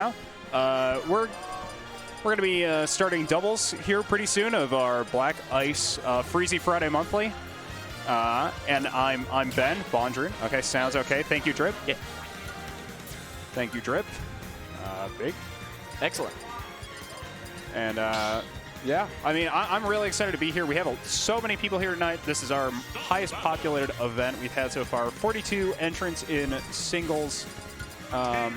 We're going to be starting doubles here pretty soon of our Black Ice Freezie Friday Monthly. And I'm Ben Bondrin. Okay, sounds okay. Thank you, Drip. Yeah. Thank you, Drip. Big. Excellent. And yeah, I mean, I'm really excited to be here. We have so many people here tonight. This is our highest populated event we've had so far. 42 entrants in singles. I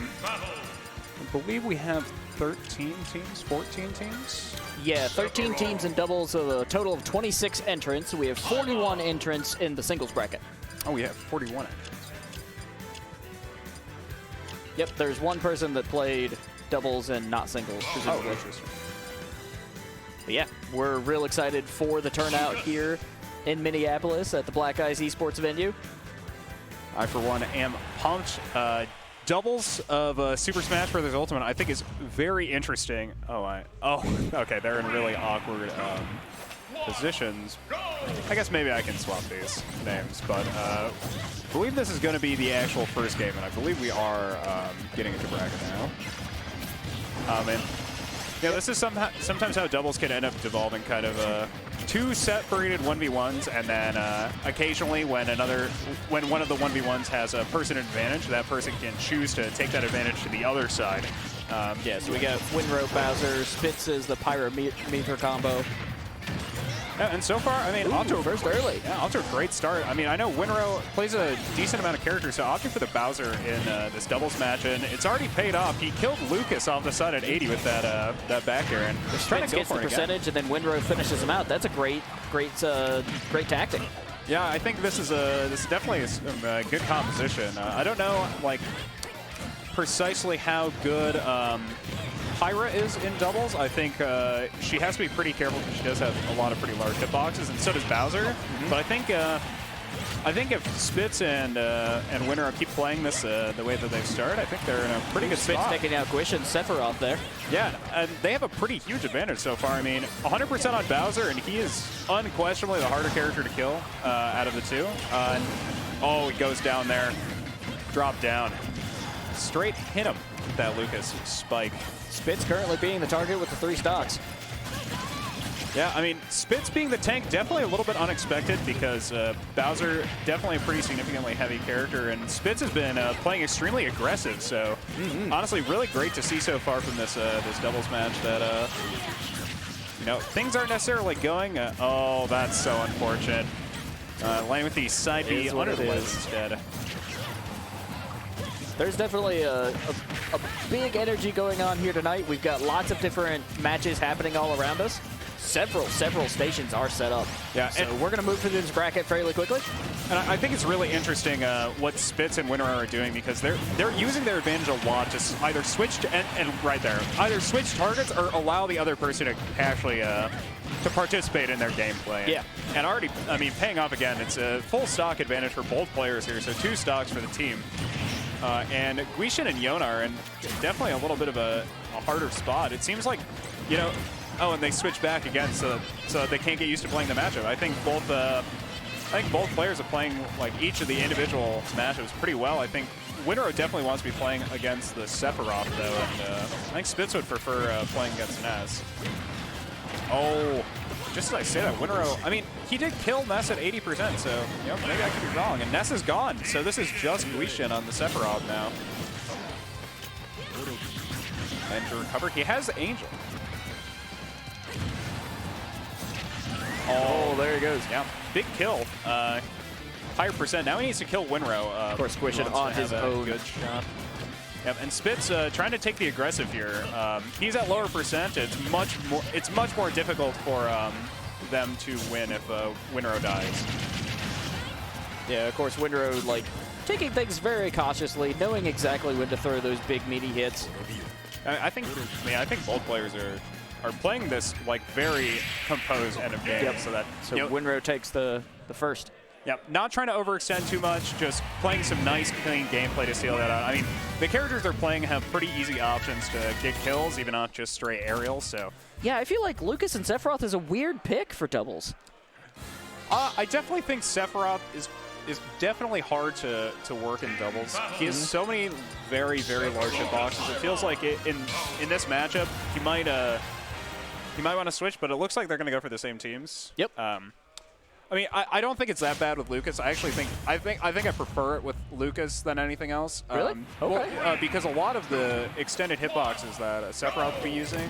believe we have 13 teams, 14 teams? Yeah, 13 teams in doubles, a total of 26 entrants. We have 41 entrants in the singles bracket. Oh, we have 41 entrants. Yep, there's one person that played doubles and not singles, presumably. Oh, interesting. But yeah, we're real excited for the turnout here in Minneapolis at the Black Ice eSports venue. I, for one, am pumped. Doubles of Super Smash Bros. Ultimate, I think, is very interesting. Oh, okay, they're in really awkward positions. I guess maybe I can swap these names, but I believe this is going to be the actual first game, and I believe we are getting into bracket now. And yeah, this is sometimes how doubles can end up devolving, kind of two separated 1v1s, and then occasionally when one of the 1v1s has a person advantage, that person can choose to take that advantage to the other side. Yeah, so we got Winrow, Bowser, Spitz is the Pyrometer combo. Yeah, and so far, I mean, off to first early. Yeah, off to a great start. I mean, I know Winrow plays a decent amount of characters, so opting for the Bowser in this doubles match, and it's already paid off. He killed Lucas off the side at 80 with that back air, and just trying to get the percentage, and then Winrow finishes him out. That's a great tactic. Yeah, I think this is definitely a good composition. I don't know like precisely how good Pyra is in doubles. I think she has to be pretty careful because she does have a lot of pretty large hitboxes, and so does Bowser. But I think if Spitz and Winrow keep playing this the way that they've started, I think they're in a pretty good spot. Spitz taking out Gwish and Sephiroth there. Yeah, and they have a pretty huge advantage so far. I mean, 100% on Bowser, and he is unquestionably the harder character to kill out of the two. Oh, he goes down there. Drop down. Straight hit him with that Lucas spike. Spitz currently being the target with the 3 stocks. Yeah, I mean, Spitz being the tank, definitely a little bit unexpected because Bowser, definitely a pretty significantly heavy character, and Spitz has been playing extremely aggressive, so honestly, really great to see so far from this this doubles match that, you know, things aren't necessarily going, oh, that's so unfortunate. Landing with the side B under the ledge instead. There's definitely a big energy going on here tonight. We've got lots of different matches happening all around us. Several stations are set up. Yeah, so we're going to move through this bracket fairly quickly. And I think it's really interesting what Spitz and Winrow are doing because they're using their advantage a lot to either switch to, and right there, either switch targets or allow the other person to actually to participate in their gameplay. Yeah. And already, I mean, paying off again, it's a full stock advantage for both players here, so 2 stocks for the team. And Guishin and Yona are in definitely a little bit of a harder spot. It seems like, you know, oh, and they switch back again so they can't get used to playing the matchup. I think both players are playing like each of the individual matchups pretty well. I think Winrow definitely wants to be playing against the Sephiroth though, and I think Spitz would prefer playing against Ness. Oh, just as I say that, Winrow, I mean, he did kill Ness at 80%, so you know, maybe I could be wrong. And Ness is gone, so this is just Guishin on the Sephiroth now. And to recover, he has Angel. Oh, there he goes. Yeah, big kill. Higher percent. Now he needs to kill Winrow. Of course, Guishin on his own. Good shot. Yep, and Spitz trying to take the aggressive here. He's at lower percent. It's much more difficult for them to win if Winrow dies. Yeah, of course, Winrow like taking things very cautiously, knowing exactly when to throw those big meaty hits. I think both players are playing this like very composed end of game. Yep. So you know, Winrow takes the first. Yep, not trying to overextend too much, just playing some nice, clean gameplay to seal that out. I mean, the characters they're playing have pretty easy options to get kills, even not just straight aerials, so. Yeah, I feel like Lucas and Sephiroth is a weird pick for doubles. I definitely think Sephiroth is is definitely hard to work in doubles. He has so many very, very large hitboxes. It feels like in this matchup, he might want to switch, but it looks like they're going to go for the same teams. Yep. I mean, I don't think it's that bad with Lucas. I actually think I prefer it with Lucas than anything else. Really? Okay. Well, because a lot of the extended hitboxes that Sephiroth would be using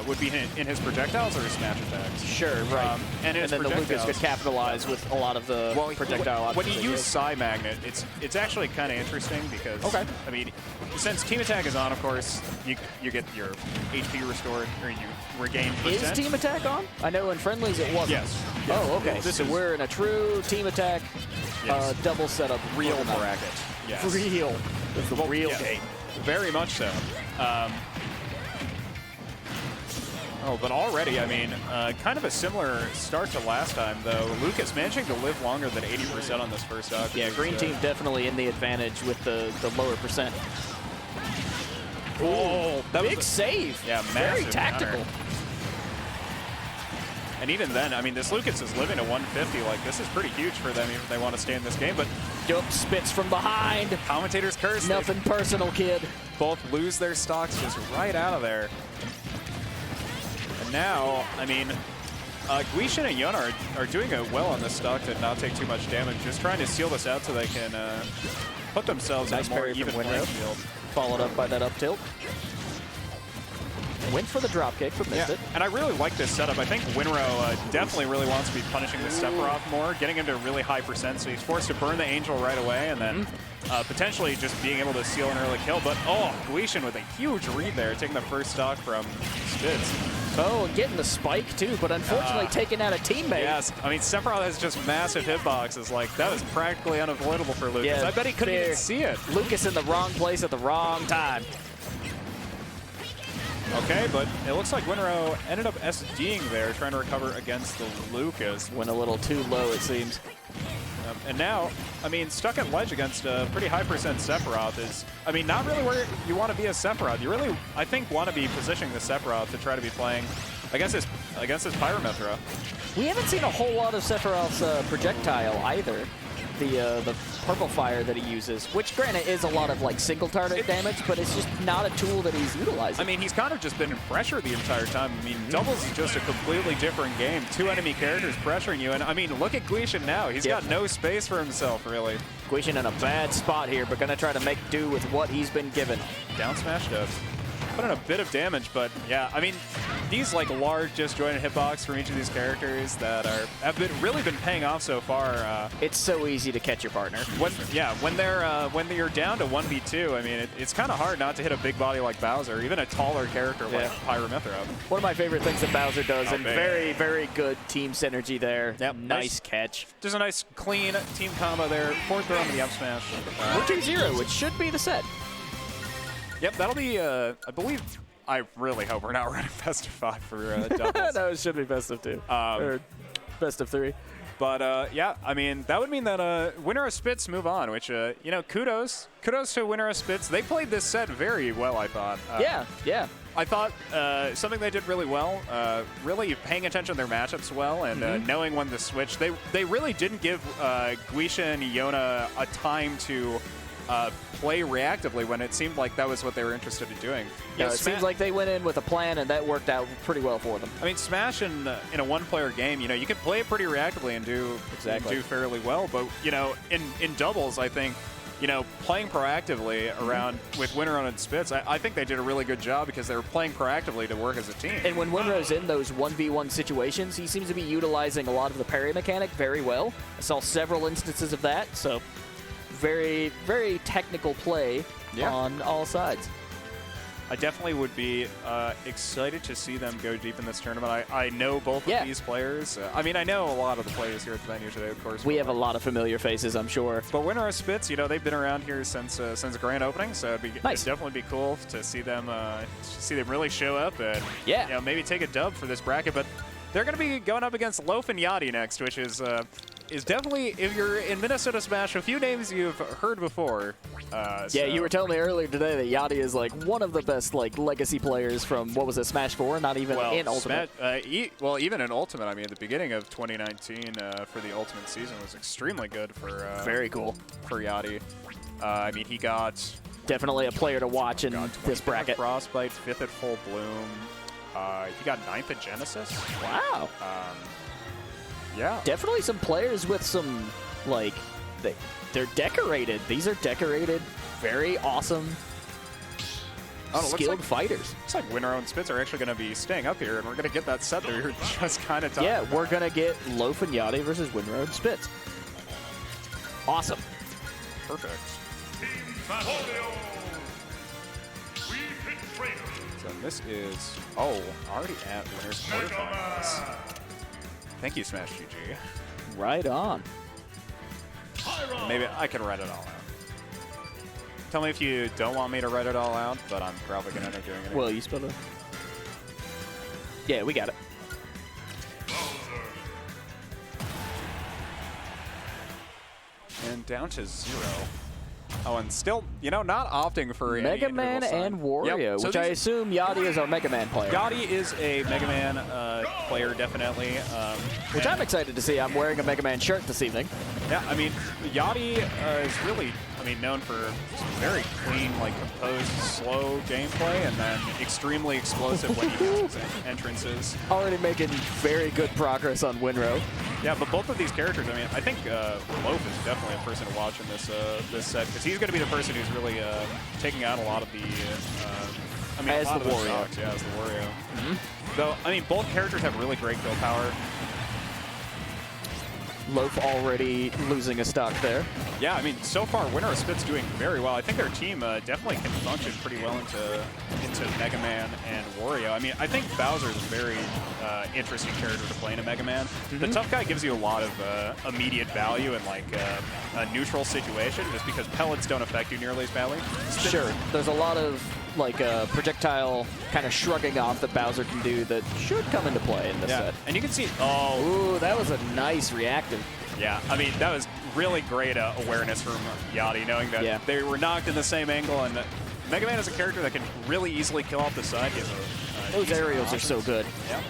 would be in his projectiles or his smash attacks. Sure, right. And then the Lucas could capitalize with a lot of the projectile options. When you use Psy Magnet, it's actually kind of interesting because I mean, since Team Attack is on, of course, you get your HP restored or you regain percent. Is Team Attack on? I know in friendlies it wasn't. Yes. Oh, okay. So we're in a true Team Attack double setup. Real bracket. Yes. Real. It's the real game. Very much so. But already, I mean, kind of a similar start to last time, though. Lucas managing to live longer than 80% on this first stock. Yeah, green team definitely in the advantage with the lower percent. Oh, that big save. Yeah, very tactical. Counter. And even then, I mean, this Lucas is living at 150. Like, this is pretty huge for them if they want to stay in this game. But spits from behind. Commentators curse. Nothing personal, kid. Both lose their stocks just right out of there. And now, I mean, Guishin and Yona are doing well on this stock to not take too much damage. Just trying to seal this out so they can put themselves in a more even playing field. Followed up by that up tilt. Went for the drop kick, but missed it. And I really like this setup. I think Winrow definitely really wants to be punishing the Sephiroth more, getting him to a really high percent, so he's forced to burn the Angel right away, and then potentially just being able to seal an early kill. But, Guishin with a huge read there, taking the first stock from Spitz. Oh, and getting the spike, too, but unfortunately taking out a teammate. Yes, I mean, Sephiroth has just massive hitboxes. Like, that was practically unavoidable for Lucas. Yeah, I bet he couldn't even see it. Lucas in the wrong place at the wrong time. Okay, but it looks like Winrow ended up SDing there, trying to recover against the Lucas. Went a little too low, it seems. And now, I mean, stuck at ledge against a pretty high percent Sephiroth is, I mean, not really where you want to be as Sephiroth. You really, I think, want to be positioning the Sephiroth to try to be playing against his Pyramithra. We haven't seen a whole lot of Sephiroth's projectile either. The purple fire that he uses, which granted is a lot of like single target damage, but it's just not a tool that he's utilizing. I mean, he's kind of just been in pressure the entire time. I mean, doubles is just a completely different game. Two enemy characters pressuring you, and I mean, look at Guishin now. He's got no space for himself, really. Guishin in a bad spot here, but gonna try to make do with what he's been given. Down smash does. Put in a bit of damage, but yeah, I mean, these like large disjointed hitbox from each of these characters that have really been paying off so far. It's so easy to catch your partner. When you're down to 1v2, I mean, it's kind of hard not to hit a big body like Bowser, or even a taller character like Pyramithra. One of my favorite things that Bowser does, and very, very good team synergy there. Yep, nice catch. Just a nice, clean team combo there. Fourth throw on the up smash. 2-0, which should be the set. Yep, that'll be, I believe, I really hope we're not running best of 5 for doubles. No, it should be best of 2. Or best of 3. But, yeah, I mean, that would mean that winner of Spitz move on, which, you know, kudos to winner of Spitz. They played this set very well, I thought. Yeah. I thought something they did really well, really paying attention to their matchups well, and knowing when to switch. They really didn't give Guisha and Yona a time to play reactively when it seemed like that was what they were interested in doing. Yeah, it seems like they went in with a plan, and that worked out pretty well for them. I mean, Smash in a one-player game, you know, you can play it pretty reactively and do fairly well. But you know, in doubles, I think, you know, playing proactively around with Winrow and Spitz, I think they did a really good job because they were playing proactively to work as a team. And when Winrow's in those 1v1 situations, he seems to be utilizing a lot of the parry mechanic very well. I saw several instances of that, so very, very technical play on all sides. I definitely would be excited to see them go deep in this tournament. I know both of these players. I mean, I know a lot of the players here at the venue today, of course. We have a lot of familiar faces, I'm sure. But Winner of Spitz, you know, they've been around here since the grand opening, so it'd definitely be cool to see them really show up and you know, maybe take a dub for this bracket. But they're going to be going up against Loaf and Yati next, which is is definitely, if you're in Minnesota Smash, a few names you've heard before. Yeah, so. you were telling me earlier today that Yati is like one of the best like legacy players from, what was it, Smash 4? Not even in Ultimate. Well, even in Ultimate, I mean, the beginning of 2019 for the Ultimate season was extremely good for very cool for Yati. I mean, he got definitely a player to watch in this bracket. Frostbite, 5th at Full Bloom. He got 9th at Genesis. Wow. Yeah. Definitely some players with some, like, they're decorated. These are decorated, very awesome, skilled fighters. Looks like Winrow and Spitz are actually going to be staying up here, and we're going to get that set that we were just kind of talking about. Yeah, we're going to get Loaf and Yati versus Winrow and Spitz. Awesome. Perfect. So this is, already at winners quarterfinals. Thank you, Smash GG. Right on. Maybe I can write it all out. Tell me if you don't want me to write it all out, but I'm probably going to end up doing it. Well, you spelled it. Yeah, we got it. And down to 0. Oh, and still, not opting for Mega Man and Wario, yep. So which I assume Yati is our Mega Man player. Yati is a Mega Man player, definitely. Which I'm excited to see. I'm wearing a Mega Man shirt this evening. Yeah, I mean, Yati is really, known for very clean, composed, slow gameplay, and then extremely explosive when he gets his entrances. Already making very good progress on Winrow. Yeah, but both of these characters, I think Loaf is definitely a person to watch in this set, because he's going to be the person who's really taking out a lot of the, as the Wario. Stocks, yeah, as the Wario. Though, both characters have really great kill power. Loaf already losing a stock there. Yeah, so far, Winrow Spit's doing very well. I think their team definitely can function pretty well into Mega Man and Wario. I think Bowser is a very interesting character to play in a Mega Man. The tough guy gives you a lot of immediate value in a neutral situation, just because pellets don't affect you nearly as badly. Sure, there's a lot of projectile kind of shrugging off that Bowser can do that should come into play in this set. And you can see, ooh, that was a nice reactive. Yeah, that was really great awareness from Yati, knowing that they were knocked in the same angle, and Mega Man is a character that can really easily kill off the side. Those aerials are so good. Yeah.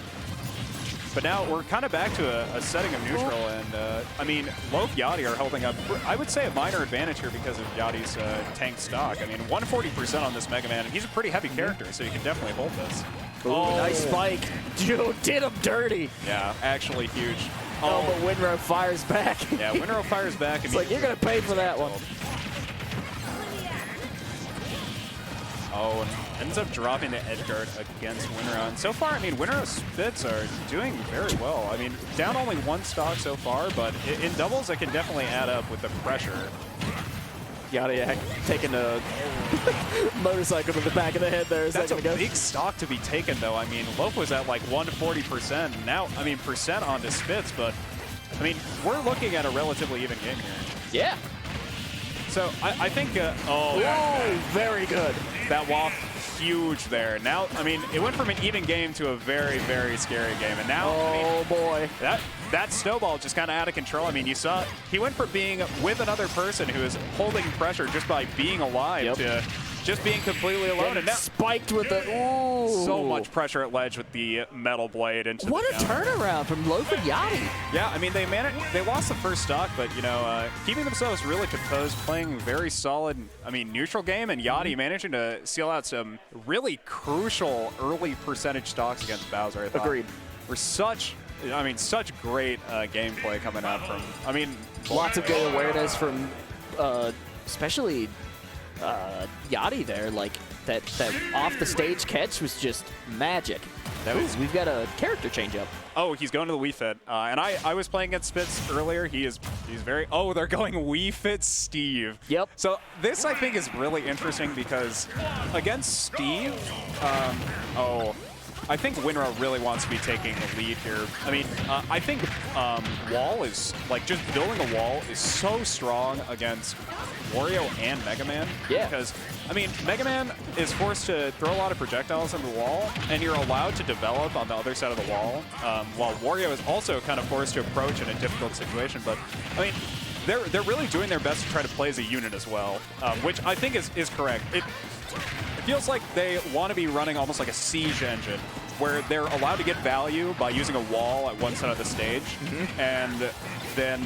But now we're kind of back to a setting of neutral, and Loaf Yati are holding up, I would say, a minor advantage here because of Yati's tank stock. 140% on this Mega Man, and he's a pretty heavy character, so you can definitely hold this. Ooh, nice spike. Dude, did him dirty. Yeah, actually huge. Oh, but Winrow fires back. Yeah, Winrow fires back. It's like, you're going to pay for that one. Oh, and ends up dropping the edge guard against Winrow. And so far, Winrow Spitz are doing very well. Down only 1 stock so far, but in doubles, it can definitely add up with the pressure. Yati taking a motorcycle to the back of the head there. That's a big stock to be taken, though. Loaf was at 140%. Now, percent onto Spitz, but, we're looking at a relatively even game here. Yeah. So, I think, very good. That waft, huge there. Now, it went from an even game to a very, very scary game. And now, oh, boy. That snowball just kind of out of control. You saw he went from being with another person who is holding pressure just by being alive to just being completely alone. And now spiked with the, ooh. So much pressure at ledge with the metal blade. What a turnaround from Loaf and Yati. Yeah, they lost the first stock, but, keeping themselves really composed, playing very solid, neutral game, and Yati managing to seal out some really crucial early percentage stocks against Bowser, I thought. Agreed. For such great gameplay coming out from, lots of good awareness from, especially Yati there. That off the stage catch was just magic. We've got a character change up. Oh, he's going to the Wii Fit. And I was playing against Spitz earlier. He's very, they're going Wii Fit Steve. Yep. So this, I think, is really interesting because against Steve, I think Winrow really wants to be taking the lead here. I think wall is, just building a wall is so strong against Wario and Mega Man. Yeah. Because, I mean, Mega Man is forced to throw a lot of projectiles into the wall, and you're allowed to develop on the other side of the wall, while Wario is also kind of forced to approach in a difficult situation. But, I mean, they're really doing their best to try to play as a unit as well, which I think is correct. It feels like they want to be running almost like a siege engine, where they're allowed to get value by using a wall at one side of the stage, and then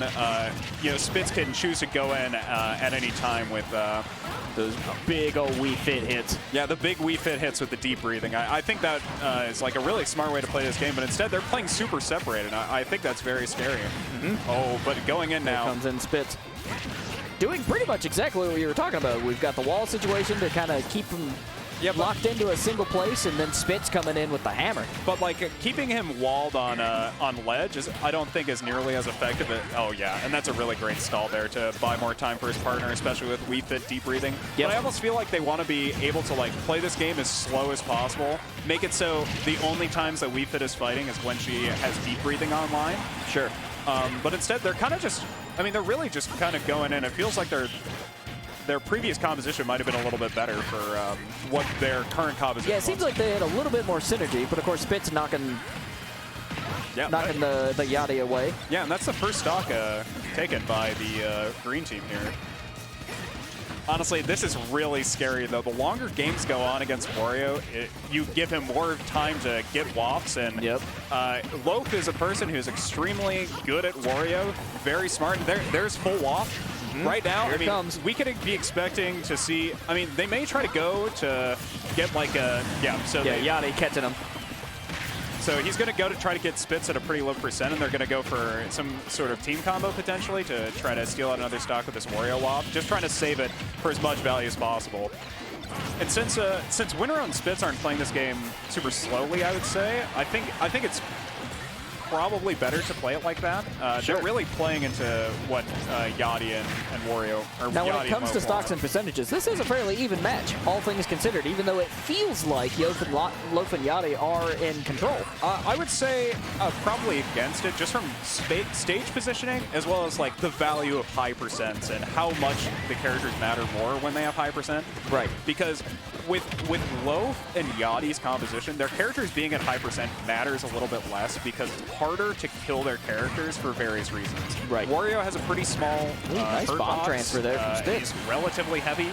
you know, Spitz can choose to go in at any time with those big old Wii Fit hits. Yeah, the big Wii Fit hits with the deep breathing. I think that is like a really smart way to play this game, but instead they're playing super separated. I think that's very scary. Oh, but going in now. Here comes in Spitz. Doing pretty much exactly what you were talking about. We've got the wall situation to kind of keep him locked into a single place, and then Spitz coming in with the hammer. But like keeping him walled on ledge I don't think is nearly as effective. Oh yeah, and that's a really great stall there to buy more time for his partner, especially with Wii Fit deep breathing. But I almost feel like they want to be able to like play this game as slow as possible, make it so the only times that Wii Fit is fighting is when she has deep breathing online. Sure. But instead they're kind of just, I mean, they're really just kind of going in. It feels like their previous composition might have been a little bit better for what their current composition Yeah, it seems like they had a little bit more synergy, but of course Spitz knocking the Yati away. Yeah, and that's the first stock taken by the green team here. Honestly, this is really scary, though. The longer games go on against Wario, you give him more time to get wafts, and Loaf is a person who's extremely good at Wario, very smart. There's full waft. Right now, Here I mean, comes. we could be expecting to see, I mean, they may try to go to get like a, Yati catching him. So he's going to go to try to get Spitz at a pretty low percent, and they're going to go for some sort of team combo potentially to try to steal out another stock with this Wario Waft, just trying to save it for as much value as possible. And since Winner and Spitz aren't playing this game super slowly, I would say, I think it's probably better to play it like that. They're really playing into what Yati and Wario are. Now, when Yati it comes to stocks and percentages, this is a fairly even match, all things considered, even though it feels like Loaf and Yati are in control. I would say probably against it, just from stage positioning, as well as like the value of high percents and how much the characters matter more when they have high percent. Right. Because with Loaf and Yati's composition, their characters being at high percent matters a little bit less because it's harder to kill their characters for various reasons. Right. Wario has a pretty small nice hurt bomb box. transfer there from Spitz. He's relatively heavy.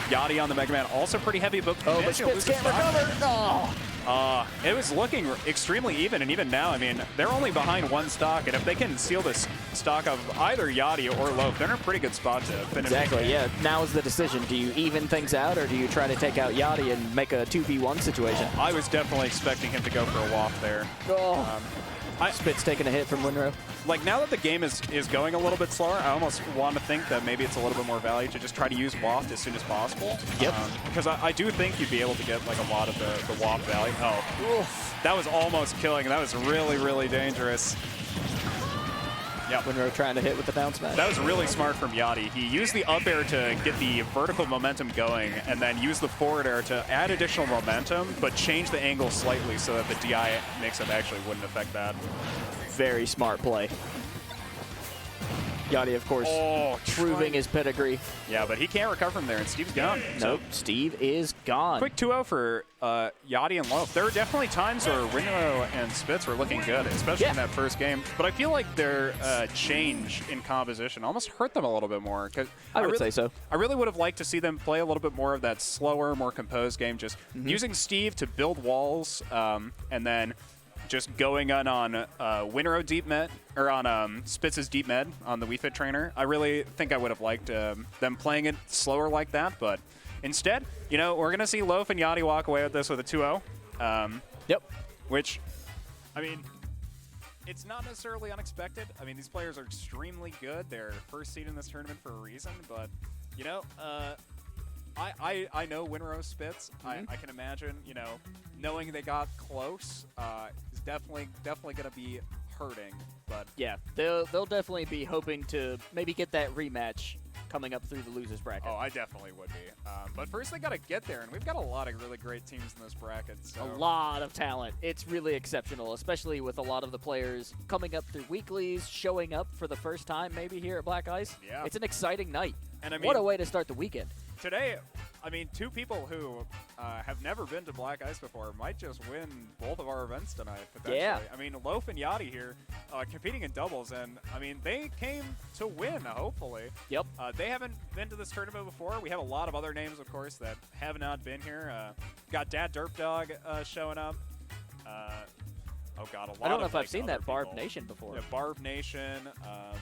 Yati on the Mega Man also pretty heavy, but but Spitz can't recover. Oh. It was looking extremely even, and even now, I mean, they're only behind one stock, and if they can steal this stock of either Yati or Loaf, they're in a pretty good spot to finish. Exactly, yeah. Now is the decision. Do you even things out, or do you try to take out Yati and make a 2v1 situation? I was definitely expecting him to go for a waft there. Spitz taking a hit from Winrow. Like, now that the game is going a little bit slower, I almost want to think that maybe it's a little bit more value to just try to use waft as soon as possible. Yep. Because I do think you'd be able to get like a lot of the waft value. Oh, oof, that was almost killing. That was really, really dangerous. Yep. Winrow trying to hit with the down smash. That was really smart from Yati. He used the up air to get the vertical momentum going, and then used the forward air to add additional momentum, but change the angle slightly so that the DI mix-up actually wouldn't affect that. Very smart play. Yati, of course, proving his pedigree. Yeah, but he can't recover from there, and Steve's gone. Nope, Steve is gone. Quick 2-0 for Yati and Loaf. There were definitely times where Winrow and Spitz were looking good, especially in that first game. But I feel like their change in composition almost hurt them a little bit more. I would say so. I really would have liked to see them play a little bit more of that slower, more composed game, just using Steve to build walls, and then just going on Winrow deep med, or on Spitz's deep med on the Wii Fit trainer. I really think I would have liked them playing it slower like that, but instead, you know, we're going to see Loaf and Yati walk away with this with a 2-0. Yep. Which, I mean, it's not necessarily unexpected. I mean, these players are extremely good. They're first seed in this tournament for a reason, but, you know, I know Winrow Spitz. I can imagine, you know, knowing they got close is definitely going to be hurting. But yeah, they'll definitely be hoping to maybe get that rematch coming up through the losers bracket. Oh, I definitely would be. But first they got to get there, and we've got a lot of really great teams in this bracket. So. A lot of talent. It's really exceptional, especially with a lot of the players coming up through weeklies, showing up for the first time maybe here at Black Ice. Yeah. It's an exciting night. And I mean, what a way to start the weekend. Today, I mean, two people who have never been to Black Ice before might just win both of our events tonight, potentially. Yeah. I mean, Loaf and Yati here competing in doubles, and, I mean, they came to win, hopefully. Yep. They haven't been to this tournament before. We have a lot of other names, of course, that have not been here. Got Dad Derp Dog showing up. Oh, God, a lot of I don't know if I've like, seen that Barb people. Nation before. Yeah, Barb Nation. I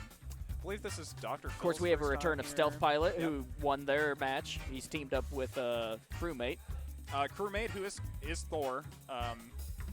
believe this is Dr. Of course, we have a return of Stealth Pilot, who won their match. He's teamed up with Crewmate. Crewmate, who is Thor.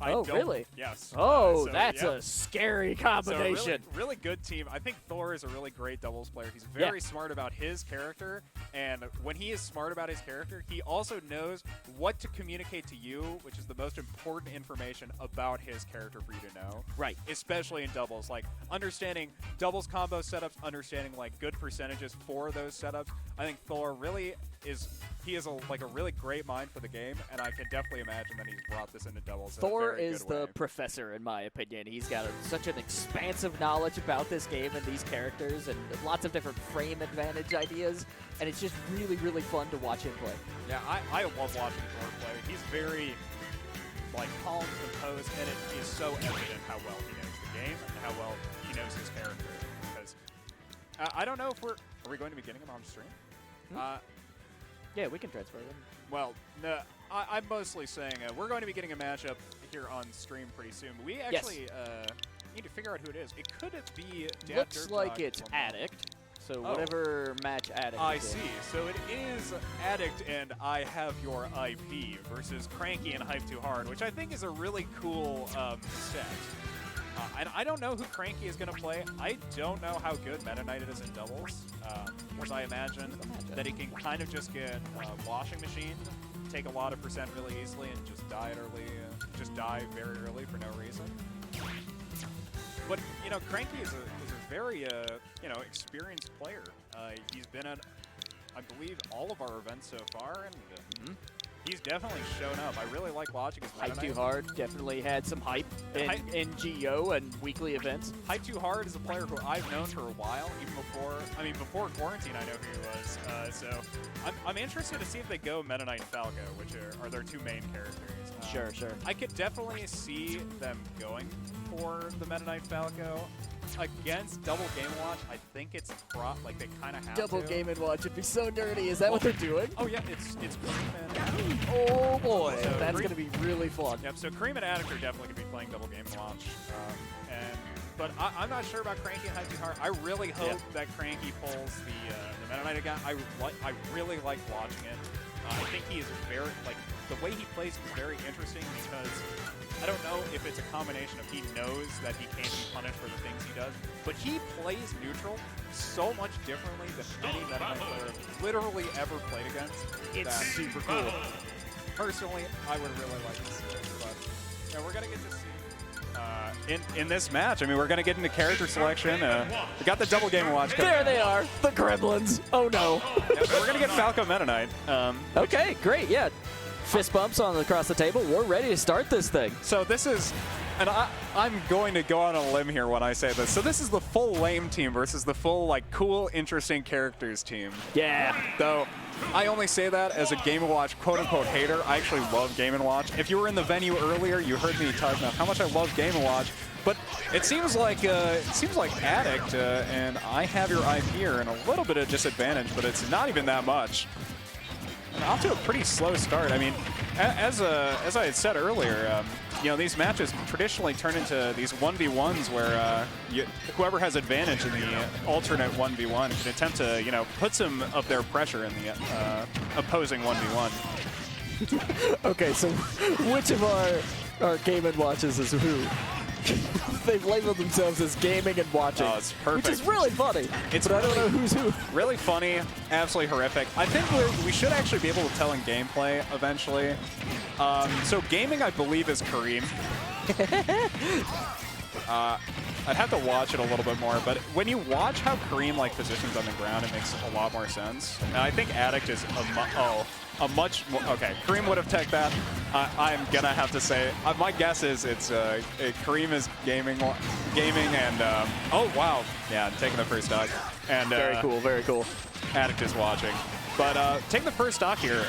Really? Yes. Oh, that's a scary combination. So really good team. I think Thor is a really great doubles player. He's very smart about his character, and when he is smart about his character, he also knows what to communicate to you, which is the most important information about his character for you to know. Right. Especially in doubles, like understanding doubles combo setups, understanding like good percentages for those setups. I think Thor really is. He is a really great mind for the game, and I can definitely imagine that he's brought this into doubles. Thor is the professor, in my opinion. He's got such an expansive knowledge about this game and these characters, and lots of different frame advantage ideas, and it's just really, really fun to watch him play. Yeah, I love watching Thor play. He's very calm, composed, and it is so evident how well he knows the game and how well he knows his character. Because I don't know if are we going to be getting him on stream? Yeah, we can transfer them. Well, no, I'm mostly saying we're going to be getting a matchup here on stream pretty soon. But we actually need to figure out who it is. It could be Dad Looks Dirt like Dog it's or Addict. So whatever match Addict I is see. So it is Addict and I Have Your IP versus Cranky and Hype Too Hard, which I think is a really cool set. And I don't know who Cranky is going to play. I don't know how good Meta Knight is in doubles, because I imagine that he can kind of just get washing machine, take a lot of percent really easily, and just die die very early for no reason. But Cranky is a very experienced player. He's been at, I believe, all of our events so far, and he's definitely shown up. I really like watching his Meta Hype Knight. Too Hard definitely had some hype in GO and weekly events. Hype Too Hard is a player who I've known for a while, even before quarantine. I know who he was. So I'm interested to see if they go Meta Knight and Falco, which are their two main characters. Sure. I could definitely see them going for the Meta Knight Falco. Against Double Game & Watch, I think it's they kind of have Double to. Game & Watch would be so dirty. Is that what they're doing? Oh yeah, it's Cream and oh boy, so that's going to be really fun. Yep. So Cream and Addict are definitely going to be playing Double Game & Watch, but I'm not sure about Cranky and Hype Too Hard. I really hope that Cranky pulls the Meta Knight again. I really like watching it. I think he is very the way he plays is very interesting because I don't know if it's a combination of he knows that he can't be punished for the things he does, but he plays neutral so much differently than any Meta Knight player I've literally ever played against. It's super cool. Personally, I would really like to see it, but yeah, we're gonna get to see. In this match, I mean, we're going to get into character selection. We got the Double Game & Watch. There they are, the Gremlins. Oh no. Yeah, so we're going to get Falco Meta Knight. Okay, great, yeah. Fist bumps across the table. We're ready to start this thing. So this is, and I'm going to go on a limb here when I say this. So this is the full lame team versus the full cool, interesting characters team. Yeah. Though I only say that as a Game & Watch quote-unquote hater. I actually love Game & Watch. If you were in the venue earlier, you heard me talk about how much I love Game & Watch. But it seems like Addict and I Have Your IP are in a little bit of disadvantage, but it's not even that much. And off to a pretty slow start. I mean, as I had said earlier, these matches traditionally turn into these 1v1s where whoever has advantage in the alternate 1v1 can attempt to put some of their pressure in the opposing 1v1. Okay, so which of our Game & Watches is who? They've labeled themselves as gaming and watching. Oh, it's perfect. Which is really funny. But I don't know who's who. Really funny, absolutely horrific. I think we should actually be able to tell in gameplay eventually. So gaming, I believe, is Kareem. I'd have to watch it a little bit more, but when you watch how Kareem positions on the ground, it makes a lot more sense. And I think Addict is a much more, okay, Kareem would have teched that. I'm gonna have to say, my guess is it's Kareem is gaming and oh wow, yeah, taking the first stock. And very cool, very cool. Addict is watching. But take the first stock here.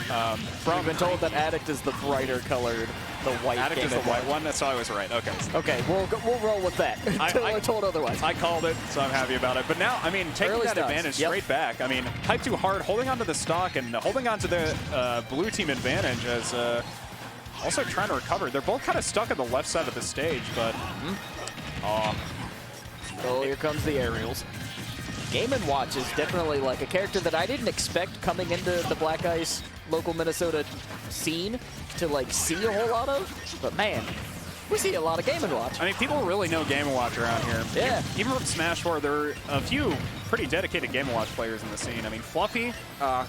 We've been told that Addict is the brighter colored, the white. Addict is the white one. That's all I was right. Okay. Okay, we'll roll with that until we're told otherwise. I called it, so I'm happy about it. But now, I mean, taking that advantage straight back. I mean, Hype Too Hard, holding onto the stock and holding onto the blue team advantage as also trying to recover. They're both kind of stuck on the left side of the stage, but oh, here comes the aerials. Game & Watch is definitely like a character that I didn't expect coming into the Black Ice local Minnesota scene to like see a whole lot of, but man, we see a lot of Game & Watch. I mean, people really know Game & Watch around here. Yeah. Even from Smash 4, there are a few pretty dedicated Game & Watch players in the scene. I mean, Fluffy,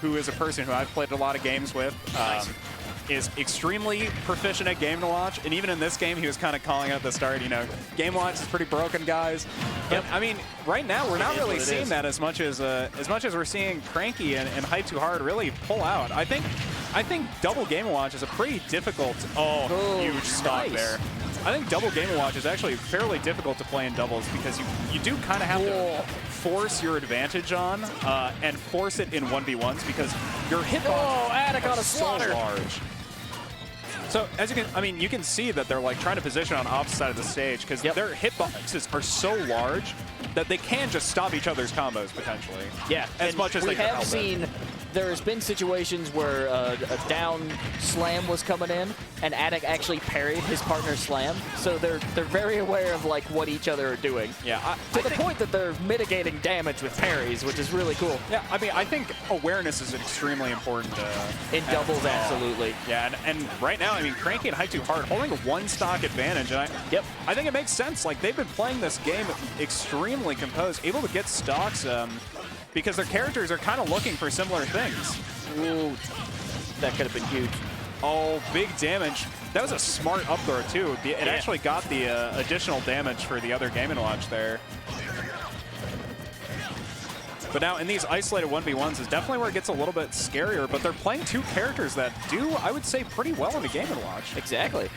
who is a person who I've played a lot of games with, is extremely proficient at Game & Watch, and even in this game, he was kind of calling out at the start, you know, Game & Watch is pretty broken, guys. But, I mean, right now, we're not really seeing that as much as we're seeing Cranky and Hype Too Hard really pull out. I think double Game & Watch is a pretty difficult, huge stock there. I think double Game & Watch is actually fairly difficult to play in doubles because you do kind of have to force your advantage on and force it in 1v1s because your hitbox are so large. So as you can, I mean, you can see that they're like trying to position on opposite side of the stage because their hitboxes are so large that they can just stop each other's combos potentially. Yeah, as much as they can help have seen. There's been situations where a down slam was coming in, and Addict actually parried his partner's slam. So they're very aware of like what each other are doing. Yeah, to the point that they're mitigating damage with parries, which is really cool. Yeah, I mean, I think awareness is extremely important in doubles. Absolutely. Yeah, and right now, I mean, Cranky and Hype Too Hard holding a one stock advantage, and I think it makes sense. Like they've been playing this game extremely composed, able to get stocks. Because their characters are kind of looking for similar things. Ooh, that could have been huge. Oh, big damage. That was a smart up throw, too. It actually got the additional damage for the other Game & Watch there. But now in these isolated 1v1s is definitely where it gets a little bit scarier, but they're playing two characters that do, I would say, pretty well in the Game & Watch. Exactly.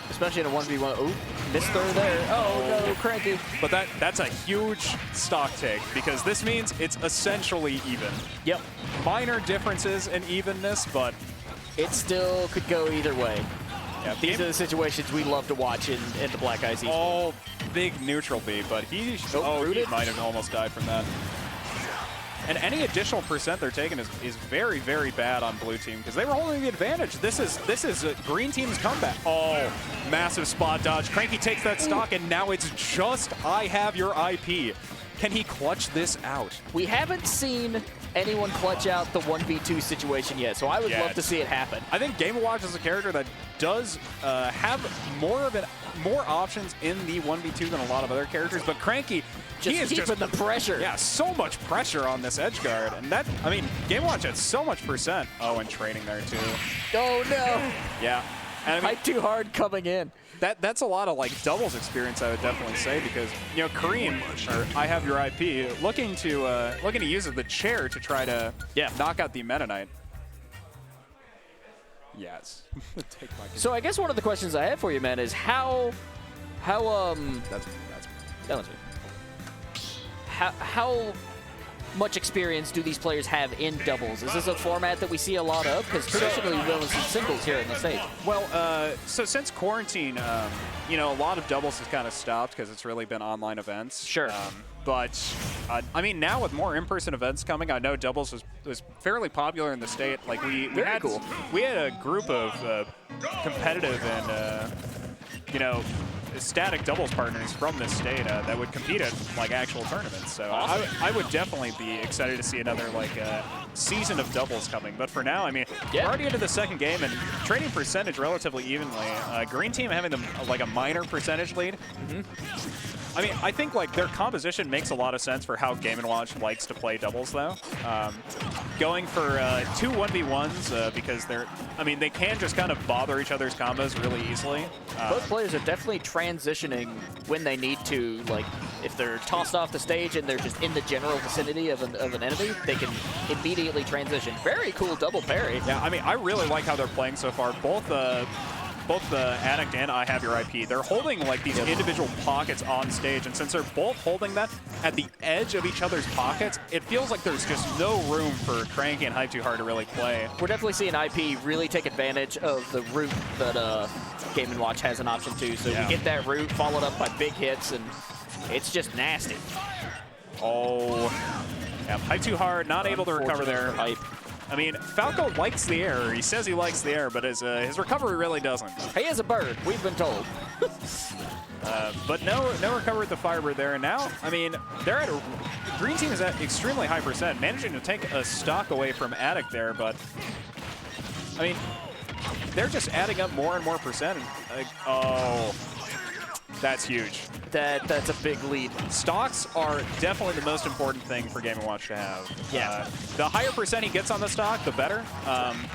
Especially in a 1v1. Oh, missed throw there. Oh, no, Cranky. But that's a huge stock take because this means it's essentially even. Yep. Minor differences in evenness, but it still could go either way. Yeah, these are the situations we love to watch in the Black Ice eSports. Oh, big neutral B, but he might have almost died from that. And any additional percent they're taking is very, very bad on blue team because they were holding the advantage. This is green team's comeback. Oh, massive spot dodge. Cranky takes that stock, and now it's just I have your IP. Can he clutch this out? We haven't seen anyone clutch out the 1v2 situation yet, so I would love to see it happen. I think Game & Watch is a character that does have more options in the 1v2 than a lot of other characters, but Cranky, he is keeping the pressure. Yeah, so much pressure on this edge guard, and that, I mean, Game & Watch had so much percent. Oh, and training there too. Oh no. Yeah. And I mean, Hype Too Hard coming in. That's a lot of like doubles experience, I would definitely say, because you know Kareem, or I have your IP, looking to use the chair to try to knock out the Meta Knight. Yes. So I guess one of the questions I have for you, man, is how much experience do these players have in doubles? Is this a format that we see a lot of? Because traditionally we've only seen singles here in the States. Well, so since quarantine, you know, a lot of doubles has kind of stopped because it's really been online events. Sure. But, I mean, now with more in-person events coming, I know doubles was fairly popular in the state. Like, we had a group of competitive and, you know, static doubles partners from this state that would compete at like actual tournaments. So awesome. I would definitely be excited to see another like season of doubles coming. But for now, I mean, we're already into the second game and trading percentage relatively evenly. Green team having them like a minor percentage lead. I mean, I think like their composition makes a lot of sense for how Game & Watch likes to play doubles, though. Going for 2 1v1s because they can just kind of bother each other's combos really easily. Both players are definitely transitioning when they need to. Like, if they're tossed off the stage and they're just in the general vicinity of an enemy, they can immediately transition. Very cool double parry. Yeah, I mean, I really like how they're playing so far. Both both Addict and I Have Your IP, they're holding like these individual pockets on stage, and since they're both holding that at the edge of each other's pockets, it feels like there's just no room for Cranky and Hype Too Hard to really play. We're definitely seeing IP really take advantage of the route that Game & Watch has an option to. So you get that route followed up by big hits, and it's just nasty. Oh, yeah, Hype Too Hard, not able to recover there. Hype. I mean, Falco likes the air. He says he likes the air, but his recovery really doesn't. He is a bird, we've been told. But no recovery at the Firebird there. And now, I mean, Green Team is at extremely high %, managing to take a stock away from Addict there. But, I mean, they're just adding up more and more %. Like, oh, that's huge. That's a big lead. Stocks are definitely the most important thing for Game & Watch to have. Yeah. The higher % he gets on the stock, the better.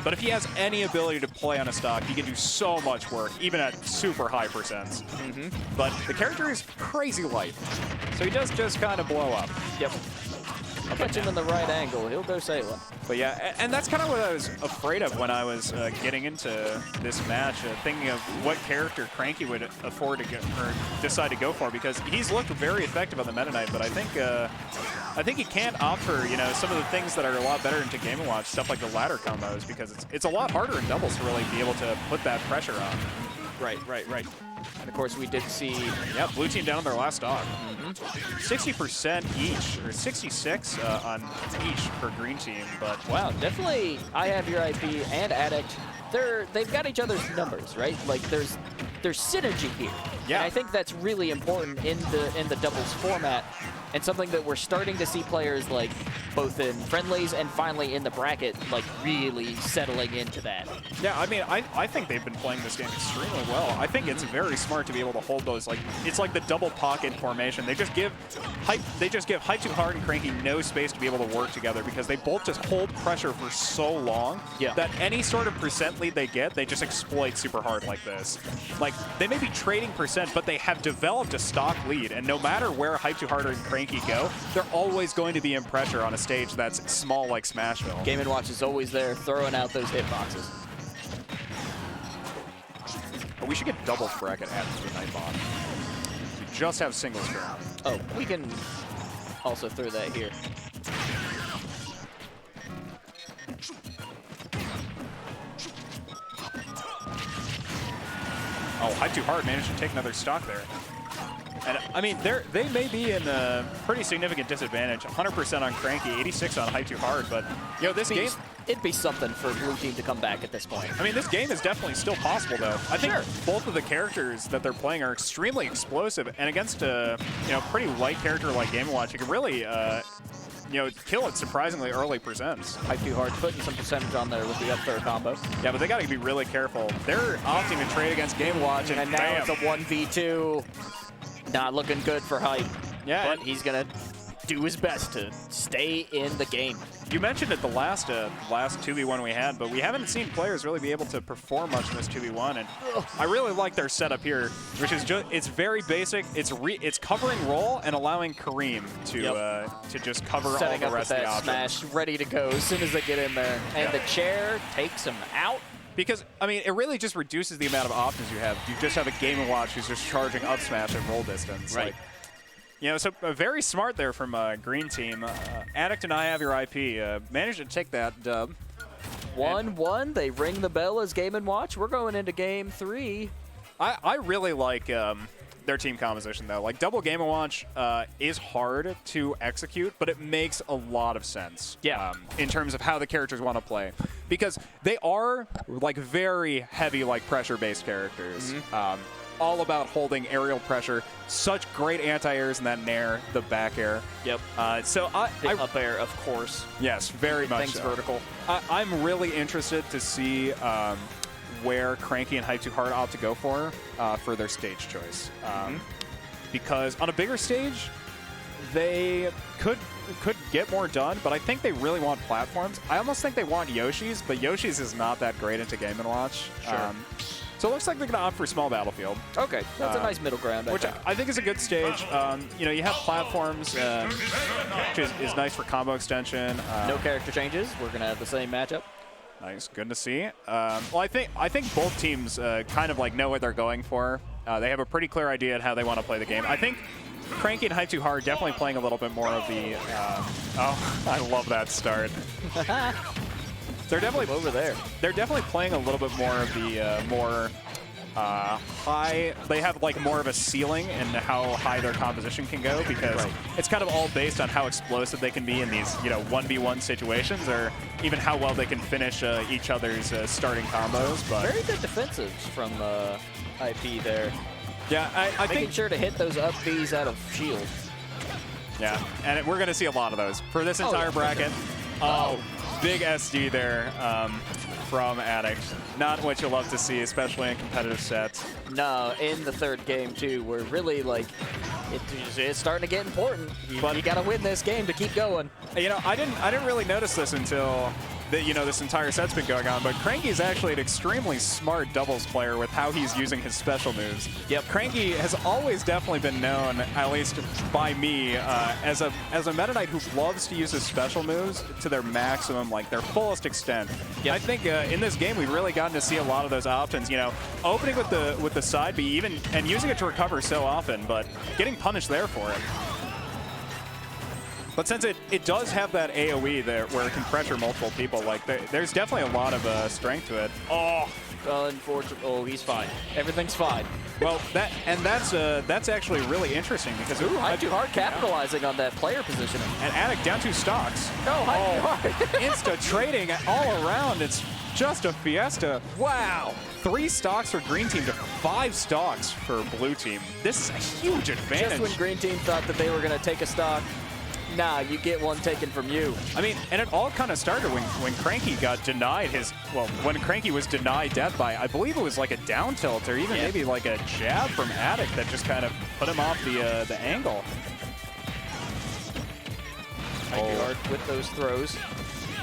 But if he has any ability to play on a stock, he can do so much work, even at super high %. But the character is crazy light, so he does just kind of blow up. Yep. Catch him in the right angle, he'll go Salem. But yeah, and that's kind of what I was afraid of when I was getting into this match, thinking of what character Cranky would afford to go, or decide to go for, because he's looked very effective on the Meta Knight, but I think he can't offer, you know, some of the things that are a lot better into Game & Watch, stuff like the ladder combos, because it's a lot harder in doubles to really be able to put that pressure on. Right. And of course, we did see, blue team down on their last stock. 60% each, or 66 on each for green team. But wow, definitely I Have Your IP and Addict. They've got each other's numbers, right? Like there's synergy here. Yeah, and I think that's really important in the doubles format, and something that we're starting to see players like both in friendlies and finally in the bracket like really settling into that. Yeah, I mean, I think they've been playing this game extremely well. I think it's very smart to be able to hold those, like, it's like the double pocket formation. They just give Hype Too Hard and Cranky no space to be able to work together, because they both just hold pressure for so long that any sort of % lead they get, they just exploit super hard like this. Like, they may be trading %, but they have developed a stock lead, and no matter where Hype Too Hard and Cranky go, they're always going to be in pressure on a stage that's small like Smashville. Game & Watch is always there, throwing out those hitboxes. We should get doubles bracket added to the Nightbot. We just have singles turn. Oh, we can also throw that here. Oh, Hype Too Hard managed to take another stock there. And I mean, they may be in a pretty significant disadvantage. 100% on Cranky, 86 on Hype Too Hard, but you know, this game, it'd be something for blue team to come back at this point. I mean, this game is definitely still possible, though. I think both of the characters that they're playing are extremely explosive, and against a pretty light character like Game & Watch, you can really kill it surprisingly early %. Hype Too Hard putting some percentage on there with the up throw combo. Yeah, but they got to be really careful. They're opting to trade against Game & Watch, and now it's a 1v2. Not looking good for Hype. Yeah, but he's gonna do his best to stay in the game. You mentioned it the last 2v1 we had, but we haven't seen players really be able to perform much in this 2v1, and I really like their setup here, which is it's very basic. It's covering roll and allowing Kareem to just cover all the rest of the options. Smash ready to go as soon as they get in there, and the chair takes him out. Because, I mean, it really just reduces the amount of options you have. You just have a Game & Watch who's just charging up smash at roll distance. Right. Like, so very smart there from Green Team. Addict and I Have Your IP managed to take that dub. 1-1. They ring the bell as Game & Watch. We're going into game 3. I really like their team composition, though. Like, double Game & Watch is hard to execute, but it makes a lot of sense in terms of how the characters want to play. Because they are, like, very heavy, like, pressure-based characters. All about holding aerial pressure. Such great anti-airs in that nair, the back air. Yep. So the up air, of course. Yes, very much so. Vertical. I'm really interested to see where Cranky and Hype Too Hard opt to go for their stage choice. Because on a bigger stage, they could get more done, but I think they really want platforms. I almost think they want Yoshi's, but Yoshi's is not that great into Game & Watch. Sure. So it looks like they're going to opt for Small Battlefield. Okay, that's a nice middle ground. Which I think is a good stage. You have platforms, which is nice for combo extension. No character changes. We're going to have the same matchup. Nice, good to see. Well, I think both teams kind of like know what they're going for. They have a pretty clear idea on how they want to play the game. I think Cranky and Hype Too Hard definitely playing a little bit more of the. Oh, I love that start. They're definitely over there. They're definitely playing a little bit more of the more high. They have like more of a ceiling in how high their composition can go because it's kind of all based on how explosive they can be in these 1v1 situations or even how well they can finish each other's starting combos. But very good defensives from IP there. Yeah, I think making sure to hit those up Bs out of shield. Yeah, and we're going to see a lot of those for this entire bracket. Oh, big SD there from Addict. Not what you love to see, especially in competitive sets. No, in the third game too, we're really like, it's starting to get important. You got to win this game to keep going. I didn't really notice this until this entire set's been going on, but Cranky is actually an extremely smart doubles player with how he's using his special moves. Yep, Cranky has always definitely been known, at least by me, as a Meta Knight who loves to use his special moves to their maximum, like their fullest extent. Yep. I think in this game we've really gotten to see a lot of those options. Opening with the side B and using it to recover so often, but getting punished there for it. But since it does have that AoE there where it can pressure multiple people, like there's definitely a lot of strength to it. Oh, unfortunately, oh, he's fine. Everything's fine. Well, that's actually really interesting because Hype Too Hard capitalizing on that player positioning. And Addict down 2 stocks. No, Hype Too Hard. Insta trading all around. It's just a fiesta. Wow. 3 stocks for green team to 5 stocks for blue team. This is a huge advantage. Just when green team thought that they were going to take a stock, nah, you get one taken from you. I mean, and it all kind of started when Cranky got denied when Cranky was denied death by, I believe it was like a down tilt or even maybe like a jab from Addict that just kind of put him off the angle. Hard with those throws.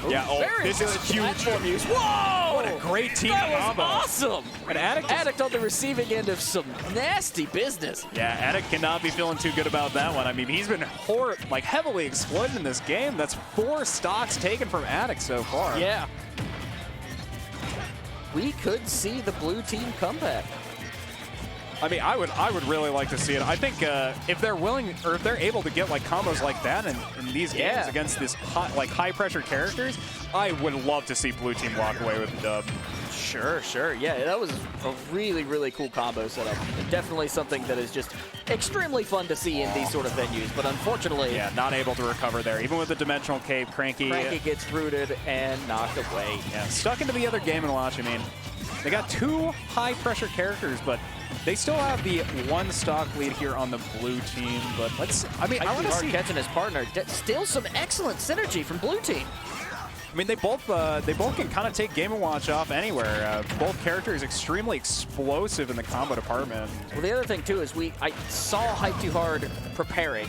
Yeah, this is huge. Use. Whoa! What a great team combo. That was awesome. And Addict on the receiving end of some nasty business. Yeah, Addict cannot be feeling too good about that one. I mean, he's been heavily exploited in this game. That's 4 stocks taken from Addict so far. Yeah. We could see the blue team comeback. I mean, I would really like to see it. I think if they're willing or if they're able to get like combos like that in these games against this high pressure characters, I would love to see blue team walk away with the dub. Sure. Yeah, that was a really, really cool combo setup. Definitely something that is just extremely fun to see in these sort of venues, but unfortunately... Yeah, not able to recover there. Even with the dimensional cape, Cranky gets rooted and knocked away. Yeah, stuck into the other Game & Watch. I mean, they got 2 high-pressure characters, but they still have the 1 stock lead here on the blue team. But I want to see catching his partner. Still some excellent synergy from blue team. I mean, they both can kind of take Game & Watch off anywhere. Both characters extremely explosive in the combo department. Well, the other thing too is I saw Hype Too Hard preparing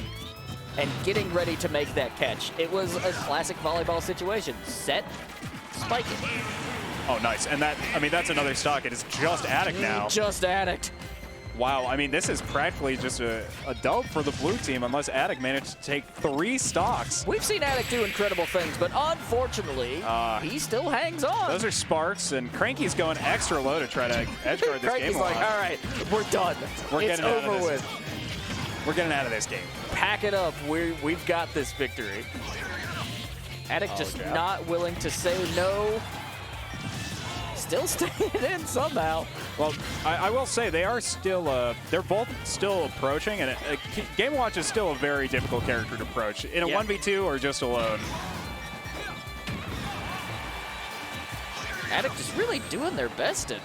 and getting ready to make that catch. It was a classic volleyball situation. Set, spike it. Oh, nice. And that's another stock. It is just Addict now. Just Addict. Wow, I mean, this is practically just a dub for the blue team unless Addict managed to take 3 stocks. We've seen Addict do incredible things, but unfortunately, he still hangs on. Those are sparks, and Cranky's going extra low to try to edge guard this game. Cranky's like, all right, we're done. It's over with. We're getting out of this game. Pack it up. We've got this victory. Addict just not willing to say no. Still staying in somehow. Well, I will say they are still, they're both still approaching, and Game & Watch is still a very difficult character to approach in a 1v2 or just alone. Addict is really doing their best to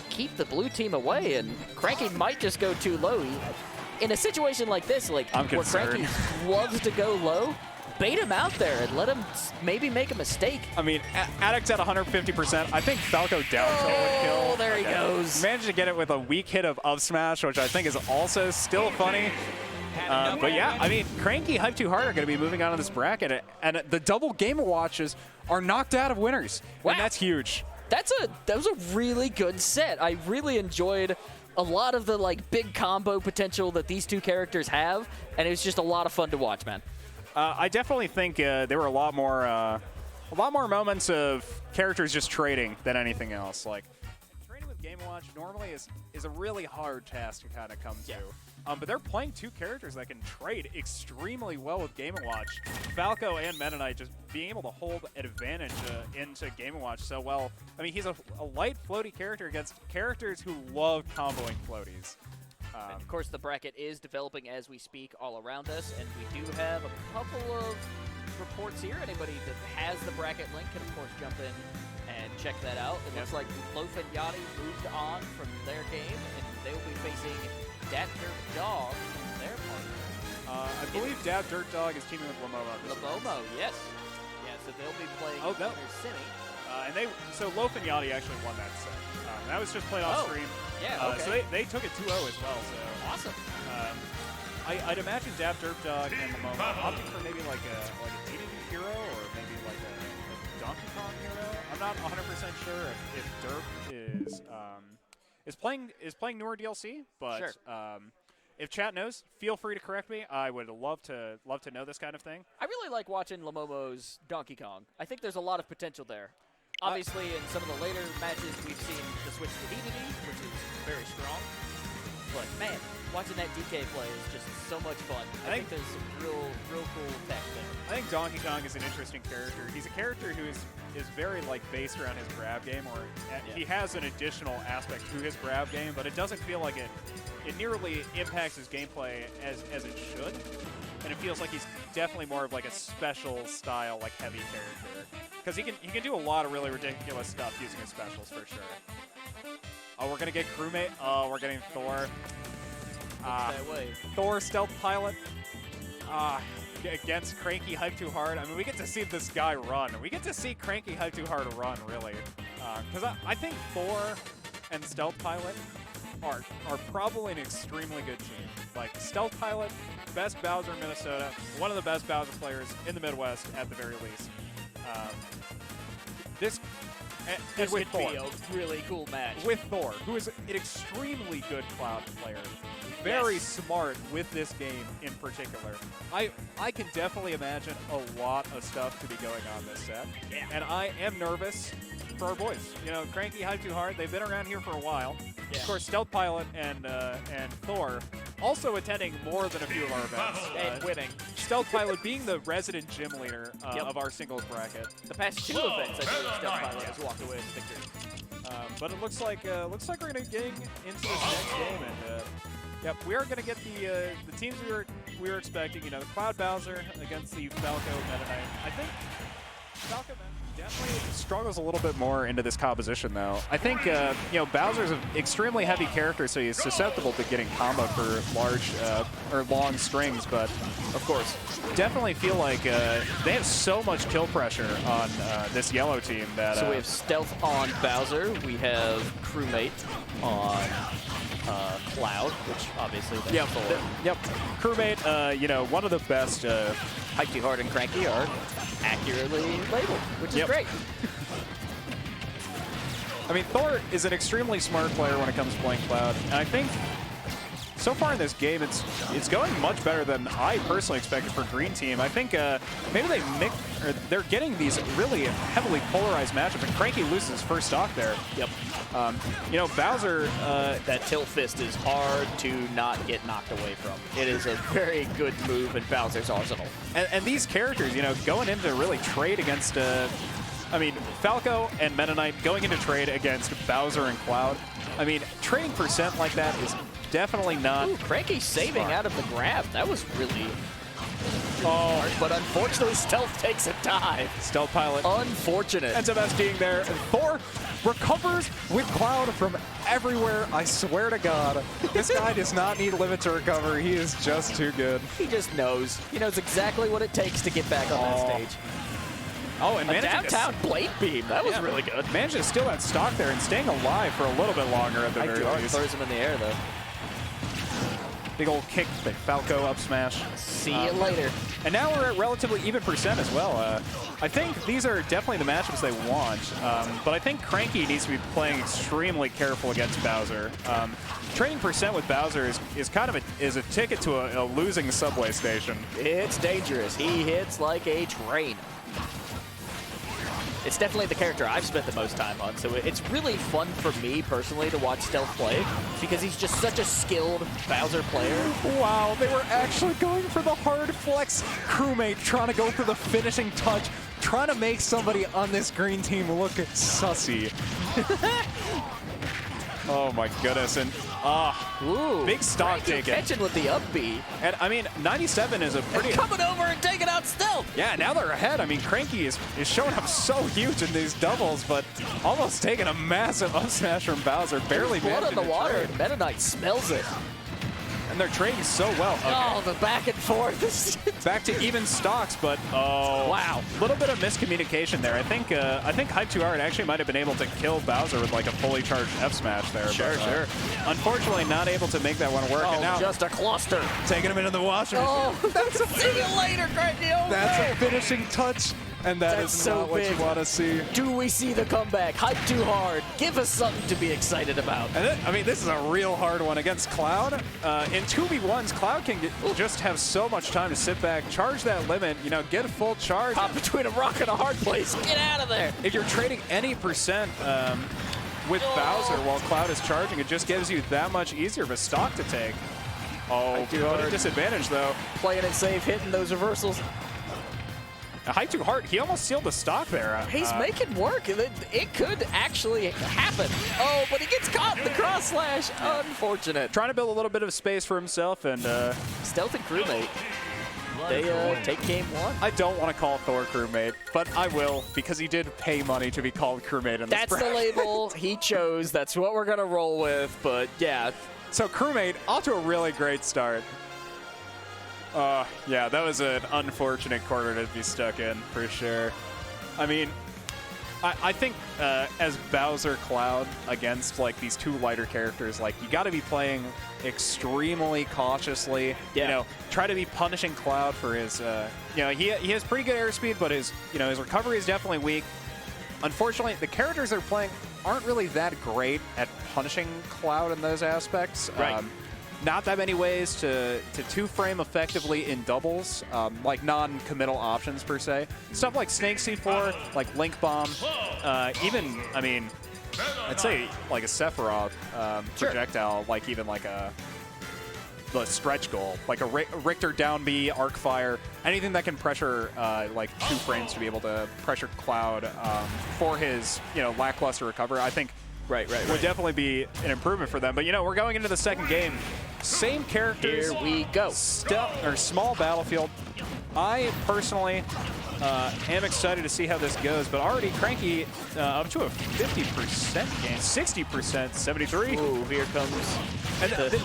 keep the blue team away, and Cranky might just go too low. In a situation like this, where Cranky loves to go low, bait him out there and let him maybe make a mistake. I mean, Addict's at 150%. I think Falco down tilt would kill. Oh, there he goes. Managed to get it with a weak hit of up smash, which I think is also still funny. But yeah, I mean, Cranky, Hype Too Hard are going to be moving on to this bracket, and the double Game & Watches are knocked out of winners. Wow. And that's huge. That was a really good set. I really enjoyed a lot of the big combo potential that these 2 characters have, and it was just a lot of fun to watch, man. I definitely think there were a lot more moments of characters just trading than anything else. Like, trading with Game & Watch normally is a really hard task to kind of come to. But they're playing two characters that can trade extremely well with Game & Watch. Falco and Meta Knight just being able to hold an advantage into Game & Watch so well. I mean, he's a light floaty character against characters who love comboing floaties. Of course, the bracket is developing as we speak all around us, and we do have a couple of reports here. Anybody that has the bracket link can, of course, jump in and check that out. It looks like Loaf and Yati moved on from their game, and they will be facing Dat Dirt Dog, their partner. I believe Dat Dirt Dog is teaming with Lamomo. Lamomo, yes. Yeah, so they'll be playing their Simi. So Loaf and Yati actually won that set. That was just played off stream. Yeah, okay. So they took it 2-0 as well. So awesome. I'd imagine Dat Dirt Dog and Lamomo opting for maybe like a DDD hero or maybe like a Donkey Kong hero. I'm not 100% sure if Derp is playing newer DLC, but if chat knows, feel free to correct me. I would love to know this kind of thing. I really like watching Lamomo's Donkey Kong. I think there's a lot of potential there. Obviously, in some of the later matches, we've seen the switch to DDD, which is very strong. But man, watching that DK play is just so much fun. I think there's some real cool tech there. I think Donkey Kong is an interesting character. He's a character who is very based around his grab game, or he has an additional aspect to his grab game, but it doesn't feel like it nearly impacts his gameplay as it should. And it feels like he's definitely more of like a special style, like heavy character. Because he can do a lot of really ridiculous stuff using his specials for sure. Oh, we're gonna get crewmate. Oh, we're getting Thor. Thor stealth pilot. Against Cranky Hype Too Hard. I mean, we get to see this guy run. We get to see Cranky Hype Too Hard run, really. Because I think Thor and Stealth Pilot are probably an extremely good team. Like, Stealth Pilot, best Bowser in Minnesota, one of the best Bowser players in the Midwest at the very least. This would be a really cool match. With Thor, who is an extremely good Cloud player. Very smart with this game in particular. I can definitely imagine a lot of stuff to be going on this set. Yeah. And I am nervous for our boys. You know, Cranky Hype Too Hard, they've been around here for a while. Yeah. Of course, Stealth Pilot and Thor also attending more than a few of our events. And winning. Stealth Pilot being the resident gym leader of our singles bracket. The past two events, I believe Stealth Pilot has walked away with victory. But it looks like we're going to get into this next game, and yep, we are going to get the teams we were expecting. You know, the Cloud Bowser against the Falco Meta Knight. I think Falco definitely struggles a little bit more into this composition, though. I think Bowser's an extremely heavy character, so he's susceptible to getting comboed for large or long strings. But of course, definitely feel like they have so much kill pressure on this yellow team that. So we have Stealth on Bowser. We have Crewmate on Cloud, which obviously that's Yep. Crewmate, one of the best. Hype Too Hard and Cranky are accurately labeled, which is great. I mean, Thor is an extremely smart player when it comes to playing Cloud, and I think so far in this game, it's going much better than I personally expected for Green Team. I think maybe they're getting these really heavily polarized matchups, and Cranky loses his first stock there. Yep. Bowser. That tilt fist is hard to not get knocked away from. It is a very good move in Bowser's arsenal. And these characters, going into really trade against. Falco and Meta Knight going into trade against Bowser and Cloud. I mean, trading percent like that is definitely not. Ooh, Cranky saving out of the grab. That was really hard, but unfortunately, Stealth takes a dive. Stealth Pilot. Unfortunate. Ends up being there. And Thor recovers with Cloud from everywhere. I swear to God, this guy does not need limit to recover. He is just too good. He just knows. He knows exactly what it takes to get back on that stage. Oh, and a downtown blade beam. That was really good. Managed to steal that stock there and staying alive for a little bit longer at the very least. Throws him in the air, though. Big old kick, the Falco up smash. See you later. And now we're at relatively even percent as well. I think these are definitely the matchups they want, but I think Cranky needs to be playing extremely careful against Bowser. Trading percent with Bowser is kind of a ticket to a losing subway station. It's dangerous. He hits like a train. It's definitely the character I've spent the most time on, so it's really fun for me personally to watch Stealth play because he's just such a skilled Bowser player. Wow, they were actually going for the hard flex. Crewmate trying to go for the finishing touch, trying to make somebody on this green team look sussy. Oh my goodness, and big stock taken. Catching with the up B. And I mean, 97 is a pretty... coming over and taking out Stealth. Yeah, now they're ahead. I mean, Cranky is showing up so huge in these doubles, but almost taking a massive up smash from Bowser. Barely blood managing on the to water. trade. Meta Knight smells it. And they're trading so well. Okay. Oh, the back and forth. Back to even stocks, but wow, a little bit of miscommunication there. I think Hype 2 Art actually might have been able to kill Bowser with like a fully charged F smash there. Sure, but, sure. Unfortunately, not able to make that one work. Oh, and now just a cluster. taking him into the washer. Oh, that's a see you later, Cranky. Oh, That's no. a finishing touch, and that's so not what big. you want to see. Do we see the comeback? Hype too hard. Give us something to be excited about. And I mean, this is a real hard one against Cloud. In 2v1s, Cloud can just have so much time to sit back, charge that limit, you know, get a full charge. Caught between a rock and a hard place. Get out of there. If you're trading any percent with Bowser while Cloud is charging, it just gives you that much easier of a stock to take. Oh, what a disadvantage, though. Playing it safe, hitting those reversals. Hype too hard. He almost sealed the stock there. He's making work. It could actually happen. Oh, but he gets caught in the cross slash. Unfortunate. Trying to build a little bit of space for himself, and Stealth and Crewmate, they take game one. I don't want to call Thor crewmate, but I will because he did pay money to be called crewmate in this That's the label he chose. That's what we're gonna roll with. But yeah. So crewmate off to a really great start. Yeah, that was an unfortunate corner to be stuck in for sure. I mean, I think as Bowser Cloud against like these two lighter characters, like you got to be playing extremely cautiously. Yeah. You know, try to be punishing Cloud for his. You know, he has pretty good airspeed, but his his recovery is definitely weak. Unfortunately, the characters they're playing aren't really that great at punishing Cloud in those aspects. Right. Not that many ways to two-frame effectively in doubles, like non-committal options per se. Stuff like Snake C4, like Link Bomb, even, I mean, I'd say like a Sephiroth projectile, like even like the stretch goal, like a Richter down B, arc fire, anything that can pressure like 2 frames to be able to pressure Cloud for his lackluster recovery, I think would definitely be an improvement for them. But we're going into the second game. Same characters. Here we go. Small battlefield. I personally am excited to see how this goes, but already Cranky up to a 50% gain, 60%, 73. Ooh, here comes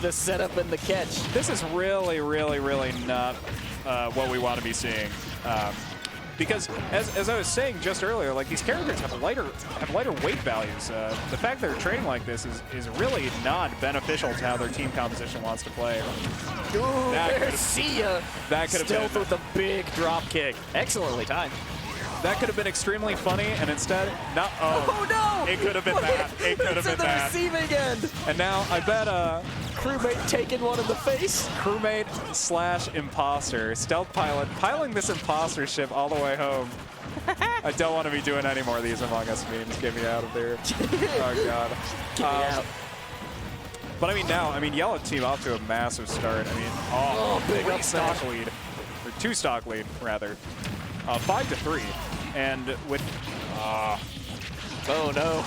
the setup and the catch. This is really, really, really not what we want to be seeing. Because as I was saying just earlier, like these characters have lighter weight values. The fact that they're trading like this is really not beneficial to how their team composition wants to play. Ooh, see ya. That could have Stealth been with a big drop kick. Excellently timed. That could have been extremely funny, and instead, no. Oh no! It could have been that. It could have been that. It's in the receiving end. And now I bet Crewmate taking one in the face. Crewmate / imposter. Stealth pilot piling this imposter ship all the way home. I don't want to be doing any more of these Among Us memes. Get me out of there. Oh, God. Get me out. But I mean, Yellow team off to a massive start. I mean, big 3 up stock smash. lead. Or 2 stock lead, rather. 5-3. And with... Oh, no.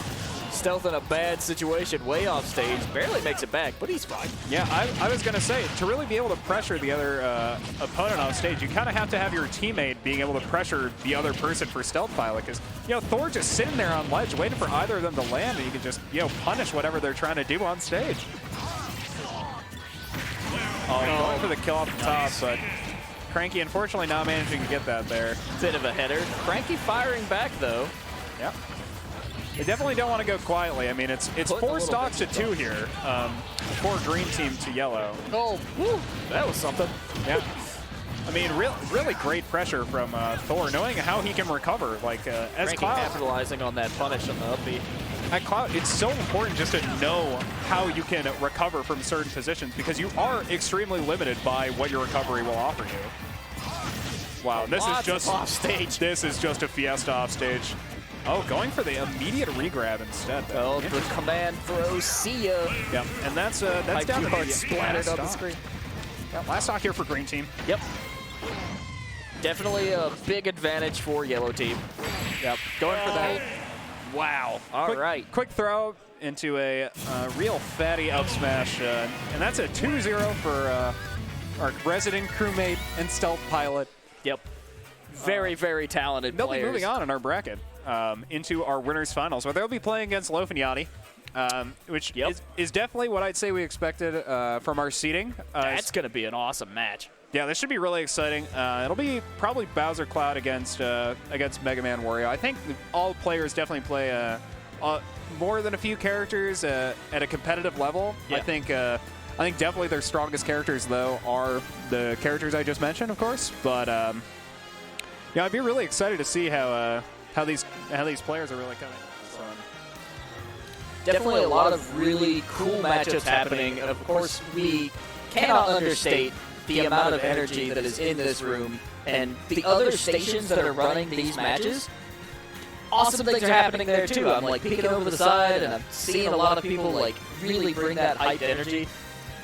Stealth in a bad situation, way off stage. Barely makes it back, but he's fine. Yeah, I was going to say, to really be able to pressure the other opponent off stage, you kind of have to have your teammate being able to pressure the other person for Stealth Pilot, because, Thor just sitting there on ledge waiting for either of them to land, and you can just, punish whatever they're trying to do on stage. Going for the kill off the top, but Cranky unfortunately not managing to get that there. Bit of a header. Cranky firing back, though. Yep. They definitely don't want to go quietly. I mean, it's 4 stocks to 2 here. 4 green team to yellow. Oh, woo, that was something. Yeah. I mean, really great pressure from Thor, knowing how he can recover. Like, as Cranky Cloud, capitalizing on that punish on the up B. at Cloud, it's so important just to know how you can recover from certain positions, because you are extremely limited by what your recovery will offer you. Wow, this is just off stage. This is just a fiesta off stage. Oh, going for the immediate regrab instead. Oh, the command throw, see ya. Yep, and that's down to the splattered on the screen. Yeah, last stock here for green team. Yep. Definitely a big advantage for yellow team. Yep, going for that. Wow. All right. Quick throw into a real fatty up smash, and that's a 2-0 for our resident crewmate and stealth pilot. Yep. Very, very talented they'll players. Be moving on in our bracket into our winners finals, where they'll be playing against Loaf and Yati, which is definitely what I'd say we expected from our seeding. That's going to be an awesome match. Yeah, this should be really exciting. It'll be probably Bowser Cloud against Mega Man Wario. I think all players definitely play more than a few characters at a competitive level. Yeah. I think definitely their strongest characters, though, are the characters I just mentioned, of course. But yeah, I'd be really excited to see how these players are really coming. So, definitely a lot of really cool matchups happening. Of course, we cannot understate the amount of energy that is in this room, and the other stations that are running these matches. Awesome things are happening there too. I'm like peeking over the side, and I'm seeing a lot of people like really bring that hyped energy.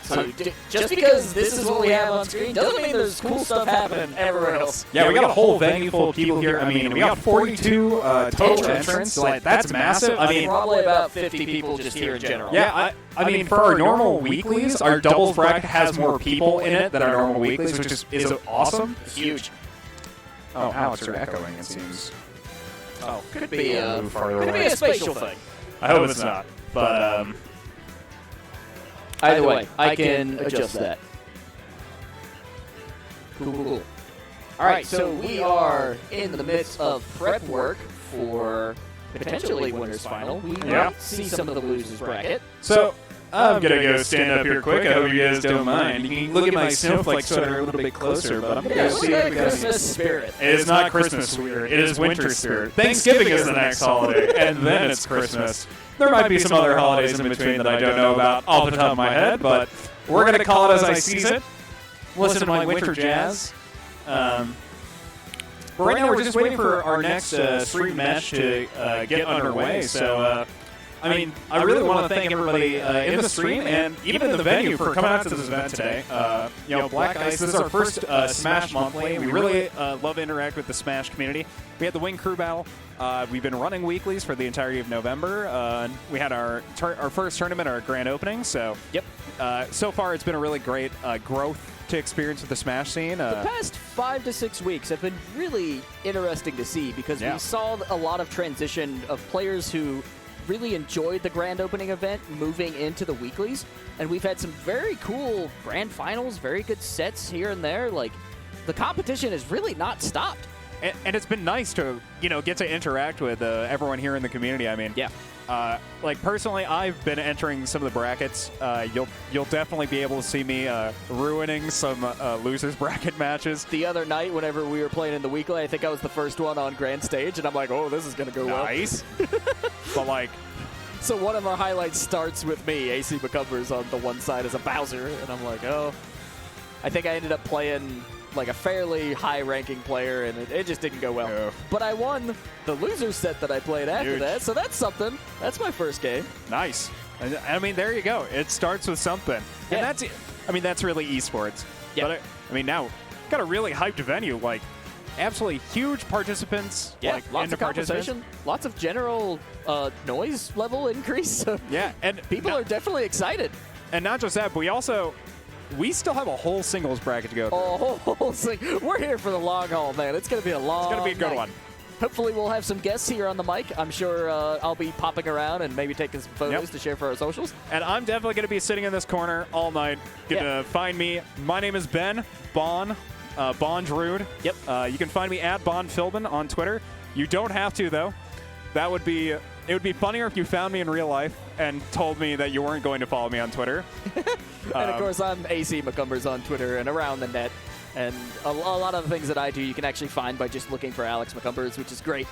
So just because this is what we have on screen doesn't mean there's cool stuff happening everywhere else. Yeah, we got a whole venue full of people here. I mean, we got 42 total entrants. Like, that's massive. I mean, probably about 50 people just here in general. Yeah, I mean, for our normal weeklies, our doubles bracket has more people in it than our normal weeklies, which is awesome. It's huge. Oh, Alex, you're echoing, it seems. Oh, could be a spatial thing. I hope it's not. But either way, I can adjust that. Cool. All right, so we are in the midst of prep work for potentially winners final. We might see some of the losers bracket. So I'm going to go stand up here quick. I hope you guys don't mind. You can look at my snowflake sweater a little bit closer, but I'm going to go see it. Christmas spirit. It is not Christmas spirit. It is winter spirit. Thanksgiving is the next holiday, and then it's Christmas. There might be some other holidays in between that I don't know about off the top of my head, but we're going to call it as I sees it. Listen to my winter jazz. But right now we're just waiting for our next stream match to get underway. So, I mean, I really want to thank everybody in the stream and even in the venue for coming out to this event today. You know, Black Ice, this is our first Smash Monthly. We really love to interact with the Smash community. We had the Wing Crew Battle. We've been running weeklies for the entirety of November. We had our first tournament, our grand opening. So, so far it's been a really great growth to experience with the Smash scene. The past 5 to 6 weeks have been really interesting to see because we saw a lot of transition of players who really enjoyed the grand opening event moving into the weeklies, and we've had some very cool grand finals, very good sets here and there. Like, the competition has really not stopped. And it's been nice to, you know, get to interact with everyone here in the community. I mean, like personally, I've been entering some of the brackets. You'll definitely be able to see me ruining some losers bracket matches. The other night, whenever we were playing in the weekly, I think I was the first one on grand stage, and I'm like, oh, this is gonna go well. Nice. But like, so one of our highlights starts with me, AC McCumbers, on the one side as a Bowser, and I'm like, oh. I think I ended up playing like a fairly high-ranking player, and it just didn't go well. Yeah. But I won the loser set that I played after that, so that's something. That's my first game. Nice. I mean, there you go. It starts with something. And that's really eSports. Yeah. But I mean, now, got a really hyped venue, like, absolutely huge participants. Yeah, like, lots of conversation, lots of general noise level increase. Yeah, and people are definitely excited. And not just that, but we still have a whole singles bracket to go through. Oh, we're here for the long haul, man. It's going to be a long It's going to be a good night. one. Hopefully we'll have some guests here on the mic. I'm sure I'll be popping around and maybe taking some photos to share for our socials. And I'm definitely going to be sitting in this corner all night. Gonna find me. My name is Ben Bon Drude. Yep. You can find me at Bon Philbin on Twitter. You don't have to, though. It would be funnier if you found me in real life and told me that you weren't going to follow me on Twitter. And of course, I'm AC McCumbers on Twitter and around the net. And a lot of the things that I do, you can actually find by just looking for Alex McCumbers, which is great.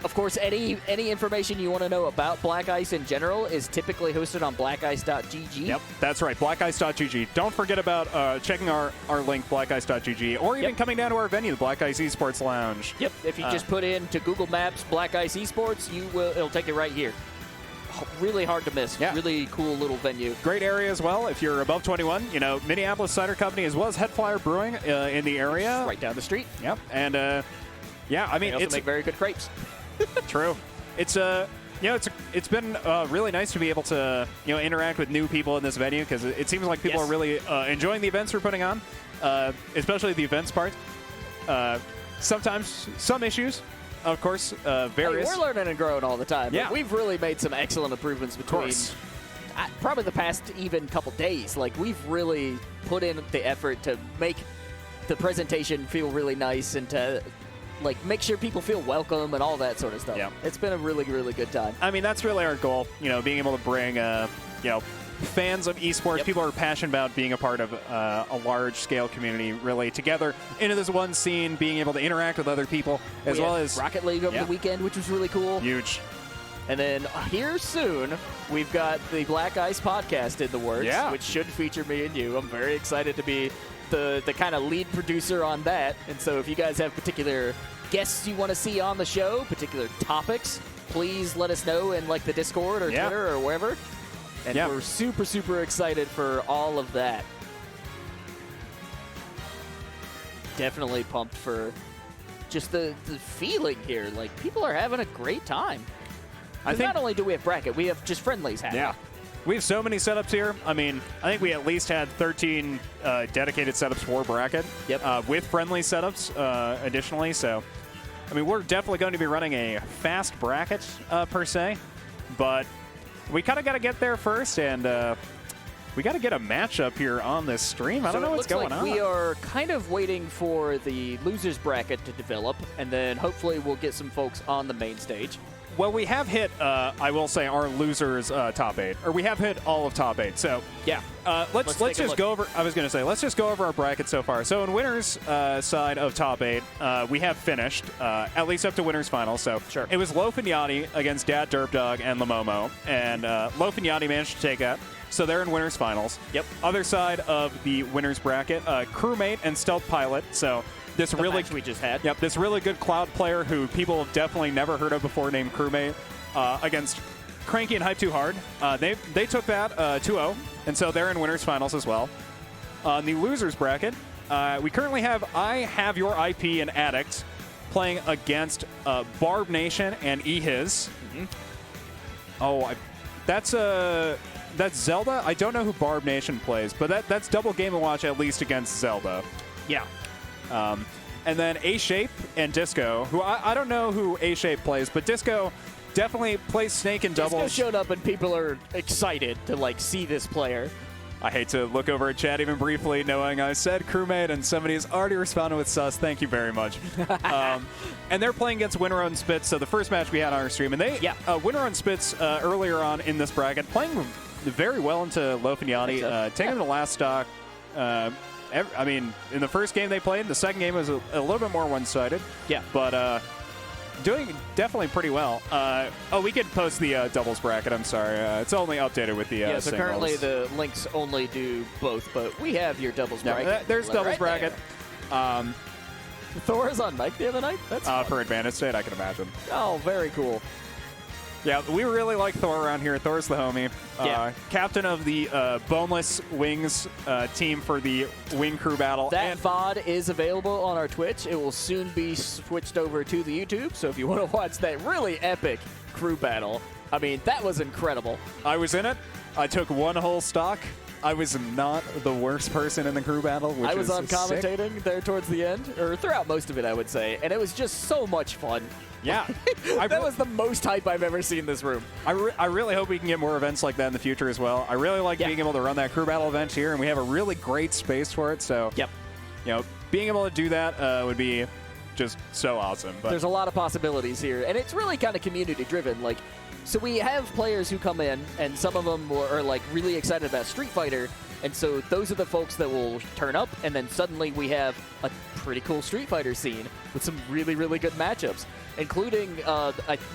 Of course, any information you want to know about Black Ice in general is typically hosted on blackice.gg. Yep, that's right, blackice.gg. Don't forget about checking our link, blackice.gg, or even coming down to our venue, the Black Ice eSports Lounge. Yep, if you just put into Google Maps Black Ice eSports, it'll take you right here. Really hard to miss. Yeah. Really cool little venue. Great area as well. If you're above 21, you know, Minneapolis Cider Company as well as Head Flyer Brewing in the area. Right down the street. Yep, and yeah, I mean, they also make very good crepes. True. It's it's been really nice to be able to interact with new people in this venue because it seems like people are really enjoying the events we're putting on, especially the events part. Sometimes some issues, of course, various. Hey, we're learning and growing all the time. Yeah, we've really made some excellent improvements between probably the past even couple days. Like we've really put in the effort to make the presentation feel really nice and to make sure people feel welcome and all that sort of stuff. Yeah. It's been a really, really good time. I mean, that's really our goal, being able to bring, fans of esports, people who are passionate about being a part of a large-scale community, really together into this one scene, being able to interact with other people, as well as Rocket League over the weekend, which was really cool. Huge. And then here soon, we've got the Black Ice podcast in the works, which should feature me and you. I'm very excited to be the kind of lead producer on that. And so if you guys have particular guests you want to see on the show, particular topics, please let us know in the Discord or Twitter or wherever. And we're super, super excited for all of that. Definitely pumped for just the feeling here. People are having a great time. I think not only do we have bracket, we have just friendlies happening. Yeah. We have so many setups here. I mean, I think we at least had 13 dedicated setups for bracket with friendly setups additionally. So, I mean, we're definitely going to be running a fast bracket per se, but we kind of got to get there first, and we got to get a matchup here on this stream. I don't know what's going on. We are kind of waiting for the losers bracket to develop, and then hopefully we'll get some folks on the main stage. Well, we have hit, I will say, our losers top 8, or we have hit all of top 8. So let's just go over. I was going to say, let's just go over our bracket so far. So in winners side of top 8, we have finished at least up to winners final. So it was Loaf and Yati against Dad Derp Dog and Lamomo, and Loaf and Yati managed to take that. So they're in winners finals. Yep. Other side of the winners bracket, Crewmate and Stealth Pilot. So this really we just had. Yep, this really good cloud player who people have definitely never heard of before, named Crewmate, against Cranky and Hype Too Hard. They took that 2-0, and so they're in winners finals as well. On the losers bracket, we currently have I Have Your IP and Addict playing against Barb Nation and eHiz. That's Zelda. I don't know who Barb Nation plays, but that's double Game & Watch at least against Zelda. Yeah. And then A-Shape and Disco, who I don't know who A-Shape plays, but Disco definitely plays Snake in doubles. Disco showed up and people are excited to see this player. I hate to look over at chat even briefly knowing I said Crewmate and somebody has already responded with sus. Thank you very much. And they're playing against Winter on Spitz, so the first match we had on our stream. And they Winter on Spitz earlier on in this bracket playing very well into Loaf and Yati, taking the last stock. I mean, in the first game they played, the second game was a little bit more one-sided. Yeah. But doing definitely pretty well. We could post the doubles bracket. I'm sorry. It's only updated with the so singles. Currently the links only do both, but we have your doubles bracket. There's doubles bracket. Thor was on mic the other night? That's for Advantage State, I can imagine. Oh, very cool. Yeah, we really like Thor around here. Thor's the homie. Captain of the Boneless Wings team for the Wing Crew Battle. That VOD is available on our Twitch. It will soon be switched over to the YouTube, so if you want to watch that really epic crew battle, I mean, that was incredible. I was in it. I took one whole stock. I was not the worst person in the crew battle. I was on commentating there towards the end, or throughout most of it, I would say, and it was just so much fun. Yeah. That was the most hype I've ever seen in this room. I really hope we can get more events like that in the future as well. I really like being able to run that crew battle event here, and we have a really great space for it. So, being able to do that would be just so awesome. But there's a lot of possibilities here, and it's really kind of community-driven. So we have players who come in, and some of them are really excited about Street Fighter, And so those are the folks that will turn up, and then suddenly we have a pretty cool Street Fighter scene with some really, really good matchups, including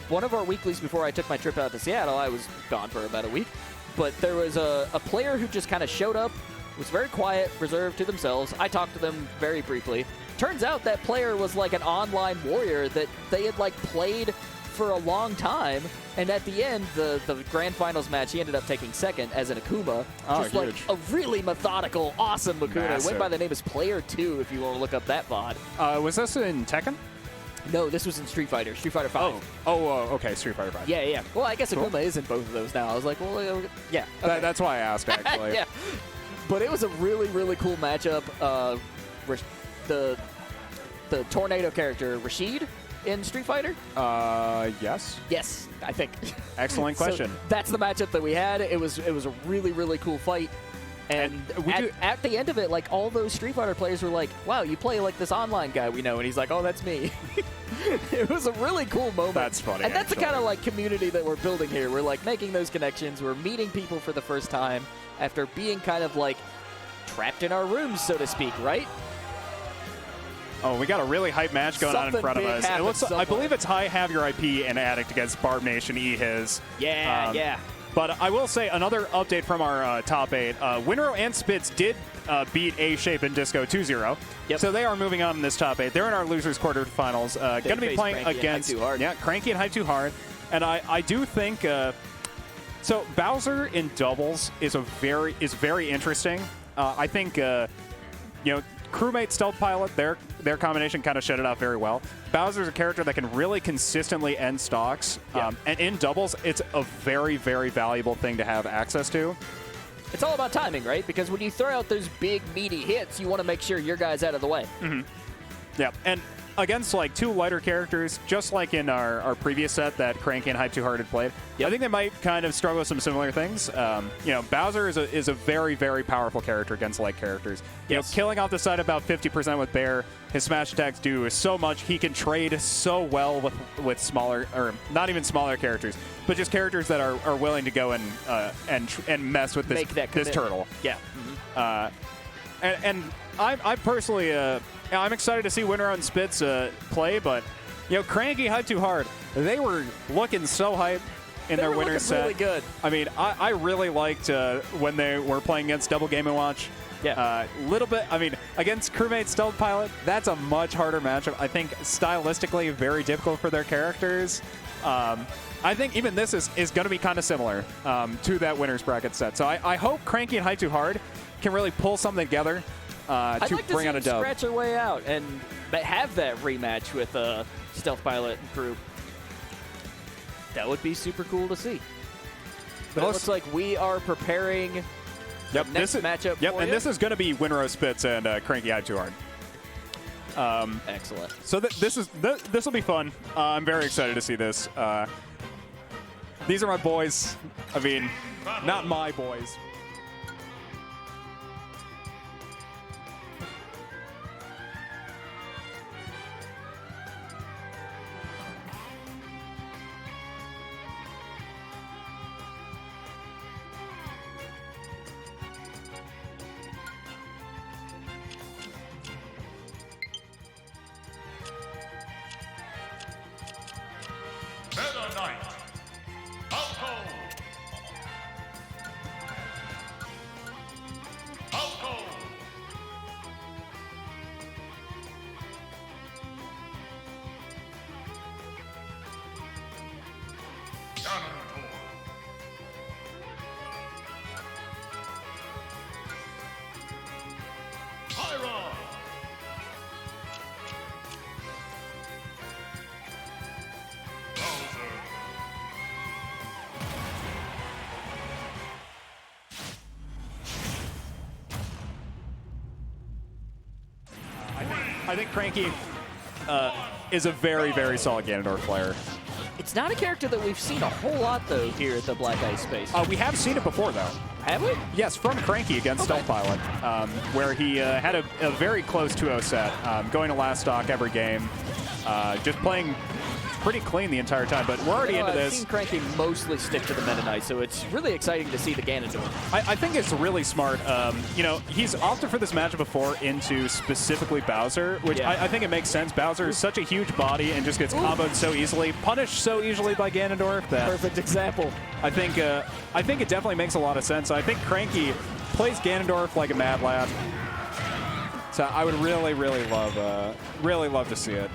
one of our weeklies before I took my trip out to Seattle. I was gone for about a week, but there was a player who just kind of showed up, was very quiet, reserved to themselves. I talked to them very briefly. Turns out that player was like an online warrior that they had like played for a long time, and at the end, the grand finals match, he ended up taking second as an Akuma. Just like a really methodical, awesome Akuma. Went by the name as Player 2 if you want to look up that VOD. Was this in Tekken? No, this was in Street Fighter 5. Okay, Street Fighter 5. Yeah. Well, I guess Akuma is in both of those now. I was like, well, yeah. Okay. That's why I asked, actually. Yeah. But it was a really, really cool matchup. The tornado character, Rashid, in Street Fighter? Yes. Yes, I think. Excellent question. So that's the matchup that we had. It was a really, really cool fight. And at the end of it, like, all those Street Fighter players were like, wow, you play like this online guy we know. And he's like, oh, that's me. It was a really cool moment. That's funny. And that's the kind of like community that we're building here. We're like making those connections. We're meeting people for the first time after being kind of like trapped in our rooms, so to speak, right? Oh, we got a really hype match going on in front of us. It looks, I believe it's High Have Your IP and Addict against Barb Nation E-His. Yeah. But I will say another update from our top 8. Winrow and Spitz did beat A-Shape and Disco 2-0. Yep. So they are moving on in this top 8. They're in our losers quarterfinals. Going to be playing against Cranky and Hype Too Hard. And I do think so Bowser in doubles is very interesting. I think crewmate Stealth Pilot, their combination kind of shut it out very well. Bowser's a character that can really consistently end stocks, and in doubles, it's a very, very valuable thing to have access to. It's all about timing, right? Because when you throw out those big, meaty hits, you want to make sure your guy's out of the way. Mm-hmm. Yeah, and against like two lighter characters, just like in our previous set that Cranky and Hype Too Hard had played, I think they might kind of struggle with some similar things. Bowser is a very, very powerful character against light characters. You know, killing off the side about 50% with Bear, his smash attacks do so much. He can trade so well with smaller, or not even smaller characters, but just characters that are willing to go and mess with this turtle. Yeah. Mm-hmm. And I personally, I'm excited to see Winrow and Spitz play, but Cranky Hype Too Hard, they were looking so hype in their winter set. Really good. I mean, I really liked when they were playing against Double Game & Watch. Yeah. Little bit, I mean, against crewmate Stealth Pilot, that's a much harder matchup. I think stylistically very difficult for their characters. I think even this is going to be kind of similar to that winner's bracket set. So I hope Cranky and Hype Too Hard can really pull something together to bring out a dub. Scratch their way out and have that rematch with Stealth Pilot and crew. That would be super cool to see. But it looks like we are preparing the next matchup. Yep, and this is going to be Winrow Spitz and Cranky Hype Too Hard. Excellent. So this will be fun. I'm very excited to see this. These are my boys. I mean, not my boys. I think Cranky is a very, very solid Ganondorf player. It's not a character that we've seen a whole lot, though, here at the Black Ice space. We have seen it before, though. Have we? Yes, from Cranky against Stealth Pilot, where he had a very close 2-0 set, going to last stock every game, just playing pretty clean the entire time, but we're already into this. I've seen Cranky mostly stick to the Meta Knight, so it's really exciting to see the Ganondorf. I think it's really smart. You know, he's opted for this matchup before into specifically Bowser, which I think it makes sense. Bowser is such a huge body and just gets comboed so easily, punished so easily by Ganondorf. That perfect example. I think it definitely makes a lot of sense. I think Cranky plays Ganondorf like a mad lad. So I would really love to see it.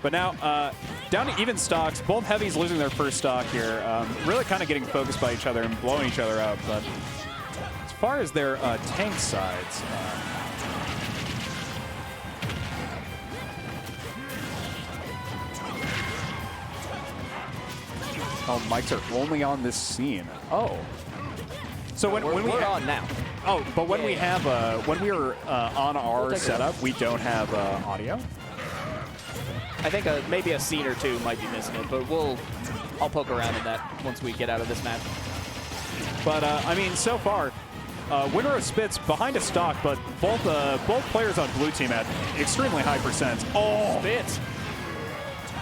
But now, down to even stocks. Both heavies losing their first stock here. Really kind of getting focused by each other and blowing each other up. But as far as their tank sides, oh, mics are only on this scene. Oh, so when we're on now. Oh, but when we have when we are on our setup, we don't have audio. I think maybe a scene or two might be missing it, but I'll poke around in that once we get out of this match. But I mean, so far, winner of Spitz behind a stock, but both players on blue team at extremely high percents. Oh, Spitz.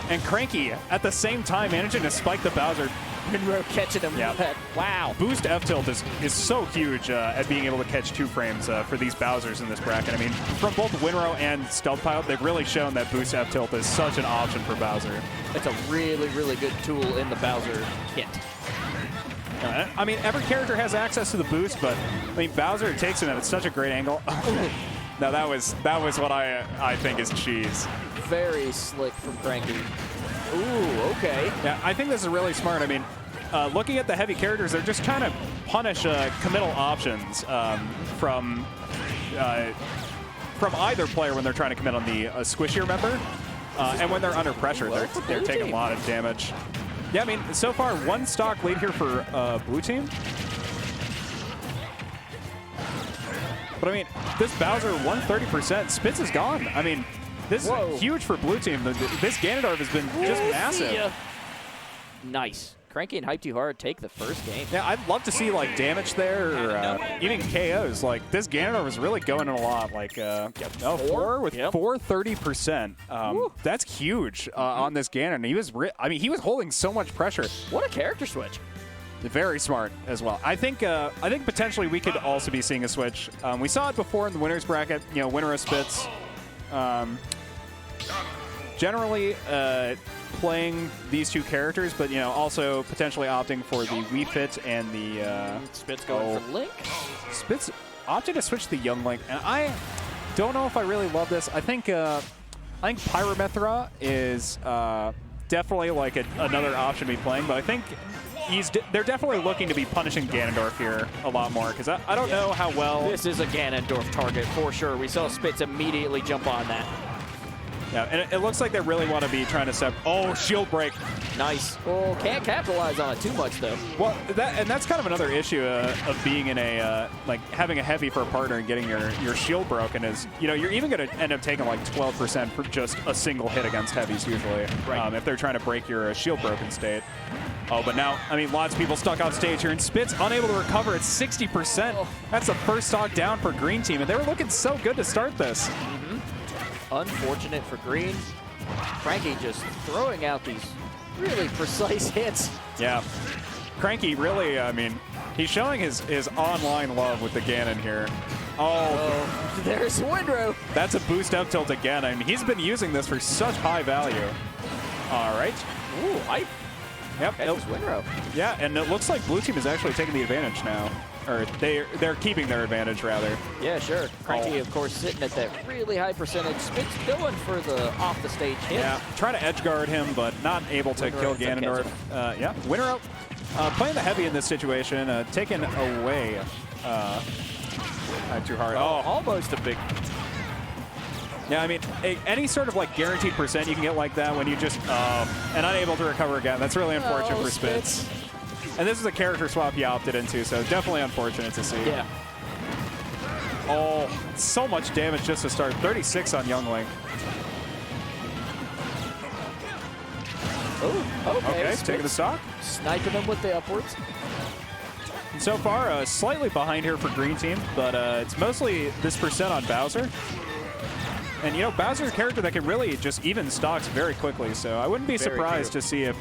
And Cranky at the same time managing to spike the Bowser. Winrow catching him. Yeah. Wow. Boost F tilt is so huge at being able to catch 2 frames for these Bowsers in this bracket. I mean, from both Winrow and Stealth Pilot, they've really shown that Boost F tilt is such an option for Bowser. It's a really good tool in the Bowser kit. I mean, every character has access to the boost, but I mean, Bowser takes it at such a great angle. Now that was what I think is cheese. Very slick from Cranky. Ooh, okay. Yeah, I think this is really smart. I mean, looking at the heavy characters, they're just trying to punish committal options from either player when they're trying to commit on the squishier member, and when they're under pressure, they're taking a lot of damage. Yeah, I mean, so far 1 stock lead here for blue team. But I mean, this Bowser 130%, Spitz is gone. I mean, this is huge for blue team. This Ganondorf has been just massive. Nice. Cranky and Hype Too Hard take the first game. Yeah, I'd love to see like damage there, or even KOs. Like this Ganondorf is really going in a lot. Like 4 with 430%. That's huge on this Ganon. He was, he was holding so much pressure. What a character switch. Very smart as well. I think potentially we could also be seeing a switch. We saw it before in the winners bracket. You know, winner of Spitz. Generally playing these 2 characters, but you know, also potentially opting for the Wii Fit and the Spitz going for Link. Spitz opted to switch the Young Link, and I don't know if I really love this. I think Pyramithra is definitely like another option to be playing, but I think they're definitely looking to be punishing Ganondorf here a lot more, because I don't know how well. This is a Ganondorf target for sure. We saw Spitz immediately jump on that. Yeah, and it looks like they really want to be trying to step. Oh, shield break. Nice. Well, can't capitalize on it too much, though. Well, that's kind of another issue of being in a, like, having a heavy for a partner and getting your shield broken is, you know, you're even going to end up taking like 12% for just a single hit against heavies usually, if they're trying to break your shield broken state. Oh, but now, I mean, lots of people stuck off stage here, and Spitz unable to recover at 60%. Oh. That's the first stock down for Green Team, and they were looking so good to start this. Unfortunate for Green. Cranky just throwing out these really precise hits. Yeah. Cranky really, I mean, he's showing his online love with the Ganon here. Oh, there's Winrow. That's a boost up tilt again. I mean, he's been using this for such high value. All right. Ooh, hype. Yep. Catches Winrow. Yeah, and it looks like blue team is actually taking the advantage now. Or they're keeping their advantage, rather. Yeah, sure. Cranky, of course, sitting at that really high percentage. Spitz going for the off-the-stage hit. Yeah, trying to edge guard him, but not able to kill Ganondorf. Yeah, Winrow playing the heavy in this situation, taken away. Not too hard. Oh, almost a big. Yeah, I mean, any sort of like guaranteed percent you can get like that when you just and unable to recover again. That's really unfortunate for Spitz. And this is a character swap he opted into, so definitely unfortunate to see. Yeah. Oh, so much damage just to start. 36 on Young Link. Oh, okay. Taking the stock. Sniping him with the upwards. And so far, slightly behind here for Green Team, but it's mostly this percent on Bowser. And, you know, Bowser's a character that can really just even stocks very quickly, so I wouldn't be surprised to see if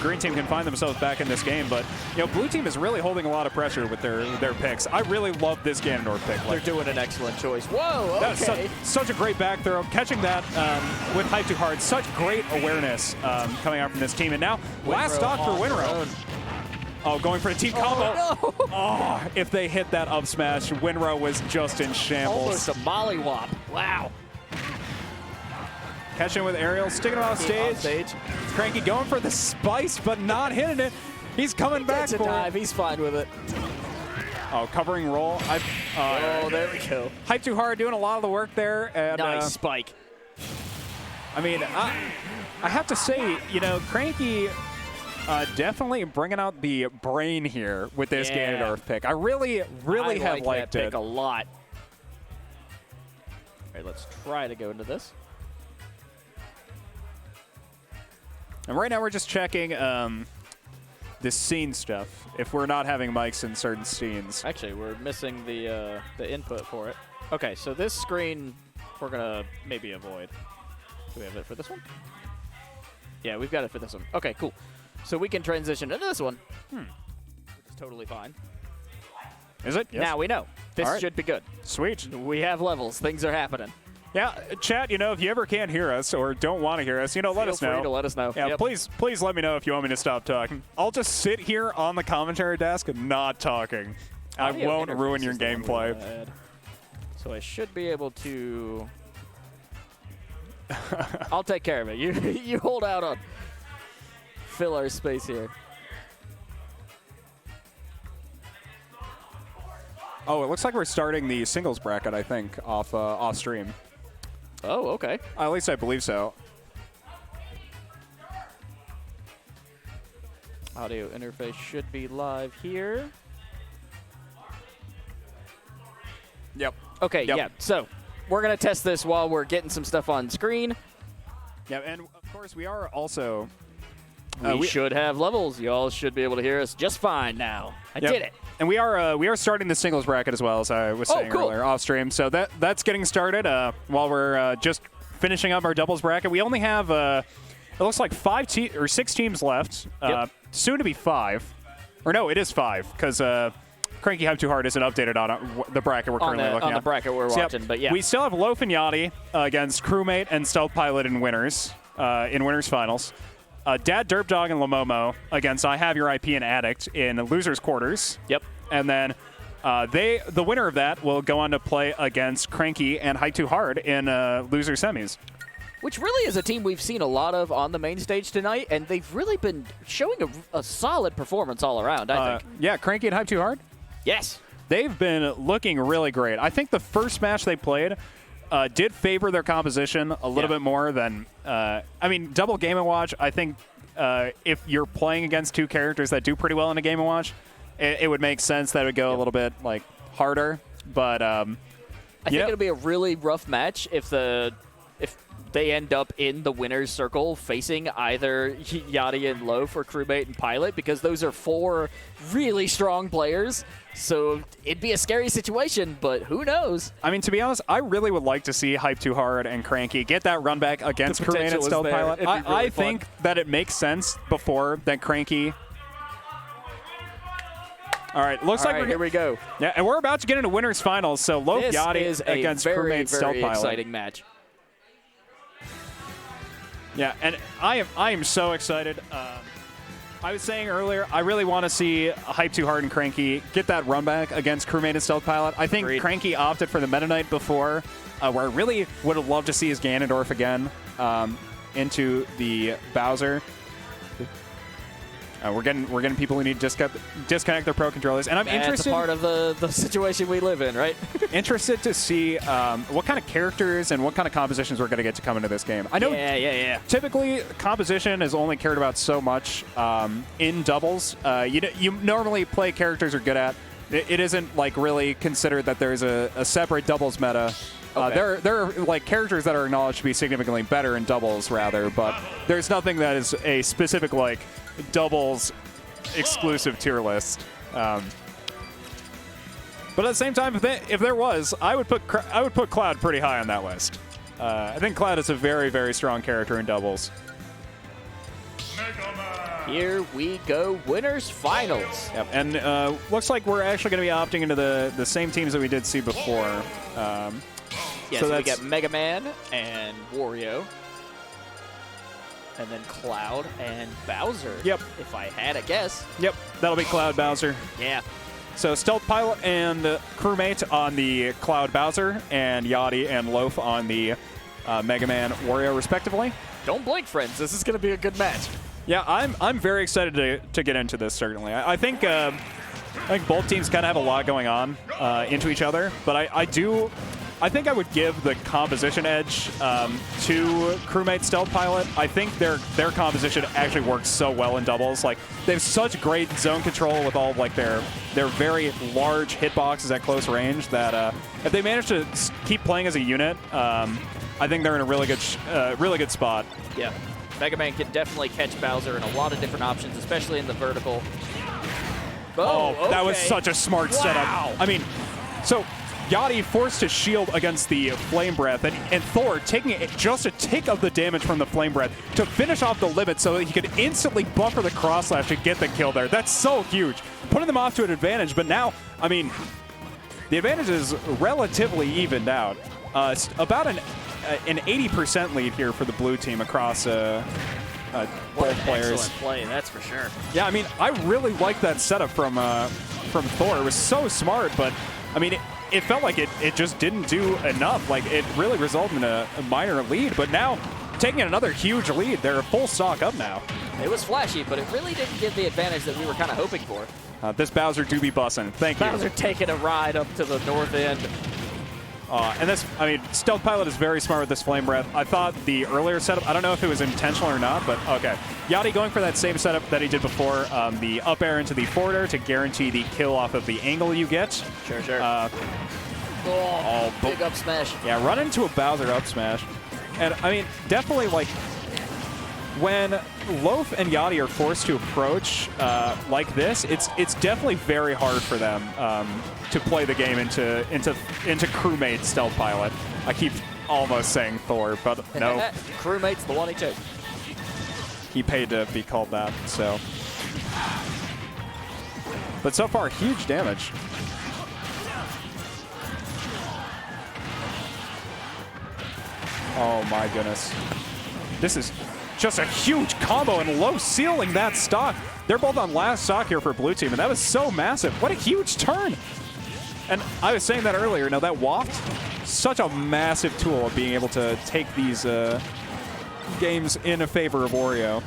Green Team can find themselves back in this game. But, you know, Blue Team is really holding a lot of pressure with their picks. I really love this Ganondorf pick. They're doing an excellent choice. Whoa, okay. That's such a great back throw. Catching that with Hype Too Hard, such great awareness coming out from this team. And now, last stock for Winrow. Oh, going for a team combo. Oh, no. Oh, if they hit that up smash, Winrow was just in shambles. Almost a mollywop. Wow. Catching with Ariel, sticking him off stage. Cranky going for the spice, but not hitting it. He's coming back for dive. He's fine with it. Oh, covering roll. Oh, there we go. Hype Too Hard doing a lot of the work there. And, nice spike. I mean, I have to say, you know, Cranky definitely bringing out the brain here with this Ganondorf pick. I really have liked that it. pick a lot. All right, let's try to go into this. And right now we're just checking this scene stuff. If we're not having mics in certain scenes. Actually, we're missing the input for it. Okay, so this screen we're gonna maybe avoid. Do we have it for this one? Yeah, we've got it for this one. Okay, cool. So we can transition into this one, which is totally fine. Is it? Yes. Now we know. This should be good. Sweet. We have levels. Things are happening. Yeah, chat, you know, if you ever can't hear us or don't want to hear us, you know, let us know. Feel free to let us know. Yeah, please let me know if you want me to stop talking. I'll just sit here on the commentary desk not talking. I won't ruin your gameplay. So I should be able to... I'll take care of it. You hold out on... Fill our space here. Oh, it looks like we're starting the singles bracket, I think, off stream. Oh, okay. At least I believe so. Audio interface should be live here. Yep. Okay, yeah. So we're going to test this while we're getting some stuff on screen. Yeah, and of course we are also... we should have levels. You all should be able to hear us just fine now. I did it. And we are starting the singles bracket as well, as I was saying earlier, off stream. So that's getting started while we're just finishing up our doubles bracket. We only have it looks like 6 teams left. Soon to be 5, or no, it is 5 because Cranky Hype Too Hard isn't updated on the bracket we're currently looking at. On the bracket we're watching, but yeah, we still have Loaf and Yati against Crewmate and Stealth Pilot in winners finals. Dad Derp Dog and Lamomo against I Have Your IP and Addict in losers quarters. Yep. And then the winner of that will go on to play against Cranky and Hype Too Hard in loser semis. Which really is a team we've seen a lot of on the main stage tonight, and they've really been showing a solid performance all around, I think. Yeah, Cranky and Hype Too Hard? Yes. They've been looking really great. I think the first match they played did favor their composition a little bit more than... I mean, double Game & Watch, I think if you're playing against 2 characters that do pretty well in a Game & Watch, it would make sense that it would go a little bit like harder. But I think it'll be a really rough match if they end up in the winner's circle facing either Yati and Loaf or Crewmate and Pilot, because those are 4 really strong players. So it'd be a scary situation, but who knows? I mean, to be honest, I really would like to see Hype Too Hard and Cranky get that run back against Crewmate and Stealth Pilot. I think that it makes sense before that Cranky... All right, looks like here we go. Yeah, and we're about to get into winners finals. So Loaf Yati is against very, Crewmate Stealth very Pilot. Exciting match. Yeah, and I am so excited. I was saying earlier, I really want to see Hype Too Hard and Cranky get that run back against Crewmate and Stealth Pilot. I think Cranky opted for the Meta Knight before, where I really would have loved to see his Ganondorf again into the Bowser. We're getting people who need to disconnect their Pro controllers, and I'm interested. That's a part of the situation we live in, right? Interested to see what kind of characters and what kind of compositions we're going to get to come into this game. I know. Yeah. Typically, composition is only cared about so much in doubles. You normally play characters you're good at. It isn't like really considered that there's a separate doubles meta. There are like characters that are acknowledged to be significantly better in doubles, rather, but there's nothing that is a specific like doubles exclusive tier list. But But at the same time, if there was, I would put Cloud pretty high on that list. I think Cloud is a very, very strong character in doubles. Here we go, winners finals. Yep, and looks like we're actually going to be opting into the same teams that we did see before. Yeah, so we get Mega Man and Wario. And then Cloud and Bowser. Yep. If I had a guess. Yep, that'll be Cloud Bowser. Yeah. So Stealth Pilot and Crewmate on the Cloud Bowser, and Yati and Loaf on the Mega Man Wario, respectively. Don't blink, friends. This is going to be a good match. Yeah, I'm very excited to get into this, certainly. I think both teams kind of have a lot going on into each other, but I think I would give the composition edge to Crewmate Stealth Pilot. I think their composition actually works so well in doubles. Like, they have such great zone control with all of, like, their very large hitboxes at close range that if they manage to keep playing as a unit, I think they're in a really good spot. Yeah. Mega Man can definitely catch Bowser in a lot of different options, especially in the vertical. Oh, okay. That was such a smart setup. I mean, so Yati forced his shield against the Flame Breath, and Thor taking just a tick of the damage from the Flame Breath to finish off the limit so that he could instantly buffer the cross slash to get the kill there. That's so huge. Putting them off to an advantage, but now, I mean, the advantage is relatively evened out. About an 80% lead here for the blue team across both players. Excellent play, that's for sure. Yeah, I mean, I really like that setup from Thor. It was so smart, but I mean, it felt like it just didn't do enough. Like, it really resulted in a minor lead, but now taking another huge lead. They're full stock up now. It was flashy, but it really didn't give the advantage that we were kind of hoping for. This Bowser do be bussin'. Thank you. Bowser taking a ride up to the north end. And this, I mean, Stealth Pilot is very smart with this Flame Breath. I thought the earlier setup, I don't know if it was intentional or not, but okay. Yati going for that same setup that he did before, the up air into the forward air to guarantee the kill off of the angle you get. Sure. Big up smash. Yeah, run into a Bowser up smash. And, I mean, definitely, like, when Loaf and Yati are forced to approach like this, it's definitely very hard for them to play the game into Crewmate Stealth Pilot. I keep almost saying Thor, but no. Crewmate's the one he took. He paid to be called that, so. But so far, huge damage. Oh my goodness. This is just a huge combo and low ceiling that stock. They're both on last stock here for blue team, and that was so massive. What a huge turn. And I was saying that earlier. Now that waft, such a massive tool of being able to take these games in a favor of Wario.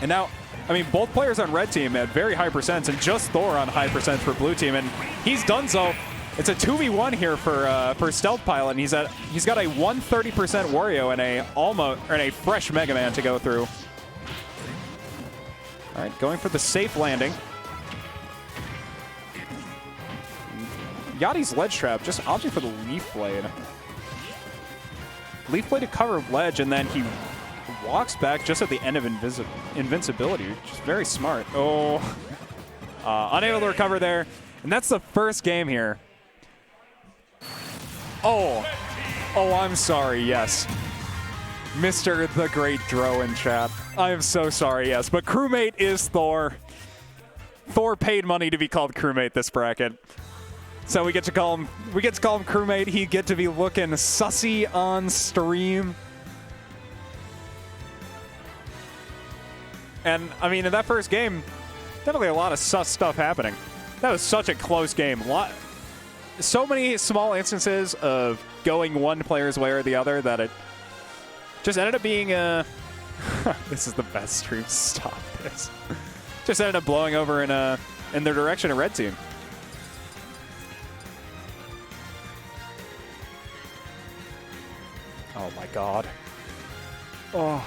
And now, I mean, both players on red team had very high percents, and just Thor on high percent for blue team, and he's done so. It's a 2v1 here for Stealth Pilot, and he's got a 130% Wario and a fresh Mega Man to go through. All right, going for the safe landing. Yati's ledge trap, just opting for the Leaf Blade. Leaf Blade to cover ledge, and then he walks back just at the end of invincibility, which is very smart. Oh, unable to recover there, and that's the first game here. Oh, I'm sorry, yes. Mr. the Great Dro in chat. I am so sorry, yes. But Crewmate is Thor. Thor paid money to be called Crewmate this bracket. So we get to call him Crewmate. He get to be looking sussy on stream. And I mean, in that first game, definitely a lot of sus stuff happening. That was such a close game. So many small instances of going one player's way or the other that it just ended up being this is the best stream. Stop this. Just ended up blowing over in the direction of red team. Oh my god. Oh.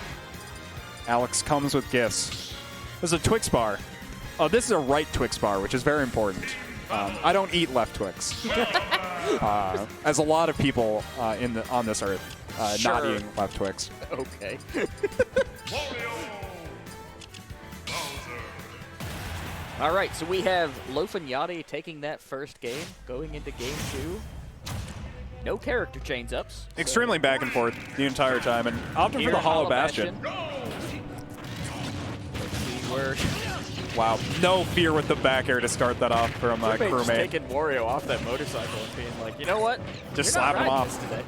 Alex comes with gifts. This is a Twix bar. Oh, this is a right Twix bar, which is very important. I don't eat left Twix. As a lot of people on this earth, sure. not eating left Twix. Okay. All right, so we have Loaf and Yati taking that first game, going into game 2. No character chains ups. Extremely back and forth the entire time, and opting for the Hollow Bastion. Let's see where... Wow, no fear with the back air to start that off from crewmate. Just taking Wario off that motorcycle and being like, you know what? Just slap him off. Today.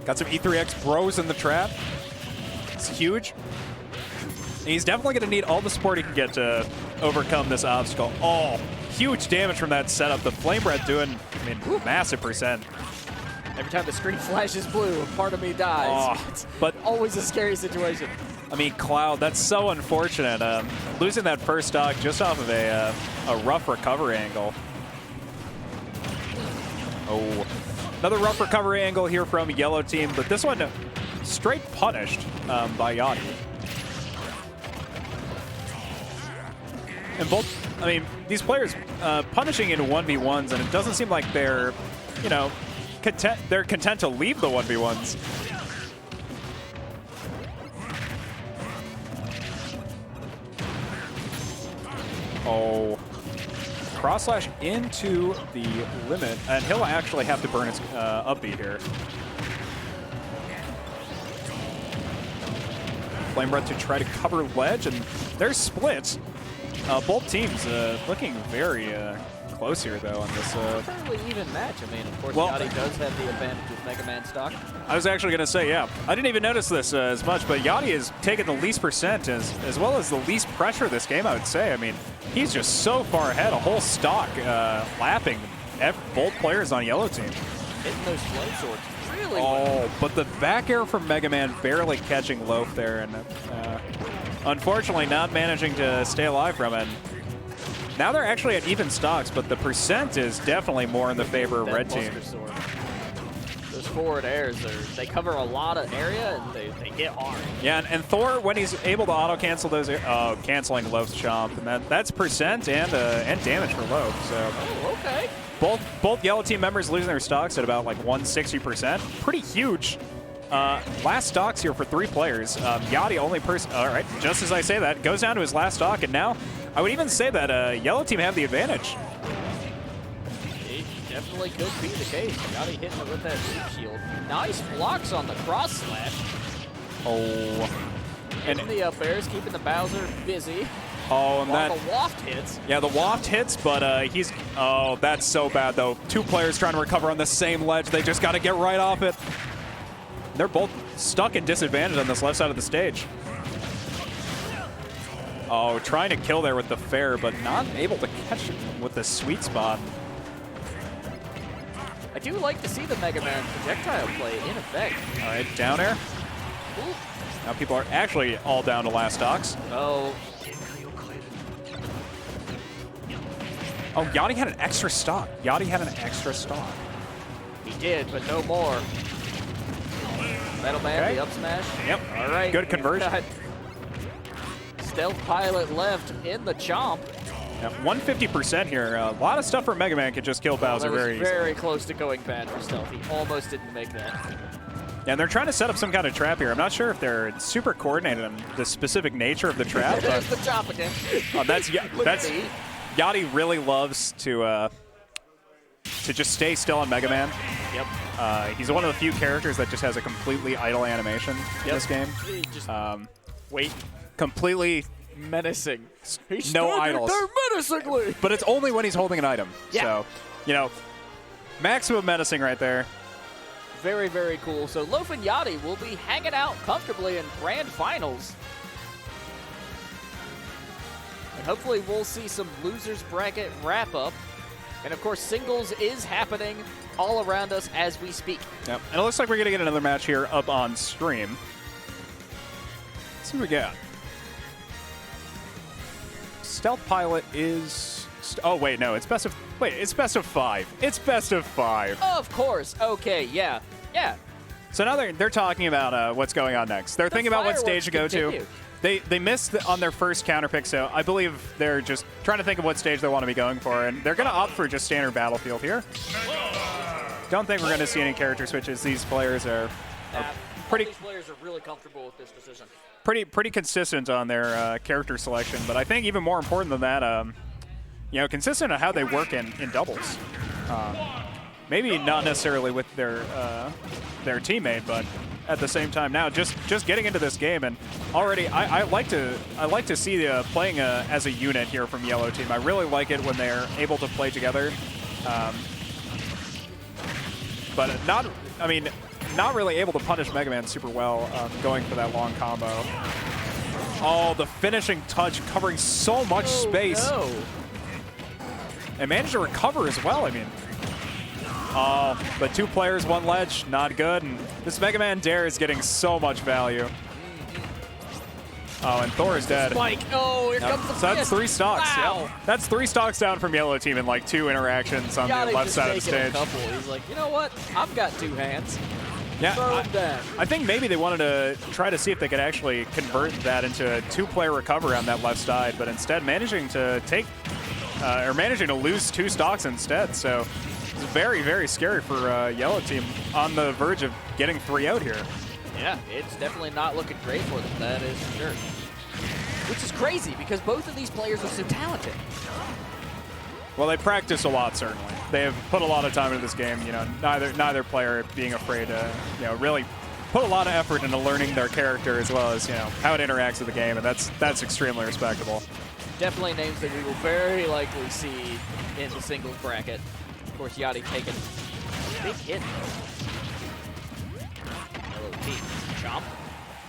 Got some E3X bros in the trap. It's huge. And he's definitely going to need all the support he can get to overcome this obstacle. Oh, huge damage from that setup. The Flame Breath doing, I mean, massive percent. Every time the screen flashes blue, a part of me dies. Oh, it's but always a scary situation. I mean, Cloud, that's so unfortunate. Losing that first stock just off of a rough recovery angle. Oh, another rough recovery angle here from Yellow Team, but this one straight punished by Yati. And both, I mean, these players punishing into 1v1s, and it doesn't seem like they're, you know, they're content to leave the 1v1s. Oh, cross slash into the limit, and he'll actually have to burn his upbeat here. Flame Breath to try to cover ledge, and they're split. Both teams looking very close here, though, on this. Fairly even match. I mean, of course, well, Yati does have the advantage with Mega Man stock. I was actually going to say, yeah, I didn't even notice this as much, but Yati is taking the least percent as well as the least pressure this game, I would say. I mean, he's just so far ahead, a whole stock lapping both players on Yellow Team. Hitting those flame swords really well. Oh, but the back air from Mega Man barely catching Loaf there, and unfortunately not managing to stay alive from it. Now they're actually at even stocks, but the percent is definitely more in the favor of Red Team. Sword. Those forward airs, they cover a lot of area, and they hit hard. Yeah, and Thor, when he's able to auto-cancel those, canceling Loaf's chomp, and that's percent and damage for Loaf. So, oh, okay. Both Yellow Team members losing their stocks at about like 160%. Pretty huge. Last stocks here for 3 players. Yati only person. All right, just as I say that, goes down to his last stock, and now I would even say that Yellow Team have the advantage. It definitely could be the case. Yati hitting it with that leap shield. Nice blocks on the cross slash. Oh, and the up airs, keeping the Bowser busy. Oh, and the waft hits. Yeah, the waft hits, but he's. Oh, that's so bad though. 2 players trying to recover on the same ledge. They just got to get right off it. They're both stuck in disadvantage on this left side of the stage. Oh, trying to kill there with the fair, but not able to catch it with the sweet spot. I do like to see the Mega Man projectile play in effect. All right, down air. Ooh. Now people are actually all down to last stocks. Oh. Oh, Yati had an extra stock. Yati had an extra stock. He did, but no more. Metal Man, okay. The up smash. Yep. All right. Good conversion. Stealth Pilot left in the chomp. Yeah, 150% here. A lot of stuff for Mega Man could just kill Bowser very easily. Very close to going bad for Stealth. He almost didn't make that. Yeah, and they're trying to set up some kind of trap here. I'm not sure if they're super coordinated on the specific nature of the trap. There's the chop again. That's Yati really loves to just stay still on Mega Man. Yep. He's one of the few characters that just has a completely idle animation in this game. Just wait. Completely menacing. He's no idles. There menacingly. But it's only when he's holding an item. Yeah. So, you know, maximum menacing right there. Very, very cool. So Loaf and Yati will be hanging out comfortably in grand finals. And hopefully we'll see some losers bracket wrap up. And of course, singles is happening all around us as we speak. Yep. And it looks like we're going to get another match here up on stream. Let's see what we got. Stealth Pilot is... oh, wait, no. It's best of... wait, it's best of 5. It's best of 5. Of course. Okay, yeah. Yeah. So now they're talking about what's going on next. They're thinking about what stage to go to. They missed on their first counter pick, so I believe they're just trying to think of what stage they want to be going for, and they're going to opt for just standard Battlefield here. Don't think we're going to see any character switches. These players are All these players are really comfortable with this decision. Pretty consistent on their character selection, but I think even more important than that, you know, consistent on how they work in doubles. Maybe not necessarily with their teammate, but at the same time now just getting into this game, and already I like to see playing as a unit here from Yellow Team. I really like it when they're able to play together, but not really able to punish Mega Man super well, going for that long combo. Oh, the finishing touch covering so much space. No. And managed to recover as well, I mean. Oh, but 2 players, 1 ledge, not good. And this Mega Man Dare is getting so much value. Oh, and Thor is dead. Spike. Oh, here comes the So that's fist. 3 stocks. Wow. Yeah. That's 3 stocks down from Yellow Team in like 2 interactions on the left side of the stage. He's like, you know what? I've got 2 hands. Yeah, Throw him down. I think maybe they wanted to try to see if they could actually convert that into a 2-player recovery on that left side, but instead managing to lose 2 stocks instead. So it's very, very scary for Yellow Team on the verge of getting 3 out here. Yeah, it's definitely not looking great for them, that is for sure. Which is crazy because both of these players are so talented. Well, they practice a lot, certainly. They have put a lot of time into this game. You know, neither player being afraid to, you know, really put a lot of effort into learning their character as well as, you know, how it interacts with the game, and that's extremely respectable. Definitely names that we will very likely see in the singles bracket. Of course, Yati taking a big hit. Yellow Team. Chomp.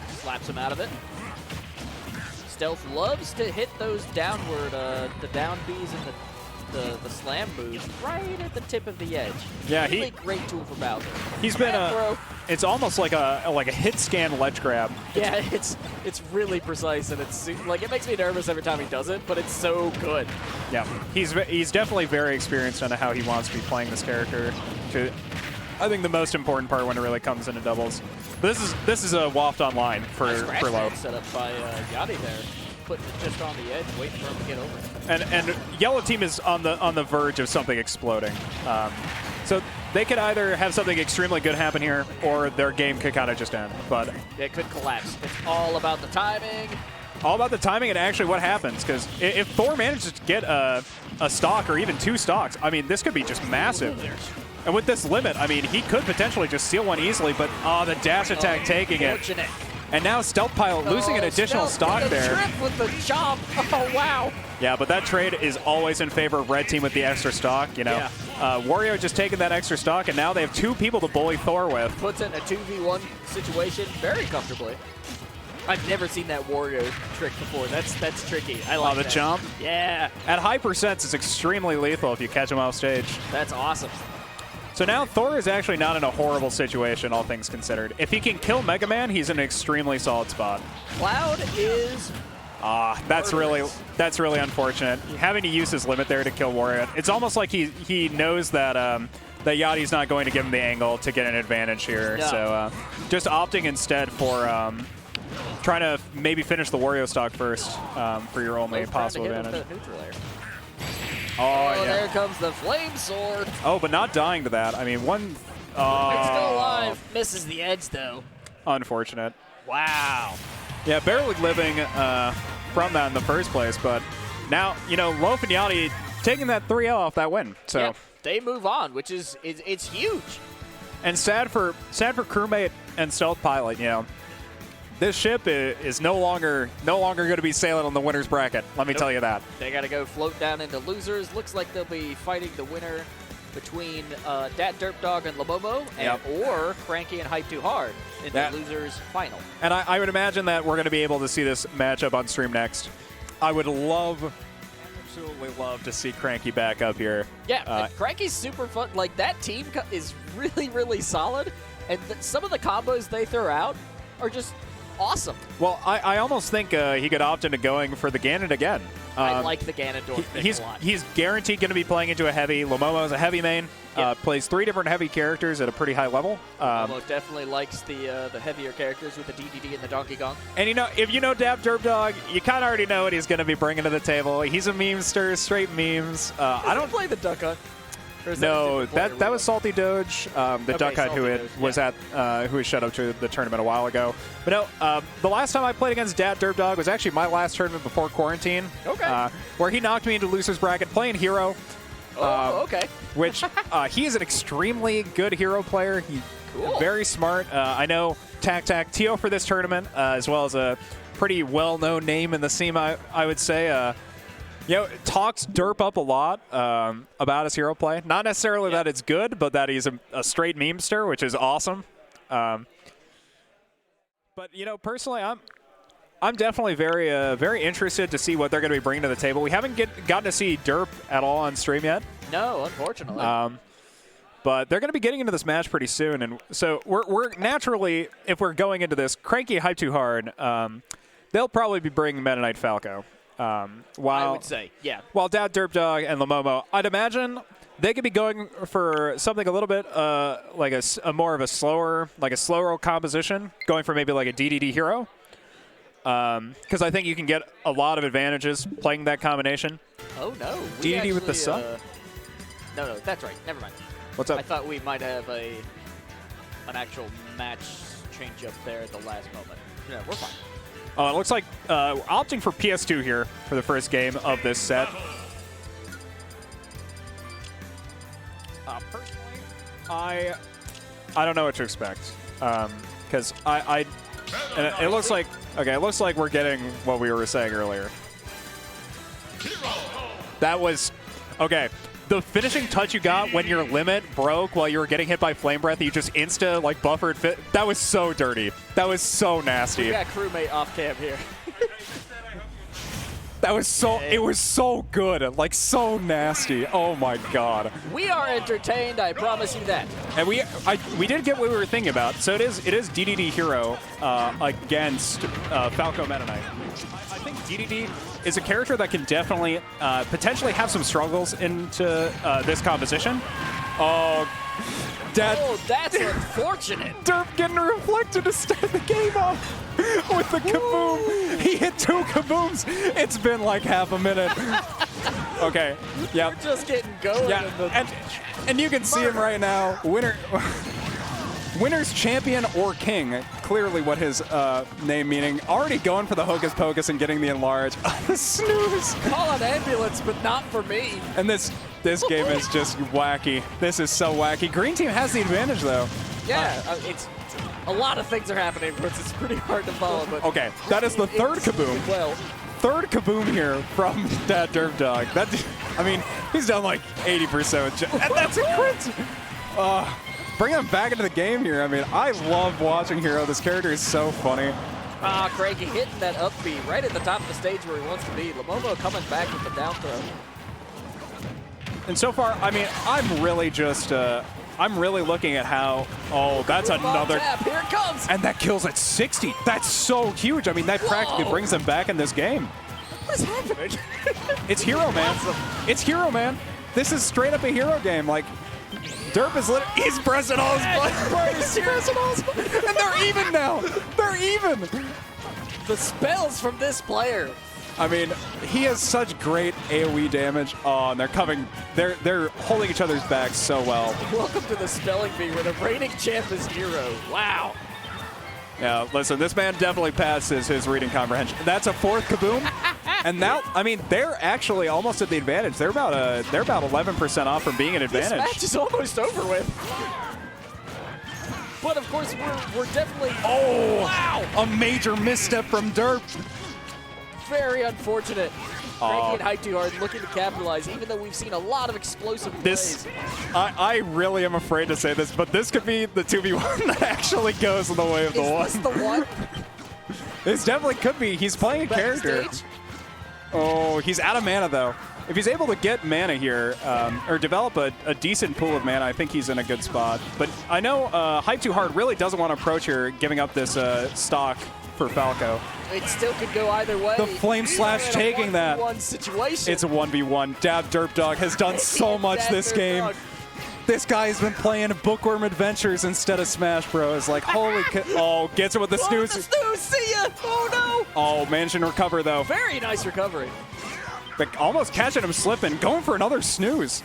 Slaps him out of it. Stealth loves to hit those downward, the down Bs and the slam moves right at the tip of the edge. Yeah, really great tool for Bowser. He's been it's almost like a hit scan ledge grab. Yeah, it's really precise, and it's like it makes me nervous every time he does it, but it's so good. Yeah, he's definitely very experienced on how he wants to be playing this character. I think the most important part when it really comes into doubles. But this is a waft online for Loaf. Set up by Yati there, putting it just on the edge, waiting for him to get over it. And Yellow Team is on the verge of something exploding. So they could either have something extremely good happen here, or their game could kind of just end. But it could collapse. It's all about the timing. All about the timing and actually what happens. Because if Thor manages to get a stock or even 2 stocks, I mean, this could be just massive. And with this limit, I mean, he could potentially just steal one easily, but the dash attack taking it. And now Stealth Pilot losing an additional stock there. Trip with the chomp. Oh, wow. Yeah, but that trade is always in favor of Red Team with the extra stock, you know. Yeah. Wario just taking that extra stock, and now they have 2 people to bully Thor with. Puts it in a 2v1 situation very comfortably. I've never seen that Wario trick before. That's tricky. I like the that. jump? Yeah. At high percents, it's extremely lethal if you catch him off stage. That's awesome. So now Thor is actually not in a horrible situation, all things considered. If he can kill Mega Man, he's in an extremely solid spot. Cloud is... that's really unfortunate. Having to use his limit there to kill Wario. It's almost like he knows that that Yati's not going to give him the angle to get an advantage here. No. So just opting instead for trying to maybe finish the Wario stock first for your only possible advantage. Oh, yeah. There comes the flame sword. Oh, but not dying to that. I mean, one... It's still alive. Misses the edge, though. Unfortunate. Wow. Yeah, barely living from that in the first place, but now, you know, Loaf and Yati taking that 3-0 off that win. So yep, they move on, which is it's huge. And sad for crewmate and Stealth Pilot, you know. This ship is no longer going to be sailing on the winner's bracket. Let me tell you that. They got to go float down into losers. Looks like they'll be fighting the winner between Dat Derp Dog and Labomo, or Cranky and Hype Too Hard in the losers final. And I would imagine that we're going to be able to see this matchup on stream next. I would absolutely love to see Cranky back up here. Yeah, Cranky's super fun. Like, that team is really, really solid, and some of the combos they throw out are just awesome. Well, I almost think he could opt into going for the Ganon again. I like the Ganondorf pick a lot. He's guaranteed going to be playing into a heavy. Lamomo's a heavy main. Plays 3 different heavy characters at a pretty high level. Lamomo definitely likes the heavier characters with the DDD and the Donkey Kong. And you know, if you know Dap Derp Dog, you kind of already know what he's going to be bringing to the table. He's a memester, straight memes. I don't play the Duck Hunt. No, that was Salty Doge, the Duck Hunt who was shut up to the tournament a while ago. But no, the last time I played against Dad Derp Dog was actually my last tournament before quarantine. Okay. Where he knocked me into loser's bracket playing hero. Okay. Which he is an extremely good hero player. He's very smart. I know Tac Tio for this tournament, as well as a pretty well-known name in the scene, I would say. Talks Derp up a lot about his hero play. Not necessarily that it's good, but that he's a straight memester, which is awesome. But personally, I'm definitely very interested to see what they're going to be bringing to the table. We haven't gotten to see Derp at all on stream yet. No, unfortunately. But they're going to be getting into this match pretty soon, and so we're naturally, if we're going into this cranky hype too hard, they'll probably be bringing Meta Knight Falco. I would say, yeah. While Dad Derp Dog and Lamomo, I'd imagine they could be going for something a little bit like a more of a slower composition, going for maybe like a DDD hero. Because I think you can get a lot of advantages playing that combination. Oh no! DDD with the sun? No, that's right. Never mind. What's up? I thought we might have an actual match change up there at the last moment. Yeah, we're fine. It looks like opting for PS2 here for the first game of this set. Personally, I don't know what to expect because it looks like we're getting what we were saying earlier. That was okay. The finishing touch you got when your limit broke while you were getting hit by Flame Breath, you just buffered fit. That was so dirty. That was so nasty. We got crewmate off cam here. That was so. It was so good. Like so nasty. Oh my god. We are entertained. I promise you that. And we did get what we were thinking about. So it is DDD hero against Falco Meta Knight. I think DDD is a character that can definitely potentially have some struggles into this composition. Oh, that's unfortunate. Derp getting reflected to start the game off with the kaboom. He hit 2 kabooms. It's been like half a minute. Okay, yeah. We're just getting going. Yeah, and you can see him right now. Winner's champion or king, clearly what his name meaning. Already going for the hocus pocus and getting the enlarge. Snooze. Call an ambulance, but not for me. And this game is just wacky. This is so wacky. Green team has the advantage though. Yeah, it's a lot of things are happening, but it's pretty hard to follow. But okay, that is the third kaboom. Well, third kaboom here from Dad Derp Dog. I mean, he's done like 80%. And that's a crit. Bring him back into the game here. I mean, I love watching Hero. This character is so funny. Craigie hitting that up B right at the top of the stage where he wants to be. Lamomo coming back with the down throw. And so far, I mean, I'm really looking at how, that's another. Here it comes. And that kills at 60. That's so huge. I mean, that practically brings them back in this game. What is happening? It's Hero, man. It's Hero, man. This is straight up a Hero game. Like, Derp is he's pressing all his buttons. He's pressing all his buttons. And they're even now. They're even. The spells from this player. I mean, he has such great AoE damage. Oh, and they're holding each other's back so well. Welcome to the spelling bee where the reigning champ is Hero. Wow. Yeah, listen, this man definitely passes his reading comprehension. That's a 4th kaboom. And now, I mean, they're actually almost at the advantage. They're about 11% off from being an advantage. This match is almost over with. But of course, we're definitely. Oh, wow! A major misstep from Derp. Very unfortunate. Cranky and Hype Too Hard looking to capitalize, even though we've seen a lot of explosive plays. I really am afraid to say this, but this could be the 2v1 that actually goes in the way of the one. Is this the one? This definitely could be. He's playing a character. Oh, he's out of mana, though. If he's able to get mana here, or develop a decent pool of mana, I think he's in a good spot. But I know Hype Too Hard really doesn't want to approach here, giving up this stock for Falco. It still could go either way. The Flame Slash taking that. Situation. It's a 1v1. Dad Derp Dog has done so much this game. This guy has been playing Bookworm Adventures instead of Smash Bros. Like, holy gets it with the snooze. The snooze, see ya! Oh, no! Oh, managed to recover, though. Very nice recovery. But almost catching him slipping, going for another snooze.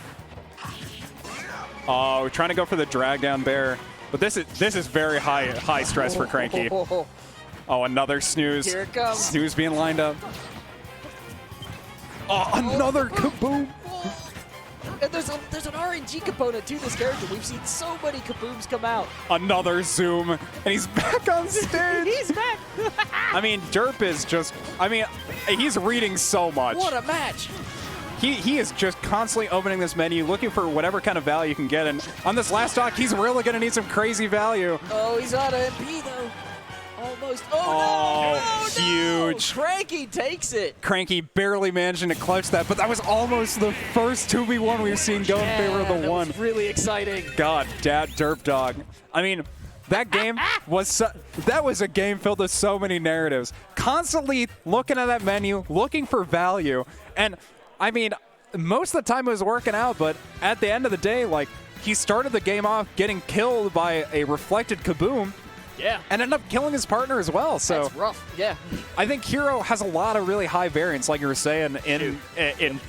Oh, trying to go for the drag down bear. But this is very high stress for Cranky. Oh, another snooze. Here it comes. Snooze being lined up. Oh, another kaboom. And there's an RNG component to this character. We've seen so many kabooms come out. Another zoom, and he's back on stage. He's back. I mean, Derp is just, I mean, he's reading so much. What a match. He is just constantly opening this menu, looking for whatever kind of value he can get. And on this last stock, he's really going to need some crazy value. Oh, he's on an MP, though. Almost. Oh, oh no. huge. No. Cranky takes it. Cranky barely managing to clutch that, but that was almost the first 2v1 we've seen go in favor of the that one. Was really exciting. God, Dad Derp Dog. I mean, that game was that was a game filled with so many narratives. Constantly looking at that menu, looking for value. And I mean, most of the time it was working out, but at the end of the day, like, he started the game off getting killed by a reflected kaboom. Yeah. And ended up killing his partner as well. So that's rough. Yeah. I think Hero has a lot of really high variance, like you were saying, in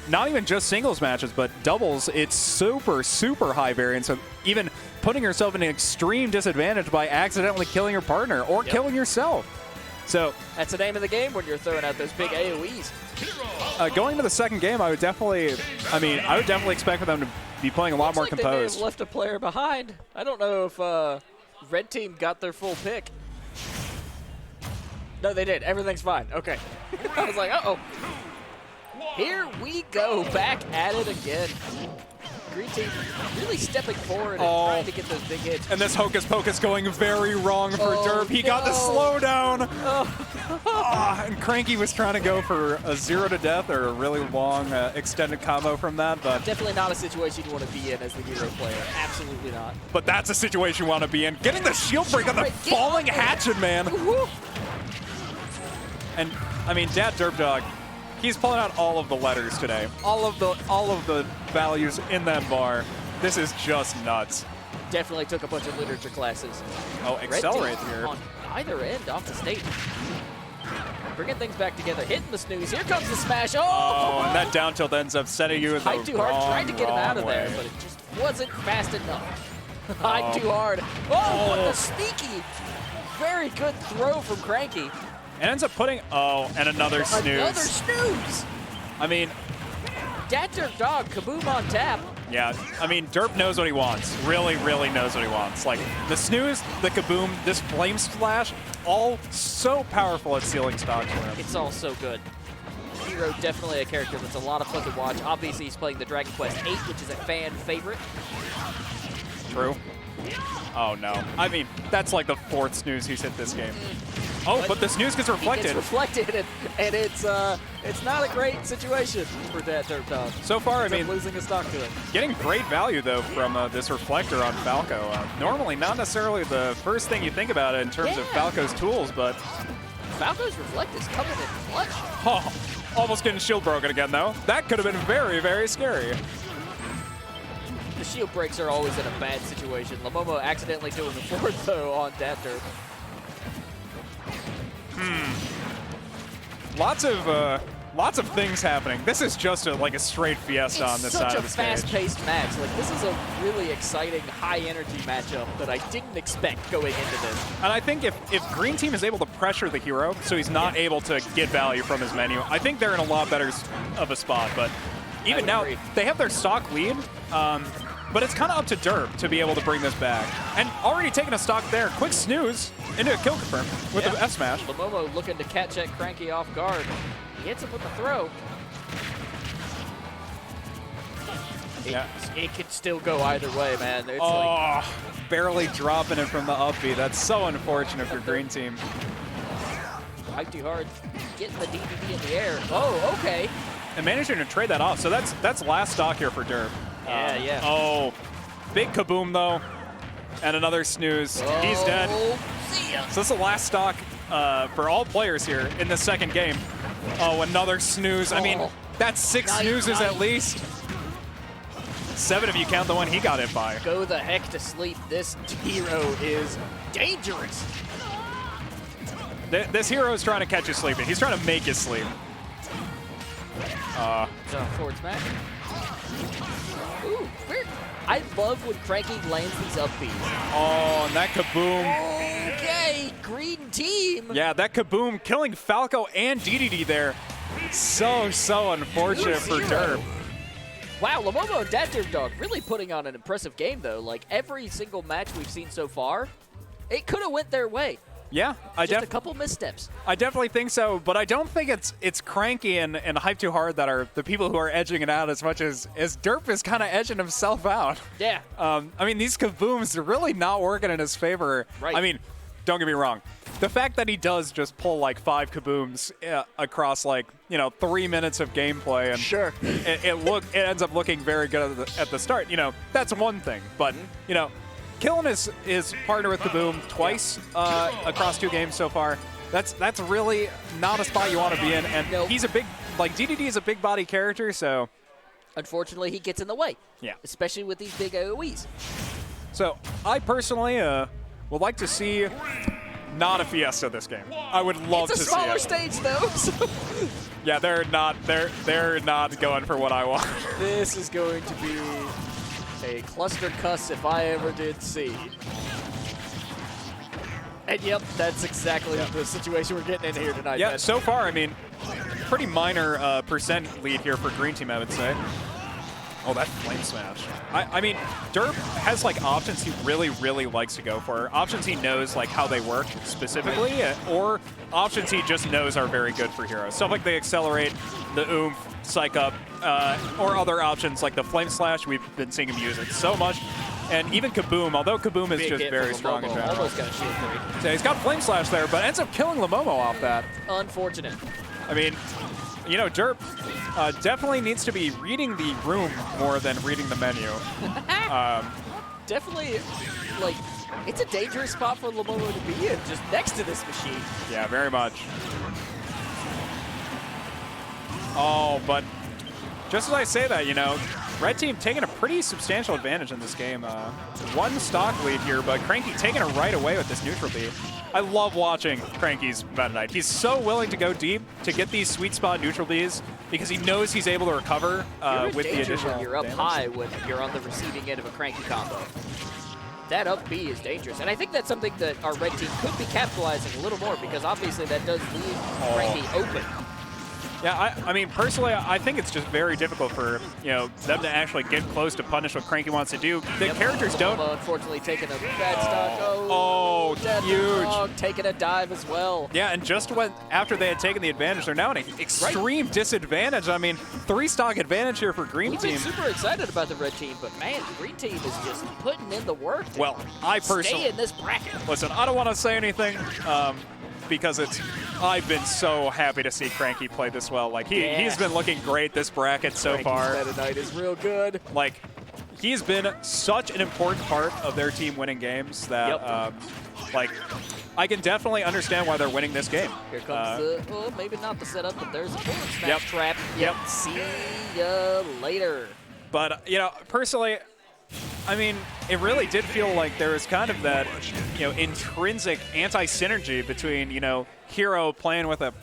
not even just singles matches, but doubles. It's super, super high variance. So even putting yourself in an extreme disadvantage by accidentally killing your partner or killing yourself. So that's the name of the game when you're throwing out those big AoEs. Going to the second game, I would definitely expect for them to be playing a lot more composed. They may have left a player behind. I don't know if Red Team got their full pick. No, they did. Everything's fine. Okay. I was like, uh-oh. Here we go. Back at it again. Green Team really stepping forward and trying to get those big hits. And this Hocus Pocus going very wrong for Derp. He got the slowdown. And Cranky was trying to go for a 0 to death or a really long extended combo from that. But definitely not a situation you want to be in as the hero player. Absolutely not. But that's a situation you want to be in. Getting the shield break on the falling Hatchet, man. And, I mean, Dad Derp Dog, he's pulling out all of the letters today. All of the values in that bar. This is just nuts. Definitely took a bunch of literature classes. Oh, accelerate here. On either end off the stage. Bringing things back together, hitting the snooze. Here comes the smash. Oh, and that down tilt ends up setting you in the high too hard, tried to get him out of way. there, but it just wasn't fast enough. High too hard. Oh, what a sneaky, very good throw from Cranky. And ends up putting, and another snooze. Another snooze. I mean, Dad Derp Dog, kaboom on tap. Yeah, I mean, Derp knows what he wants. Really, really knows what he wants. Like, the snooze, the kaboom, this flame splash, all so powerful at sealing stocks for him. It's all so good. Hero, definitely a character that's a lot of fun to watch. Obviously, he's playing the Dragon Quest VIII, which is a fan favorite. True. Oh, no. I mean, that's like the 4th snooze he's hit this game. Oh, but the snooze gets reflected. It gets reflected, and it's not a great situation for Dad Derp Dog. So far, I mean, losing a stock to it. Getting great value, though, from this reflector on Falco. Normally, not necessarily the first thing you think about it in terms of Falco's tools, but Falco's reflect is coming in clutch. Oh, almost getting shield broken again, though. That could have been very, very scary. The shield breaks are always in a bad situation. Lamomo accidentally doing the 4th, though, on Dad Derp. Lots of things happening. This is just like a straight fiesta on this side of the stage. It's such a fast-paced match. Like, this is a really exciting, high-energy matchup that I didn't expect going into this. And I think if Green Team is able to pressure the hero, so he's not able to get value from his menu, I think they're in a lot better of a spot. But even now, they have their stock lead. But it's kind of up to Derp to be able to bring this back. And already taking a stock there. Quick snooze into a kill confirm with the F smash. Lamomo looking to catch that Cranky off guard. He hits him with the throw. It could still go either way, man. It's like barely dropping it from the up B. That's so unfortunate for Green Team. Hype too hard. Getting the DDD in the air. Oh, okay. And managing to trade that off. So that's last stock here for Derp. Yeah. Oh, big kaboom, though. And another snooze. He's dead. See ya. So this is the last stock for all players here in the second game. Oh, another snooze. I mean, that's 6 snoozes at least. 7 if you count the one he got hit by. Go the heck to sleep. This hero is dangerous. This hero is trying to catch you sleeping. He's trying to make you sleep. So forward smash. Ooh, I love when Cranky lands these up Bs. Oh, and that kaboom. Okay, green team. Yeah, that kaboom killing Falco and DDD there. So unfortunate for Derp. Wow, Lomomo and Dat Dog really putting on an impressive game, though. Like, every single match we've seen so far, it could have went their way. Yeah, just a couple missteps. I definitely think so, but I don't think it's Cranky and Hype Too Hard that are the people who are edging it out as much as Derp is kind of edging himself out. Yeah. I mean, these kabooms are really not working in his favor. Right. I mean, don't get me wrong. The fact that he does just pull like 5 kabooms across like, 3 minutes of gameplay, and sure, it ends up looking very good at the start. That's one thing, but killing his partner with kaboom twice across 2 games so far. That's really not a spot you want to be in, and he's a big DDD is a big body character, so unfortunately he gets in the way. Yeah, especially with these big AoEs. So I personally would like to see not a Fiesta this game. I would love to see it. It's a smaller stage though. So. Yeah, they're not going for what I want. This is going to be a cluster cuss if I ever did see. And yep, that's exactly the situation we're getting in here tonight. Yeah, so far, I mean, pretty minor percent lead here for Green Team, I would say. Oh, that flame smash. I mean, Derp has like options he really likes to go for. Options he knows like how they work specifically, or options he just knows are very good for heroes. Stuff like the accelerate, the oomph, psych up, or other options like the flame slash. We've been seeing him use it so much. And even kaboom, although kaboom is just very strong in general. Almost got a shield break. So he's got flame slash there, but ends up killing Lomomo off that. Unfortunate. I mean, Derp definitely needs to be reading the room more than reading the menu. Definitely, like, it's a dangerous spot for Lomomo to be in, just next to this machine. Yeah, very much. Oh, but just as I say that, Red Team taking a pretty substantial advantage in this game. 1 stock lead here, but Cranky taking it right away with this neutral B. I love watching Cranky's Meta Knight. He's so willing to go deep to get these sweet spot neutral Bs because he knows he's able to recover with the additional when you're up damage. high when you're on the receiving end of a Cranky combo. That up B is dangerous, and I think that's something that our red team could be capitalizing a little more because obviously that does leave Cranky open. Yeah, I mean, personally, I think it's just very difficult for, them to actually get close to punish what Cranky wants to do. The characters don't... Unfortunately, taking a bad stock. Oh, huge. Dog taking a dive as well. Yeah, and just after they had taken the advantage, they're now in an extreme disadvantage. I mean, 3 stock advantage here for Green Team. We've been super excited about the red team, but man, Green Team is just putting in the work. Well, I personally... stay in this bracket. Listen, I don't want to say anything. Because I've been so happy to see Cranky play this well. Like he's been looking great this bracket so far. Cranky's Meta Knight is real good. Like he's been such an important part of their team winning games that like I can definitely understand why they're winning this game. Here comes well, maybe not the setup, but there's a forward smash trap. Yep. See ya later. But personally, I mean, it really did feel like there was kind of that, intrinsic anti-synergy between, Hero playing with a,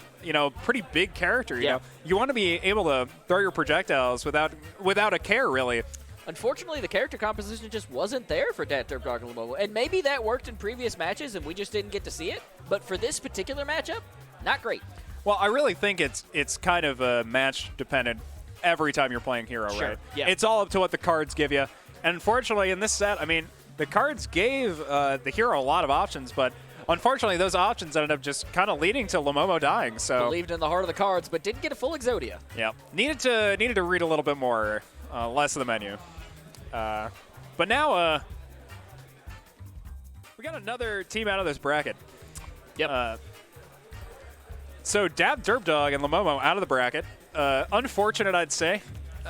pretty big character. You know, you want to be able to throw your projectiles without a care, really. Unfortunately, the character composition just wasn't there for Dat Dog and Lomomo, and maybe that worked in previous matches and we just didn't get to see it. But for this particular matchup, not great. Well, I really think it's kind of match dependent every time you're playing Hero, right? Yeah. It's all up to what the cards give you. And unfortunately, in this set, I mean, the cards gave the Hero a lot of options, but unfortunately, those options ended up just kind of leading to Lomomo dying. So believed in the heart of the cards, but didn't get a full Exodia. Yeah, needed to read a little bit more, less of the menu. But now we got another team out of this bracket. Yep. So Derp Dog and Lomomo out of the bracket. Unfortunate, I'd say.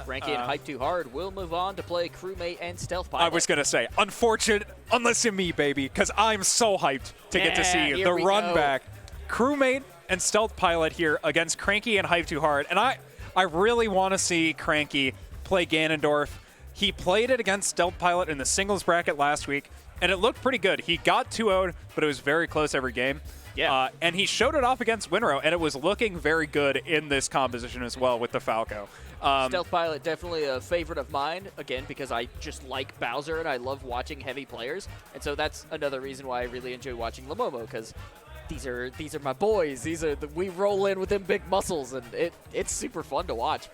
Cranky and Hype Too Hard will move on to play Crewmate and Stealth Pilot. I was going to say, unfortunate, unless in me, baby, because I'm so hyped to get to see the run back. Crewmate and Stealth Pilot here against Cranky and Hype Too Hard. And I really want to see Cranky play Ganondorf, he played it against Stealth Pilot in the singles bracket last week, and it looked pretty good. He got 2-0'd, but it was very close every game. Yeah. And he showed it off against Winrow, and it was looking very good in this composition as well with the Falco. Stealth Pilot, definitely a favorite of mine, again, because I just like Bowser, and I love watching heavy players. And so that's another reason why I really enjoy watching Lamomo, because these are my boys. We roll in with them big muscles, and it's super fun to watch.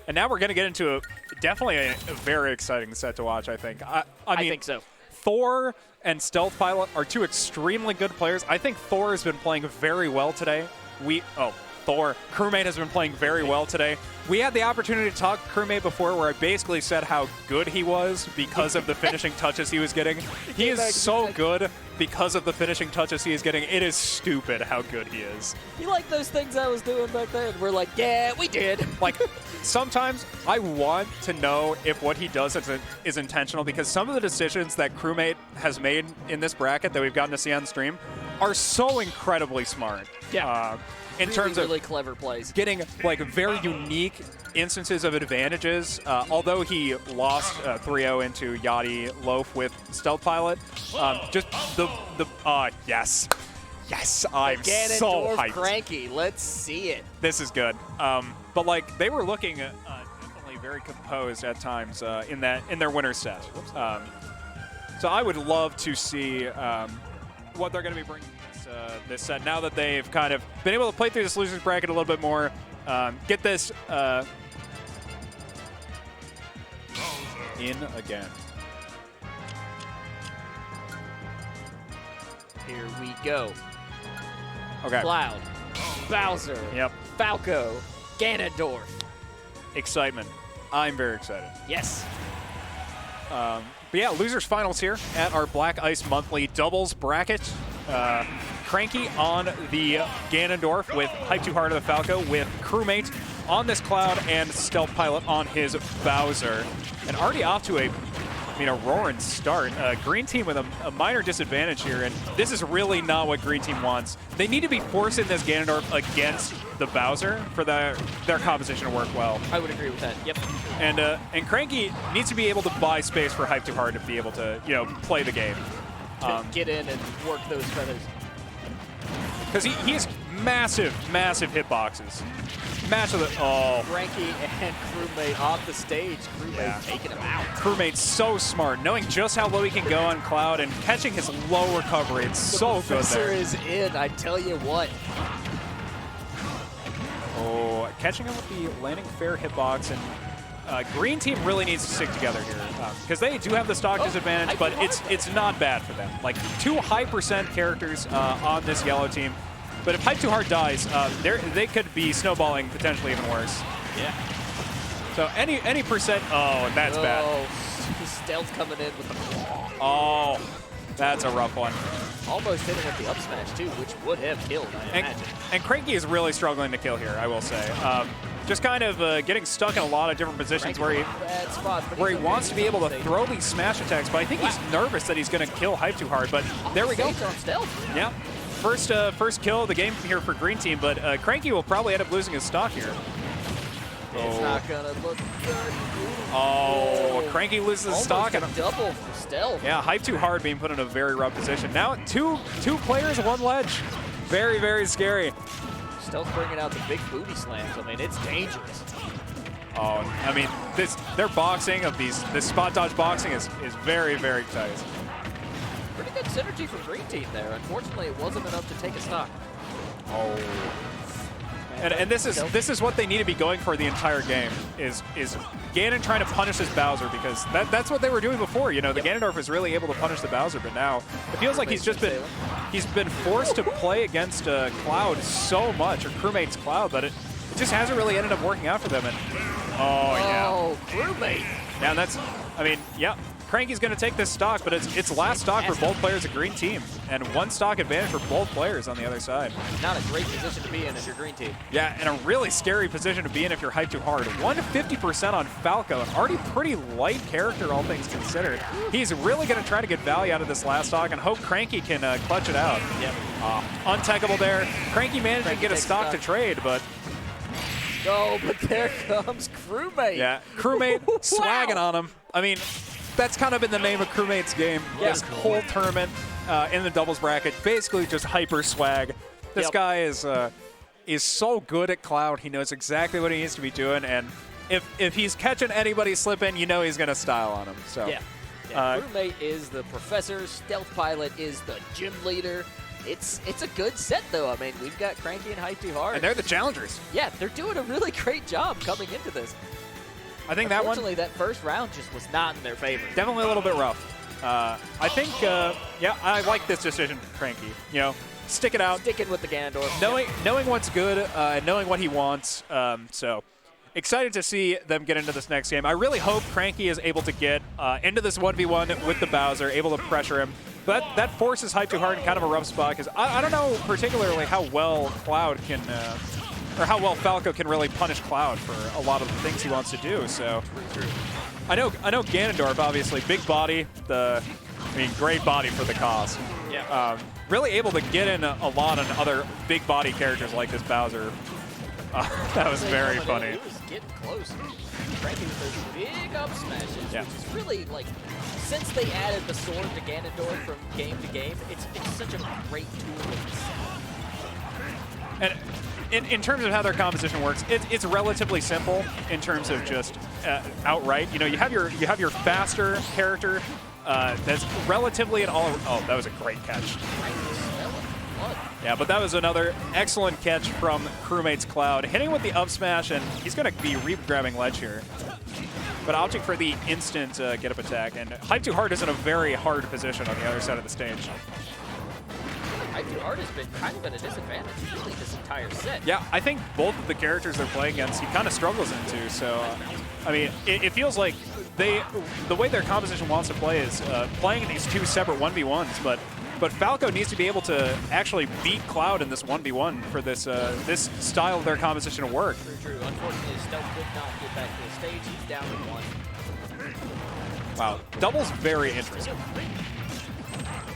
And now we're going to get into definitely a very exciting set to watch, I think. I mean, think so. Thor and Stealth Pilot are two extremely good players. I think Thor has been playing very well today. Thor. Crewmate has been playing very well today. We had the opportunity to talk Crewmate before where I basically said how good he was because of the finishing touches he was getting. He is so good because of the finishing touches he is getting. It is stupid how good he is. You like those things I was doing back then? We're like, yeah, we did. Like, sometimes I want to know if what he does is intentional, because some of the decisions that Crewmate has made in this bracket that we've gotten to see on stream are so incredibly smart. Yeah. In terms of really clever plays, getting like very unique instances of advantages. Although he lost 3-0 into Yati Loaf with Stealth Pilot, just yes, I'm so hyped. Cranky, let's see it. This is good. But like they were looking definitely very composed at times in their winner set. So I would love to see what they're going to be bringing this set now that they've kind of been able to play through this losers bracket a little bit more. Get this in again. Here we go. Okay. Cloud, Bowser, Yep. Falco, Ganondorf. Excitement. I'm very excited. Yes. But yeah, losers finals here at our Black Ice Monthly doubles bracket. Cranky on the Ganondorf with Hype Too Hard of the Falco, with Crewmate on this Cloud and Stealth Pilot on his Bowser. And already off to a roaring start. Green team with a minor disadvantage here, and this is really not what Green team wants. They need to be forcing this Ganondorf against the Bowser for their composition to work well. I would agree with that. Yep. And Cranky needs to be able to buy space for Hype Too Hard to be able to play the game. Get in and work those feathers. Because he has massive hitboxes. Cranky and Crewmate off the stage. Crewmate taking him out. Crewmate's so smart, knowing just how low he can go on Cloud and catching his low recovery. It's so good there. The is in, I tell you what. Oh, catching him with the landing fair hitbox, and Green team really needs to stick together here because they do have the stock disadvantage, but it's not bad for them. Like 2 high percent characters on this yellow team, but if Hype Too Hard dies, they could be snowballing potentially even worse. Yeah. So any percent, and that's bad. Stealth coming in with the. Oh, that's a rough one. Almost hit him with the up smash too, which would have killed, I imagine. And Cranky is really struggling to kill here, I will say. Just kind of getting stuck in a lot of different positions where he wants to be able to throw these smash attacks, but I think he's nervous that he's going to kill Hype Too Hard. But there we go. On stealth. Yeah. First kill of the game here for Green team, but Cranky will probably end up losing his stock here. It's not going to look good. Oh, Cranky loses his stock. And double for stealth. Yeah, Hype Too Hard being put in a very rough position. Now two players, one ledge. Very, very scary. Stealth bringing out the big booty slams. I mean, it's dangerous. Oh, I mean, their boxing of this spot dodge boxing is very, very tight. Pretty good synergy from Green team there. Unfortunately, it wasn't enough to take a stock. Oh. And this is what they need to be going for the entire game is Ganon trying to punish this Bowser, because that's what they were doing before. The Ganondorf is really able to punish the Bowser, but now it feels like he's been forced to play against Cloud so much, or Crewmate's Cloud, that it just hasn't really ended up working out for them. And Crewmate. Yeah, that's, I mean, yeah. Cranky's going to take this stock, but it's last stock for both players of Green team, and 1 stock advantage for both players on the other side. Not a great position to be in if you're Green team. Yeah, and a really scary position to be in if you're Hype Too Hard. 150% on Falco, an already pretty light character, all things considered. He's really going to try to get value out of this last stock and hope Cranky can clutch it out. Yep. Untechable there. Cranky managed to get a stock to trade, but Oh, but there comes Crewmate. Yeah, Crewmate swagging on him. I mean, that's kind of been the name of Crewmate's game. Yeah. This whole tournament in the doubles bracket, basically just hyper swag. This guy is so good at Cloud. He knows exactly what he needs to be doing, and if he's catching anybody slipping, you know he's gonna style on him. So Yeah. Crewmate is the professor. Stealth Pilot is the gym leader. It's a good set, though. I mean, we've got Cranky and Hype Too Hard. and they're the challengers. Yeah, they're doing a really great job coming into this. I think that one Unfortunately, that first round just was not in their favor. definitely a little bit rough. I think, yeah, I like this decision, Cranky. You know, stick it out. Sticking with the Ganondorf. Knowing what's good and knowing what he wants. So excited to see them get into this next game. I really hope Cranky is able to get into this 1v1 with the Bowser, able to pressure him. But that forces Hype Too Hard in kind of a rough spot because I don't know particularly how well Cloud can, or how well Falco can really punish Cloud for a lot of the things he wants to do. So I know Ganondorf, obviously, big body, great body for the cost. Yeah. Really able to get in a lot on other big body characters like this Bowser. That was very funny. He was getting close. Cranky with those big up smashes, Yeah. which is really, like, since they added the sword to Ganondorf from game to game, it's such a great tool. And in terms of how their composition works, it's relatively simple in terms of just outright. You know, you have your faster character that's relatively an all. Oh, that was a great catch. Yeah, but that was another excellent catch from Crewmate's Cloud, hitting with the up smash, and he's going to be re-grabbing ledge here. But opting for the instant get-up attack, and Hype Too Hard is in a very hard position on the other side of the stage. Hype Too Hard has been kind of at a disadvantage really this entire set. Yeah, I think both of the characters they're playing against, he kind of struggles into. So, I mean, it feels like the way their composition wants to play is playing these two separate 1v1s, but Falco needs to be able to actually beat Cloud in this 1v1 for this this style of their composition to work. True. Unfortunately, Stealth could not get back to the stage. He's down to one. Wow, double's very interesting.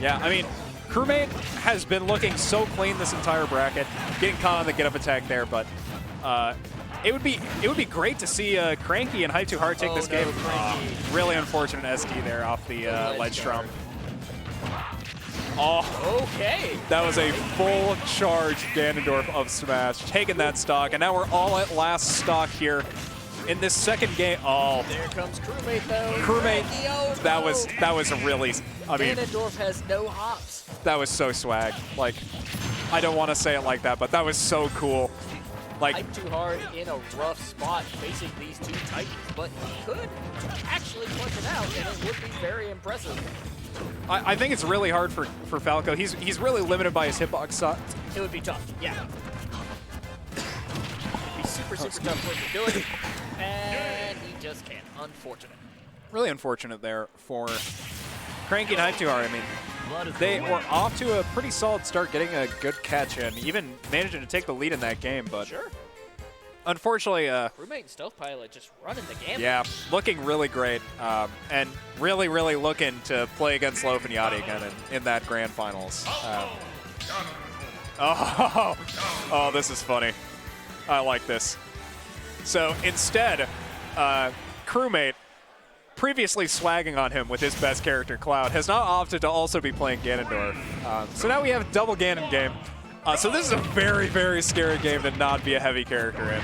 Yeah, I mean, Crewmate has been looking so clean this entire bracket, getting caught on the get-up attack there, but it would be great to see Cranky and Hype Too Hard take this game. Really unfortunate SD there off the ledge trump. Oh, okay. That was a full charge Ganondorf of smash, taking that stock, and now we're all at last stock here in this second game. Oh, there comes Crewmate though. Crewmate, that was a really, I mean, Ganondorf has no hops. that was so swag. Like, I don't want to say it like that, but that was so cool. Like, Hype Too Hard in a rough spot facing these two titans, but he could actually clutch it out, and it would be very impressive. I think it's really hard for Falco. He's really limited by his hitbox shot. It would be tough, yeah. It'd be super tough for him to do it, and he just can't. Unfortunate. Really unfortunate there for Cranky and Hype Too Hard. I mean, they were off to a pretty solid start, getting a good catch and even managing to take the lead in that game, but Sure. unfortunately, Crewmate and Stealth Pilot just running the gamut. yeah, looking really great, and really looking to play against Loaf and Yati again in that grand finals. Oh, this is funny. I like this. So instead, Crewmate, previously swagging on him with his best character, Cloud, has now opted to also be playing Ganondorf. So now we have a double Ganon game. So this is a very scary game to not be a heavy character in.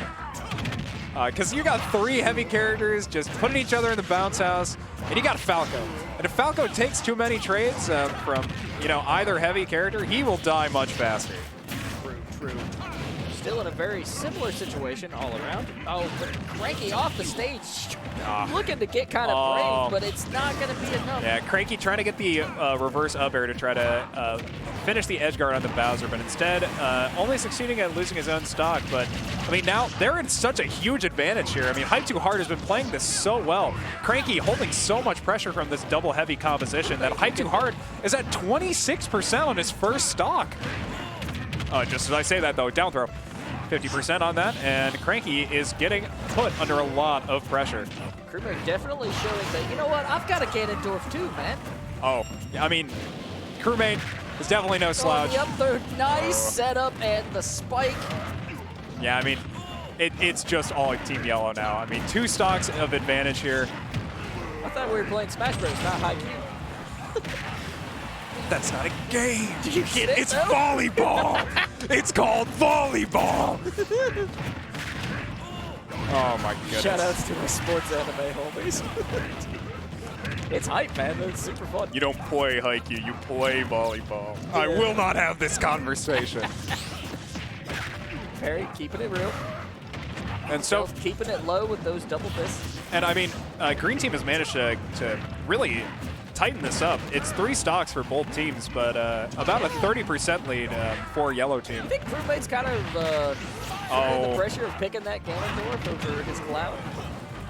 Because you got three heavy characters just putting each other in the bounce house, and you got Falco. And if Falco takes too many trades from either heavy character, he will die much faster. True. Still in a very similar situation all around. Oh, but Cranky off the stage, looking to get kind of brave, but it's not going to be enough. Yeah, Cranky trying to get the reverse up air to try to finish the edge guard on the Bowser, but instead only succeeding at losing his own stock. But, I mean, now they're in such a huge advantage here. I mean, Hype Too Hard has been playing this so well. Cranky holding so much pressure from this double heavy composition that Hype Too Hard is at 26% on his first stock. Just as I say that, though, down throw. 50% on that, and Cranky is getting put under a lot of pressure. Crewmate definitely showing that, you know what, I've got a Ganondorf too, man. Oh, I mean, Crewmate is definitely no slouch. Yep, the nice setup and the spike. Yeah, I mean, It's just all Team Yellow now. I mean, 2 stocks of advantage here. I thought we were playing Smash Bros, not Haiku. That's not a game. Did you get it? It's volleyball. It's called volleyball. Oh my goodness. Shoutouts to my sports anime homies. It's hype, man. It's super fun. You don't play Haiku, you play volleyball. Yeah. I will not have this conversation. Perry, keeping it real. And so keeping it low with those double fists. And I mean, Green Team has managed to really tighten this up. It's 3 stocks for both teams, but about a 30% lead for Yellow Team. I think Crewmate's kind of under the pressure of picking that Ganondorf over his Cloud.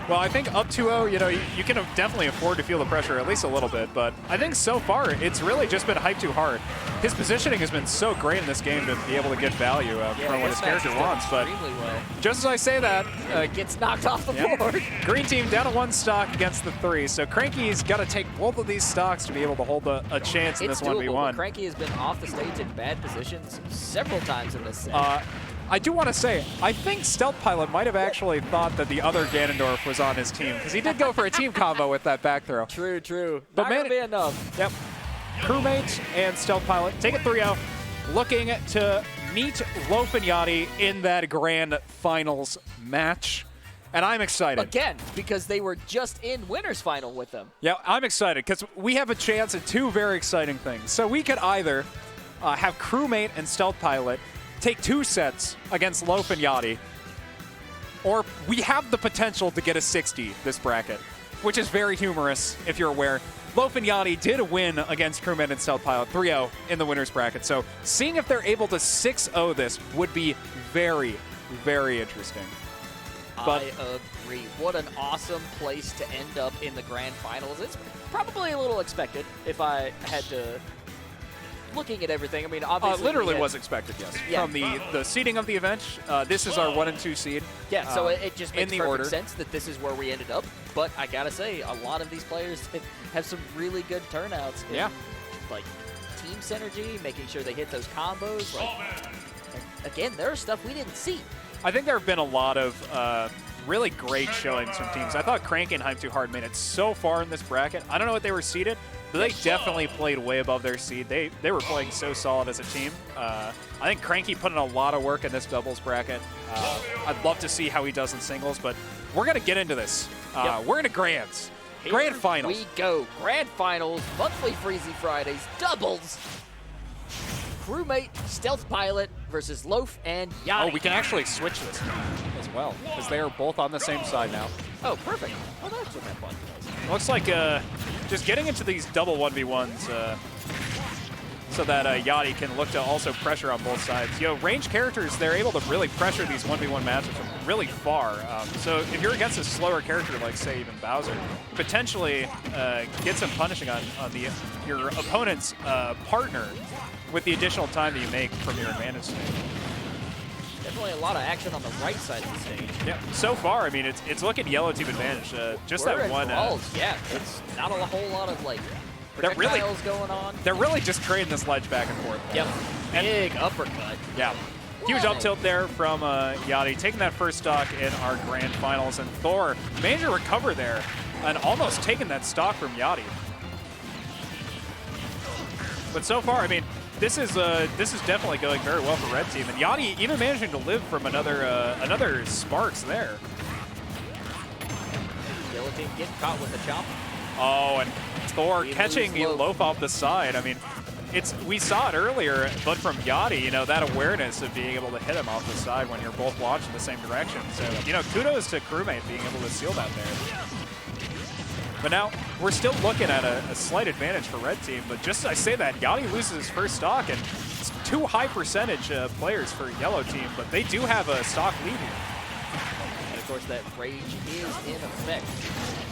Well, I think up 2-0, you know, you can definitely afford to feel the pressure at least a little bit, but I think so far it's really just been hyped too hard. His positioning has been so great in this game to be able to get value from what his character wants, but just as I say that, gets knocked off the board. Green Team down to 1 stock against the 3, so Cranky's got to take both of these stocks to be able to hold a chance in this doable, 1v1. But Cranky has been off the stage in bad positions several times in this set. I do want to say, I think Stealth Pilot might have actually thought that the other Ganondorf was on his team, because he did go for a team combo with that back throw. True, true. But not gonna be enough. Yep. Crewmate and Stealth Pilot take it 3-0, looking to meet Loaf and Yati in that grand finals match. And I'm excited. Again, because they were just in winner's final with them. Yeah, I'm excited, because we have a chance at 2 very exciting things. So we could either have Crewmate and Stealth Pilot take 2 sets against Loaf and Yati, or we have the potential to get a 60 this bracket, which is very humorous if you're aware. Loaf and Yati did win against Crewmate and Stealth Pilot 3-0 in the winner's bracket, so seeing if they're able to 6-0 this would be very, very interesting. But I agree. What an awesome place to end up in the grand finals. It's probably a little expected if I had to... Looking at everything, I mean, obviously... literally was expected, yes. Yeah. From the seeding of the event, this is our 1 and 2 seed. Yeah, so it just makes perfect order. sense that this is where we ended up. But I gotta say, a lot of these players have some really good turnouts. In, like, team synergy, making sure they hit those combos. Like, again, there's stuff we didn't see. I think there have been a lot of really great showings from teams. I thought Crank and Hype Too Hard made it so far in this bracket. I don't know what they were seeded, but they definitely played way above their seed. They were playing so solid as a team. I think Cranky put in a lot of work in this doubles bracket. I'd love to see how he does in singles, but we're going to get into this. We're into grands. Grand finals. We go. Grand finals, monthly Freezie Fridays, doubles. Crewmate, Stealth Pilot versus Loaf and Yati. Oh, we can actually switch this as well, because they are both on the same side now. Oh, perfect. Oh, that's what that button was. Looks like just getting into these double 1v1s so that Yati can look to also pressure on both sides. You know, ranged characters, they're able to really pressure these 1v1 matches from really far. So if you're against a slower character like, say, even Bowser, potentially get some punishing on your opponent's partner with the additional time that you make from your advantage stage. Definitely a lot of action on the right side of the stage. Yeah, so far, I mean, it's looking Yellow Team advantage. Just We're that one. yeah, it's not a whole lot of like projectiles going on. They're really just trading this ledge back and forth. Yep. Big uppercut. Yeah. Huge up tilt there from Yati, taking that first stock in our grand finals, and Thor managed to recover there and almost taking that stock from Yati. But so far, I mean, this is definitely going very well for Red Team, and Yati even managing to live from another Sparks there. Yellow Team getting caught with the chop. Oh, and Thor catching Loaf off the side. I mean, we saw it earlier, but from Yati, you know, that awareness of being able to hit him off the side when you're both launched in the same direction. So, you know, kudos to Crewmate being able to seal that there. But now, we're still looking at a slight advantage for Red Team, but just as I say that, Yati loses his first stock, and it's 2 high percentage players for Yellow Team, but they do have a stock lead here. And of course, that rage is in effect.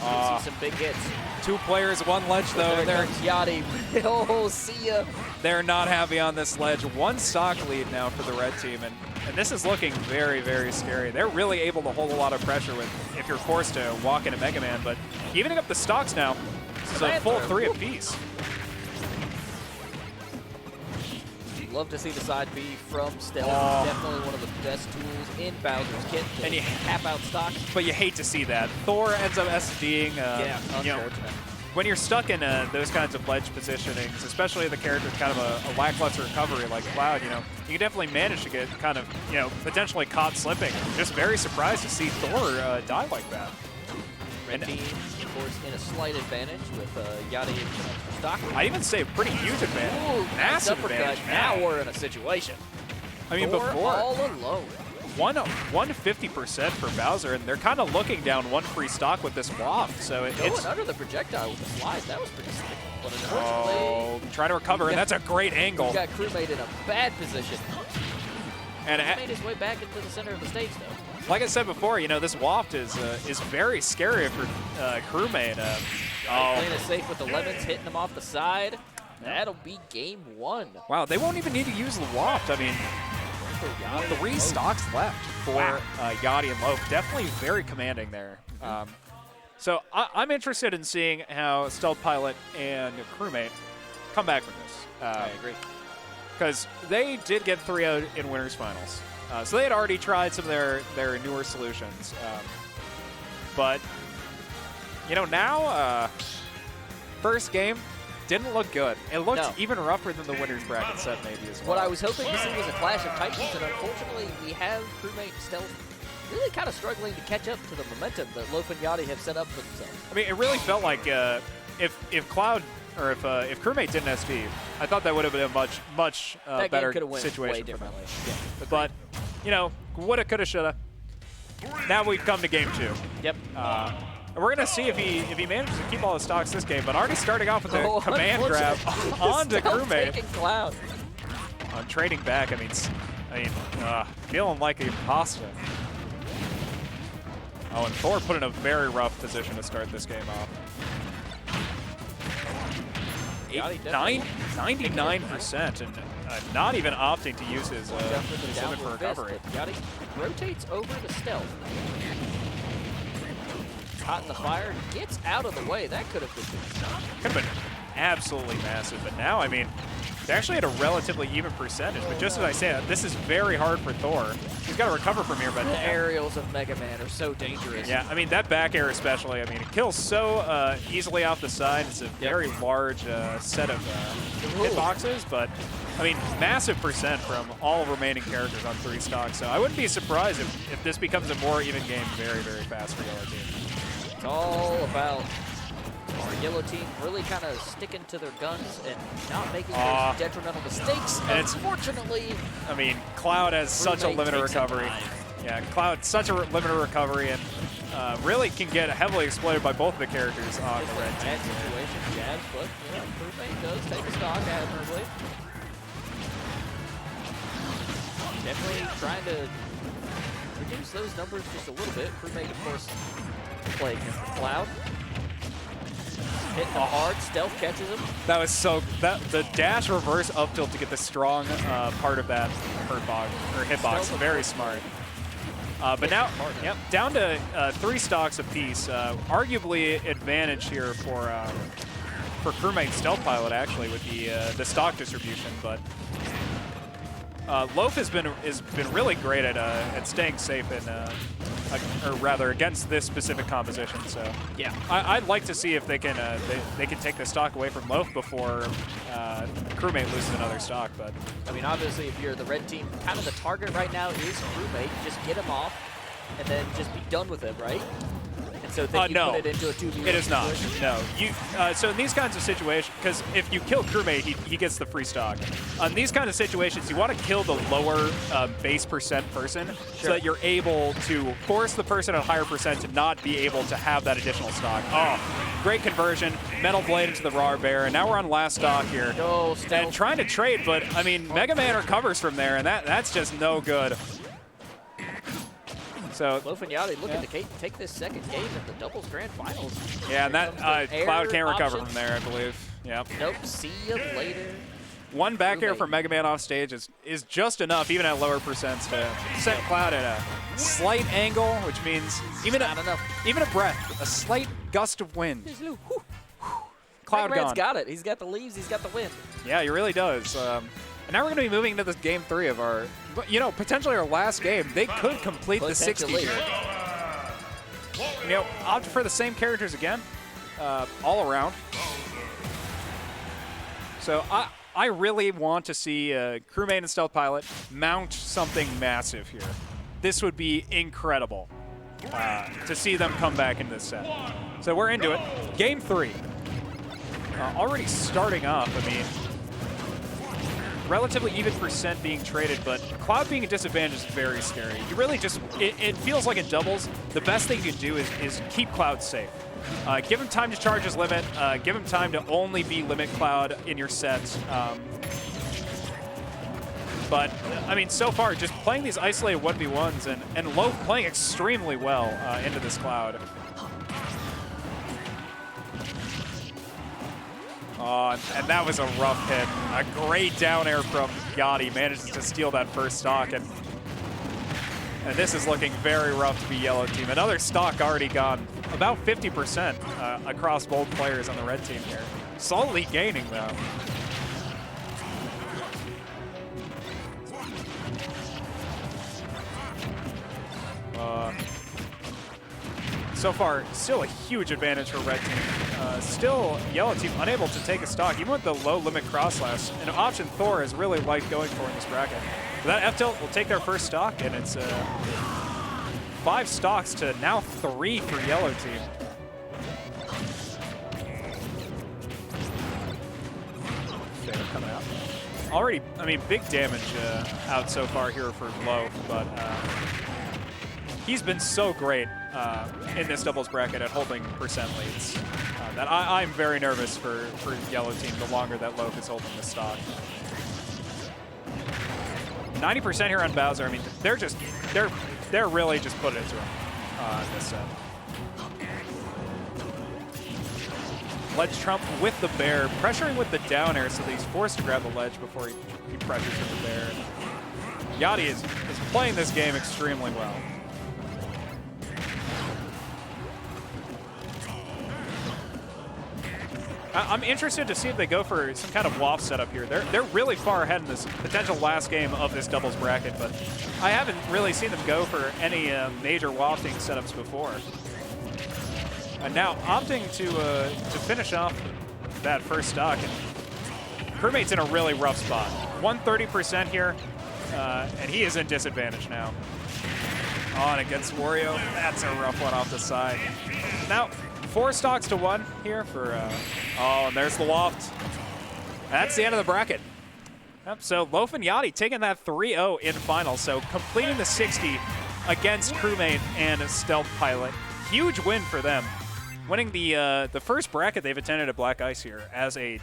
You see some big hits. 2 players, 1 ledge, though. There comes Yati. Oh, see ya. They're not happy on this ledge. 1 stock lead now for the Red Team, and this is looking very, very scary. They're really able to hold a lot of pressure if you're forced to walk into Mega Man, but evening up the stocks now, this is a full 3 apiece. love to see the side B from Stealth. Definitely one of the best tools in Bowser's kit to and you cap out stock. But you hate to see that. Thor ends up SDing. Yeah, unfortunate. When you're stuck in those kinds of ledge positionings, especially the character with kind of a lackluster recovery like Cloud, you can definitely manage to get kind of, potentially caught slipping. Just very surprised to see Thor die like that. Red team, of course, in a slight advantage with Yati and stock. I'd even say a pretty huge advantage. Ooh, massive uppercut. advantage. Now we're in a situation. I mean, Thor before all alone. 150% for Bowser, and they're kind of looking down one free stock with this waft. So it's under the projectile with the slide. That was pretty sick. But unfortunately, trying to recover, and that's a great angle. We got crewmate in a bad position. And he made his way back into the center of the stage, though. Like I said before, this waft is very scary for crewmate. Playing it safe with the lemons, hitting them off the side. That'll be game 1. Wow, they won't even need to use the waft. I mean, 3 stocks left for Yati and Loaf. Definitely very commanding there. So I'm interested in seeing how Stealth Pilot and Crewmate come back from this. I agree. Because they did get 3-0 in Winners Finals. So they had already tried some of their newer solutions. But, now, first game, didn't look good. It looked even rougher than the winners bracket set maybe as well. What I was hoping to see was a clash of titans, and unfortunately we have Crewmate and Stealth really kind of struggling to catch up to the momentum that Loaf and Yati have set up for themselves. I mean, it really felt like if Cloud or if Crewmate didn't SD, I thought that would have been a much better situation for them. Yeah, but woulda, coulda, shoulda. Now we've come to game 2. Yep. And we're going to see if he manages to keep all his stocks this game, but already starting off with a command grab onto Crewmate. Cloud. On trading back, I mean, feeling like a pasta. Oh, and Thor put in a very rough position to start this game off. 99%, and not even opting to use his limit for recovery. Yati rotates over the Stealth. Caught in the fire, gets out of the way. That could have been Could have been absolutely massive, but now, I mean, they actually had a relatively even percentage, but just as I said, this is very hard for Thor. He's got to recover from here, but the aerials of Mega Man are so dangerous. Yeah, I mean, that back air especially, I mean, it kills so easily off the side. It's a very large set of hitboxes, but, I mean, massive percent from all remaining characters on 3 stocks, so I wouldn't be surprised if this becomes a more even game very, very fast for Yellow Team. It's all about our Yellow Team really kind of sticking to their guns and not making those detrimental mistakes. And unfortunately, I mean, Cloud has such a limited recovery. Yeah, Cloud, such a limited recovery, and really can get heavily exploited by both of the characters on the red team. Bad situation, Jazz, but Crewmate does take a stock admirably. Definitely trying to reduce those numbers just a little bit. Crewmate, of course, playing Cloud. Hitting hard, Stealth catches him. That was the dash reverse up tilt to get the strong part of that hitbox. Very smart. But now, down to 3 stocks apiece. Arguably advantage here for Crewmate Stealth Pilot actually with the stock distribution, but Loaf has been really great at staying safe in, or rather against this specific composition. So yeah, I'd like to see if they can take the stock away from Loaf before Crewmate loses another stock. But I mean, obviously, if you're the red team, kind of the target right now is Crewmate. Just get him off, and then just be done with it, right? So they no, put it into a 2v1 it is not. situation? No, so in these kinds of situations, because if you kill Crewmate, he gets the free stock. On these kinds of situations, you want to kill the lower base percent person so that you're able to force the person at a higher percent to not be able to have that additional stock. Oh, great conversion. Metal Blade into the Raw Bear, and now we're on last stock here. No, and trying to trade, but I mean, Mega Man recovers from there, and that's just no good. So Loaf and Yati looking to take this second game at the doubles grand finals. Yeah, and that Cloud can't recover from there, I believe. Yeah. Nope. See you later. One back air from Mega Man off stage is just enough, even at lower percents, to set Cloud at a slight angle, which means even a breath, a slight gust of wind. Cloud Mega Man's gone. got it. He's got the leaves. He's got the wind. Yeah, he really does. And now we're going to be moving into this game 3 of our, you know, potentially our last game. They could complete the 60 here. You know, opt for the same characters again, all around. So I really want to see Crewmate and Stealth Pilot mount something massive here. This would be incredible to see them come back in this set. So we're into it. Game 3. Already starting off, I mean, relatively even percent being traded, but Cloud being a disadvantage is very scary. You really just, it feels like in doubles, the best thing you can do is keep Cloud safe. Give him time to charge his limit, give him time to only be limit Cloud in your sets. But, I mean, so far, just playing these isolated 1v1s and Loaf playing extremely well into this Cloud. And that was a rough hit. A great down air from Yati, manages to steal that first stock. And this is looking very rough to be yellow team. Another stock already gone, about 50% across both players on the red team here. Solidly gaining, though. So far, still a huge advantage for red team. Still, yellow team unable to take a stock, even with the low limit cross slash. An option Thor has really liked going for in this bracket. But that F-tilt will take their first stock, and it's 5 stocks to now 3 for yellow team. Phantom coming out. Already, I mean, big damage out so far here for Loaf, but he's been so great in this doubles bracket at holding percent leads that I'm very nervous for yellow team the longer that Loaf is holding the stock. 90% here on Bowser. I mean, they're really just putting it to him this set. Ledge Trump with the bear, pressuring with the down air so that he's forced to grab the ledge before he pressures with the bear. Yati is playing this game extremely well. I'm interested to see if they go for some kind of waft setup here. They're really far ahead in this potential last game of this doubles bracket, but I haven't really seen them go for any major wafting setups before. And now opting to finish off that first stock. And Crewmate's in a really rough spot. 130% here, and he is in disadvantage now. On against Wario. That's a rough one off the side. Now, 4 stocks to 1 here for, oh, and there's the waft. That's the end of the bracket. Yep, so Loaf and Yati taking that 3-0 in finals, so completing the 60 against Crewmate and Stealth Pilot. Huge win for them. Winning the first bracket they've attended at Black Ice here as a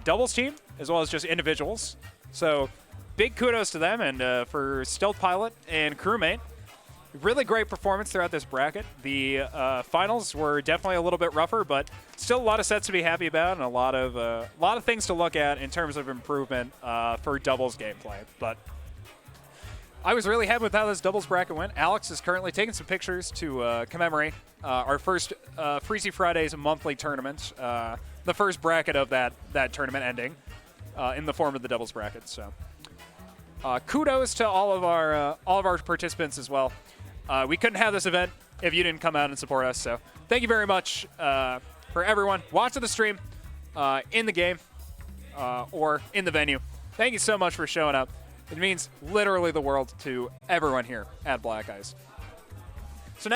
doubles team, as well as just individuals. So big kudos to them, and for Stealth Pilot and Crewmate. Really great performance throughout this bracket. The finals were definitely a little bit rougher, but still a lot of sets to be happy about and a lot of things to look at in terms of improvement for doubles gameplay. But I was really happy with how this doubles bracket went. Alex is currently taking some pictures to commemorate our first Freezie Fridays Monthly tournament, the first bracket of that tournament ending in the form of the doubles bracket. So kudos to all of our participants as well. We couldn't have this event if you didn't come out and support us. So thank you very much for everyone watching the stream, in the game, or in the venue. Thank you so much for showing up. It means literally the world to everyone here at Black Ice.